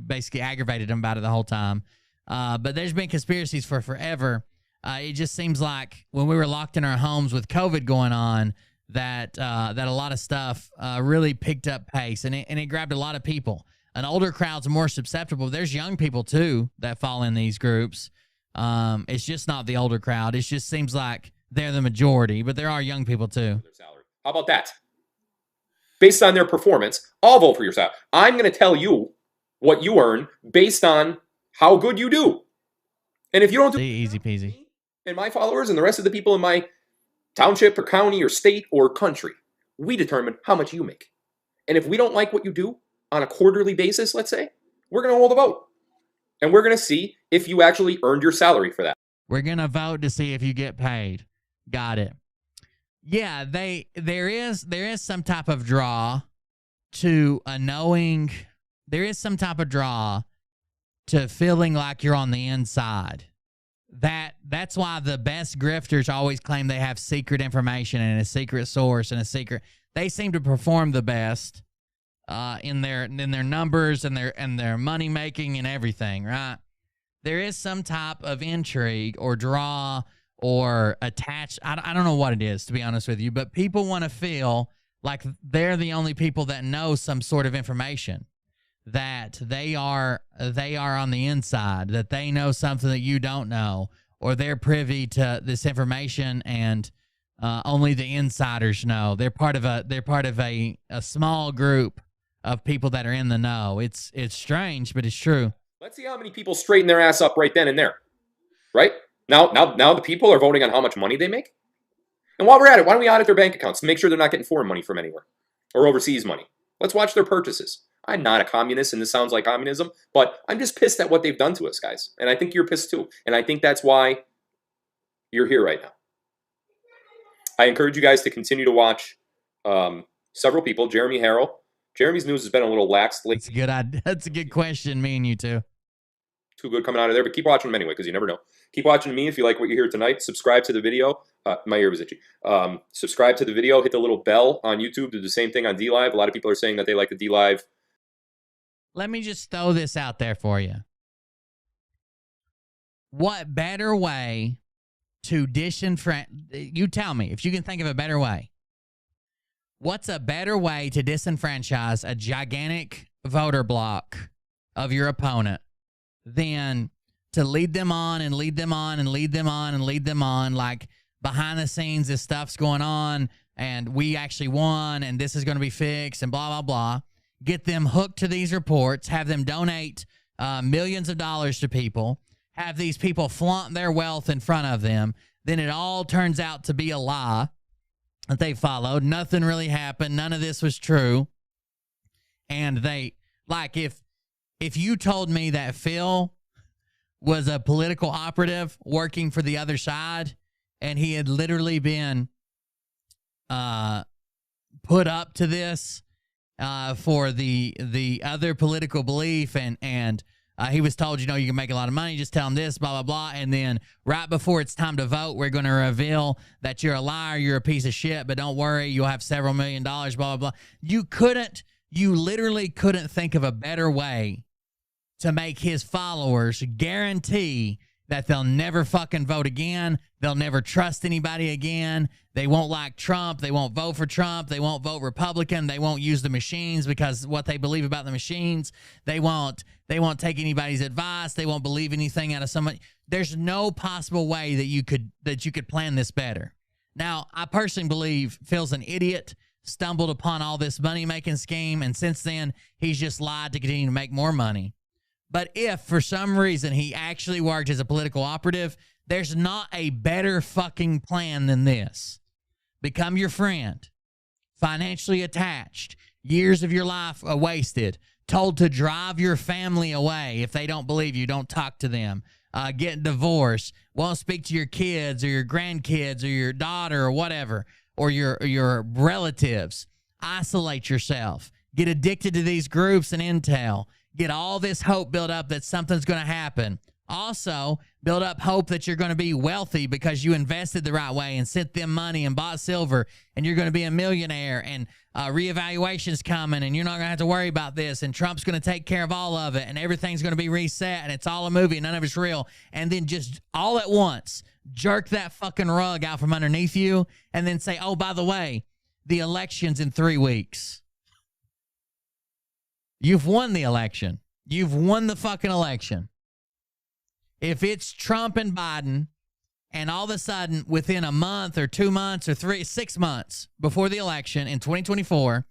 basically aggravated him about it the whole time. But there's been conspiracies for forever. It just seems like when we were locked in our homes with COVID going on, that a lot of stuff really picked up pace, and it grabbed a lot of people. An older crowd's more susceptible. There's young people too that fall in these groups. It's just not the older crowd. It just seems like they're the majority, but there are young people too. How about that? Based on their performance, I'll vote for your salary. I'm going to tell you what you earn based on how good you do. And if you don't do easy peasy, and my followers and the rest of the people in my township or county or state or country, we determine how much you make. And if we don't like what you do on a quarterly basis, let's say, we're going to hold a vote. And we're going to see if you actually earned your salary for that. We're going to vote to see if you get paid. Got it. Yeah, there is some type of draw to a knowing. There is some type of draw to feeling like you're on the inside. That's why the best grifters always claim they have secret information and a secret source and a secret. They seem to perform the best in their numbers and their money making and everything, right? There is some type of intrigue or draw or attached. I don't know what it is, to be honest with you, but people want to feel like they're the only people that know some sort of information, that they are on the inside, that they know something that you don't know, or they're privy to this information and only the insiders know. They're part of a small group of people that are in the know. It's strange, but it's true. Let's see how many people straighten their ass up right then and there. Right? Now the people are voting on how much money they make. And while we're at it, why don't we audit their bank accounts to make sure they're not getting foreign money from anywhere or overseas money? Let's watch their purchases. I'm not a communist, and this sounds like communism, but I'm just pissed at what they've done to us, guys. And I think you're pissed too. And I think that's why you're here right now. I encourage you guys to continue to watch several people. Jeremy Harrell. Jeremy's news has been a little lax lately. That's a good question, me and you too. Too good coming out of there, but keep watching them anyway, because you never know. Keep watching me if you like what you hear tonight. Subscribe to the video. My ear was itchy. Subscribe to the video. Hit the little bell on YouTube. Do the same thing on DLive. A lot of people are saying that they like the DLive. Let me just throw this out there for you. What better way to disenfranchise? You tell me if you can think of a better way. What's a better way to disenfranchise a gigantic voter block of your opponent than to lead them on and lead them on and lead them on and lead them on, like behind the scenes this stuff's going on and we actually won and this is going to be fixed and blah, blah, blah. Get them hooked to these reports, have them donate millions of dollars to people, have these people flaunt their wealth in front of them. Then it all turns out to be a lie that they followed. Nothing really happened. None of this was true. And they, like, if you told me that Phil was a political operative working for the other side and he had literally been put up to this for the other political belief and he was told, you can make a lot of money, just tell him this, blah, blah, blah. And then right before it's time to vote, we're going to reveal that you're a liar, you're a piece of shit, but don't worry, you'll have several $1 million, blah, blah, blah. You literally couldn't think of a better way to make his followers guarantee that they'll never fucking vote again. They'll never trust anybody again. They won't like Trump. They won't vote for Trump. They won't vote Republican. They won't use the machines because what they believe about the machines. They won't take anybody's advice. They won't believe anything out of somebody. There's no possible way that you could plan this better. Now, I personally believe Phil's an idiot, stumbled upon all this money-making scheme, and since then, he's just lied to continue to make more money. But if, for some reason, he actually worked as a political operative, there's not a better fucking plan than this. Become your friend. Financially attached. Years of your life wasted. told to drive your family away if they don't believe you, don't talk to them, get divorced, won't speak to your kids or your grandkids or your daughter or whatever, or your relatives. Isolate yourself. Get addicted to these groups and intel. Get all this hope built up that something's going to happen. Also, build up hope that you're going to be wealthy because you invested the right way and sent them money and bought silver, and you're going to be a millionaire, and reevaluation's coming, and you're not going to have to worry about this, and Trump's going to take care of all of it, and everything's going to be reset, and it's all a movie, and none of it's real. And then just all at once, jerk that fucking rug out from underneath you, and then say, oh, by the way, the election's in 3 weeks. You've won the election. You've won the fucking election. If it's Trump and Biden, and all of a sudden within a month or 2 months or 6 months before the election in 2024,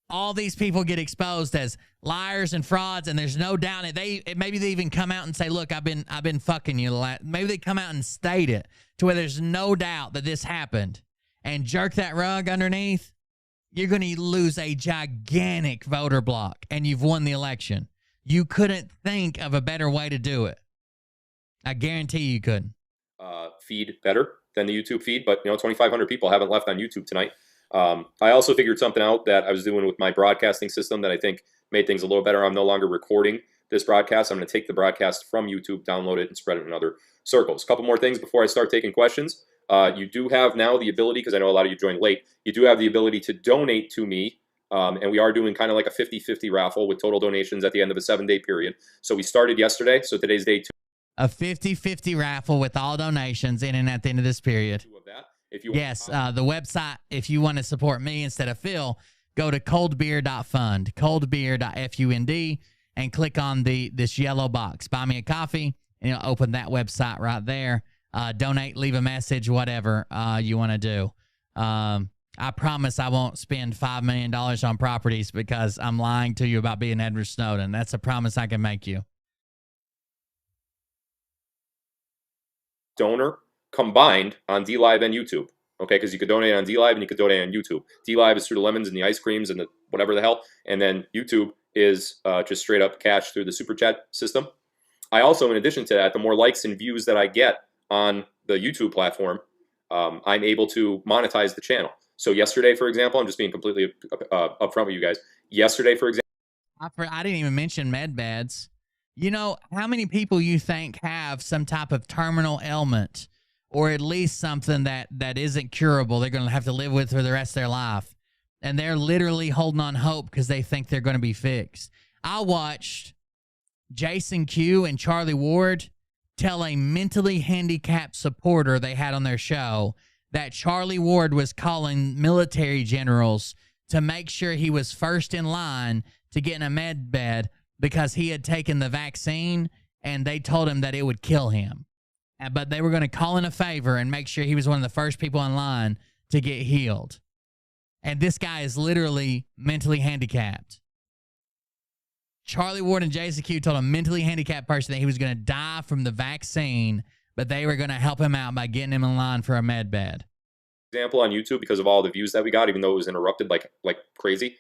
all these people get exposed as liars and frauds, and there's no doubt maybe they even come out and say, look, I've been fucking you. Maybe they come out and state it to where there's no doubt that this happened, and jerk that rug underneath. You're going to lose a gigantic voter block, and you've won the election. You couldn't think of a better way to do it. I guarantee you couldn't. Feed better than the YouTube feed, but 2,500 people haven't left on YouTube tonight. I also figured something out that I was doing with my broadcasting system that I think made things a little better. I'm no longer recording this broadcast. I'm going to take the broadcast from YouTube, download it, and spread it in other circles. A couple more things before I start taking questions. You do have now the ability, because I know a lot of you joined late, you do have the ability to donate to me. And we are doing kind of like a 50-50 raffle with total donations at the end of a 7-day period. So we started yesterday. So today's day 2. A 50-50 raffle with all donations in and at the end of this period. If you the website, if you want to support me instead of Phil, go to coldbeer.fund, coldbeer.fund, and click on this yellow box. Buy me a coffee, and you'll open that website right there. Donate, leave a message, whatever you want to do. I promise I won't spend $5 million on properties because I'm lying to you about being Edward Snowden. That's a promise I can make you. Donor combined on DLive and YouTube. Okay, because you could donate on DLive and you could donate on YouTube. DLive is through the lemons and the ice creams and the whatever the hell. And then YouTube is just straight up cash through the super chat system. I also, in addition to that, the more likes and views that I get on the YouTube platform, I'm able to monetize the channel. So yesterday, for example, I'm just being completely upfront with you guys. Yesterday, for example, I didn't even mention med beds. You know how many people you think have some type of terminal ailment, or at least something that isn't curable, they're going to have to live with for the rest of their life, and they're literally holding on hope because they think they're going to be fixed. I watched Jason Q and Charlie Ward tell a mentally handicapped supporter they had on their show that Charlie Ward was calling military generals to make sure he was first in line to get in a med bed because he had taken the vaccine and they told him that it would kill him. But they were going to call in a favor and make sure he was one of the first people in line to get healed. And this guy is literally mentally handicapped. Charlie Ward and Jason Q told a mentally handicapped person that he was going to die from the vaccine, but they were going to help him out by getting him in line for a med bed. Example on YouTube, because of all the views that we got, even though it was interrupted like crazy,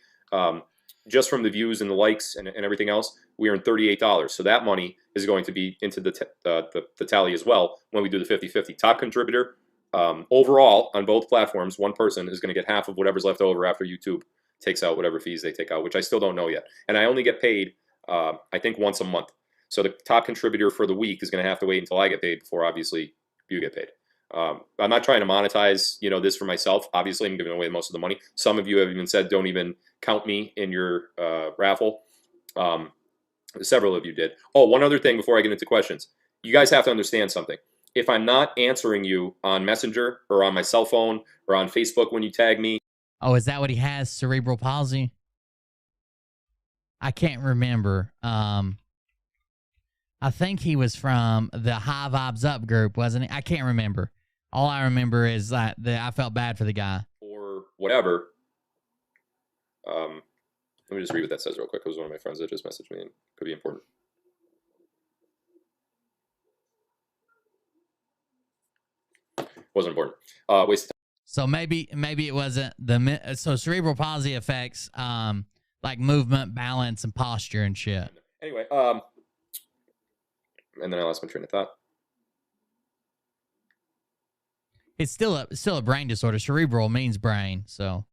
just from the views and the likes and everything else, we earned $38. So that money is going to be into the tally as well when we do the 50-50. Top contributor, overall on both platforms, one person is going to get half of whatever's left over after YouTube takes out whatever fees they take out, which I still don't know yet. And I only get paid, I think, once a month. So the top contributor for the week is going to have to wait until I get paid before, obviously, you get paid. I'm not trying to monetize, this for myself. Obviously, I'm giving away most of the money. Some of you have even said, don't even count me in your raffle. Several of you did. Oh, one other thing before I get into questions. You guys have to understand something. If I'm not answering you on Messenger or on my cell phone or on Facebook when you tag me. Oh, is that what he has? Cerebral palsy? I can't remember. I think he was from the High Vibes Up group, wasn't he? I can't remember. All I remember is that I felt bad for the guy. Or whatever. Let me just read what that says real quick. It was one of my friends that just messaged me and could be important. Wasn't important. Waste of time. So maybe it wasn't so cerebral palsy affects like movement, balance, and posture and shit. Anyway, and then I lost my train of thought. It's still a brain disorder. Cerebral means brain, so.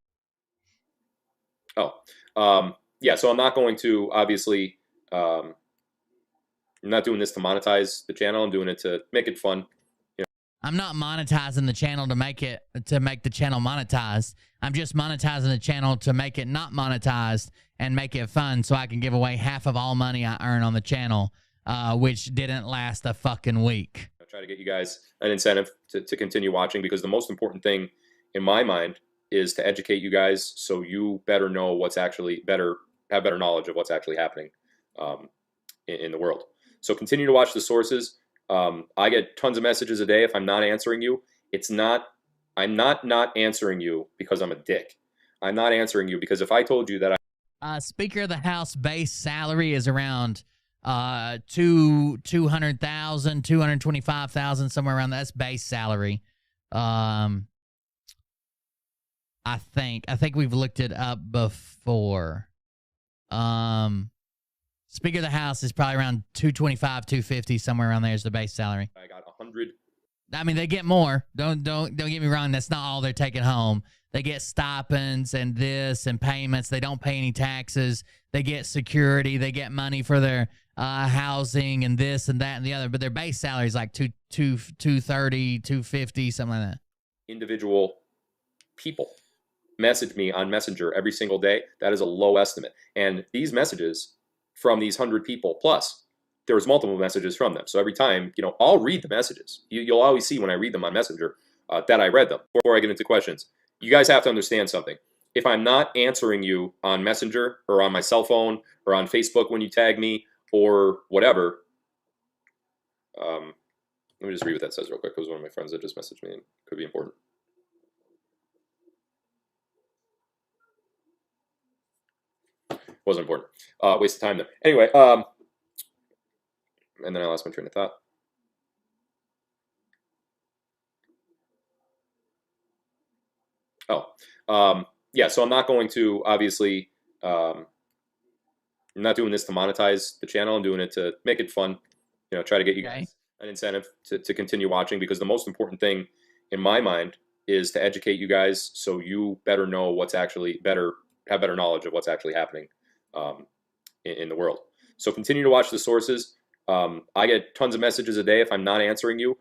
Yeah. So I'm not going to obviously. I'm not doing this to monetize the channel. I'm doing it to make it fun. I'm not monetizing the channel to make the channel monetized. I'm just monetizing the channel to make it not monetized and make it fun, so I can give away half of all money I earn on the channel, which didn't last a fucking week. I try to get you guys an incentive to continue watching, because the most important thing in my mind is to educate you guys, so you better know what's actually have better knowledge of what's actually happening in the world. So continue to watch the sources. I get tons of messages a day. If I'm not answering you, I'm not answering you because I'm a dick. I'm not answering you because if I told you that Speaker of the House base salary is around 200,000, 225,000, somewhere around that's base salary. I think we've looked it up before. Speaker of the House is probably around 225, 250, somewhere around there is the base salary. I got 100. I mean, they get more. Don't get me wrong. That's not all they're taking home. They get stipends and this and payments. They don't pay any taxes. They get security. They get money for their housing and this and that and the other. But their base salary is like 230, 250, something like that. Individual people message me on Messenger every single day. That is a low estimate. And these messages from these 100 people plus, there's multiple messages from them. So every time, I'll read the messages. You'll always see when I read them on Messenger that I read them. Before I get into questions, you guys have to understand something. If I'm not answering you on Messenger or on my cell phone or on Facebook when you tag me or whatever, let me just read what that says real quick, because one of my friends that just messaged me and could be important. Wasn't important. Waste of time there. Anyway, and then I lost my train of thought. Yeah, so I'm not going to, obviously, I'm not doing this to monetize the channel. I'm doing it to make it fun, try to get you guys an incentive to continue watching, because the most important thing in my mind is to educate you guys, so you better know what's actually have better knowledge of what's actually happening in the world. So continue to watch the sources. I get tons of messages a day. If I'm not answering you,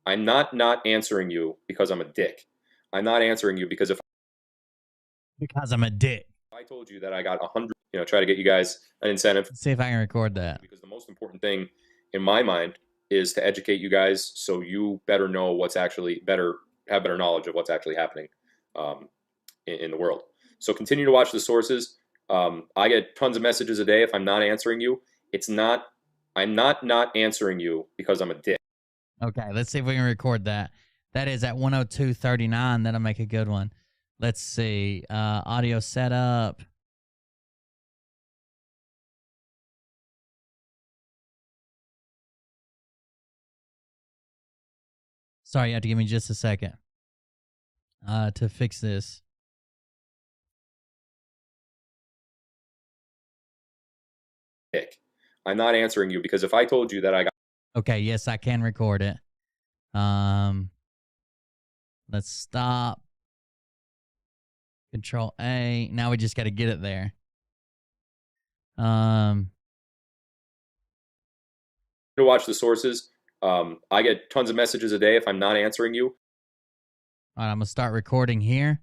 I'm not answering you because I'm a dick. I'm not answering you because because I'm a dick. I told you that I got 100, try to get you guys an incentive. Let's see if I can record that. Because the most important thing in my mind is to educate you guys, so you better know what's actually have better knowledge of what's actually happening in the world. So continue to watch the sources. I get tons of messages a day. If I'm not answering you, I'm not answering you because I'm a dick. Okay, let's see if we can record that. That is at 102.39. That'll make a good one. Let's see. Audio setup. Sorry, you have to give me just a second to fix this. I'm not answering you because if I told you that I got... Okay, yes, I can record it. Let's stop. Control A. Now we just got to get it there. To watch the sources. I get tons of messages a day. If I'm not answering you, all right, I'm gonna start recording here.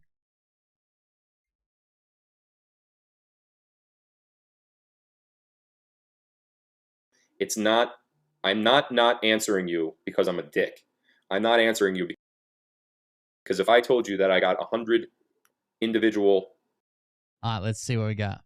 I'm not answering you because I'm a dick. I'm not answering you because if I told you that I got 100 individual... All right, let's see what we got.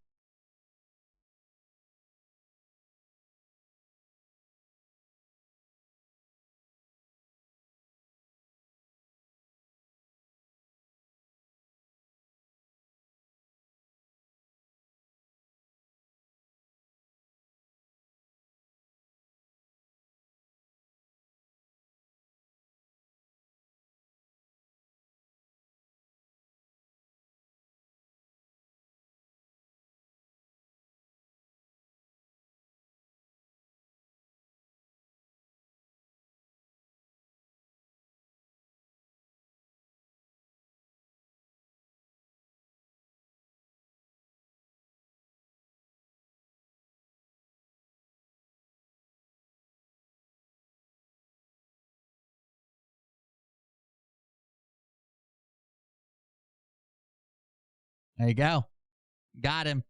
There you go. Got him.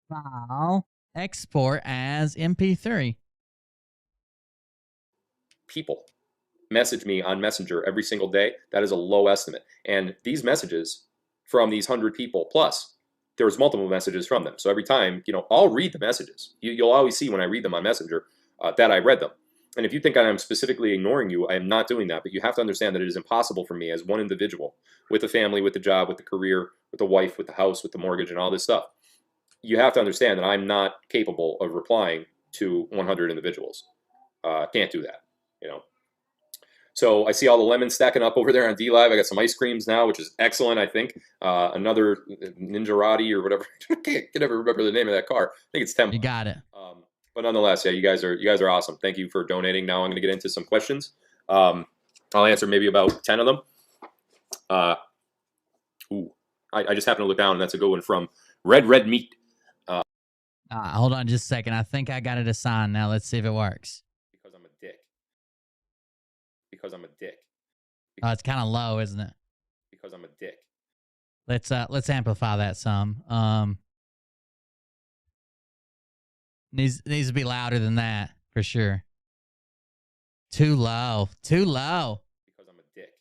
File. Export as MP3. People message me on Messenger every single day. That is a low estimate. And these messages from these 100 people plus, there's multiple messages from them. So every time, I'll read the messages. You'll always see when I read them on Messenger that I read them. And if you think I'm specifically ignoring you, I am not doing that. But you have to understand that it is impossible for me as one individual with a family, with a job, with the career, with the wife, with the house, with the mortgage, and all this stuff. You have to understand that I'm not capable of replying to 100 individuals. Can't do that, So I see all the lemons stacking up over there on DLive. I got some ice creams now, which is excellent, I think. Another Ninjarati or whatever. I can't ever remember the name of that car. I think it's Tempo. You got it. But nonetheless, yeah, you guys are awesome. Thank you for donating. Now I'm going to get into some questions. I'll answer maybe about 10 of them. I just happened to look down, and that's a good one from Red Meat. Hold on just a second. I think I got it assigned now. Let's see if it works. Because I'm a dick. Oh, it's kind of low, isn't it? Because I'm a dick. Let's amplify that some. Needs to be louder than that for sure. Too low. Because I'm a dick.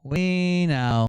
We know.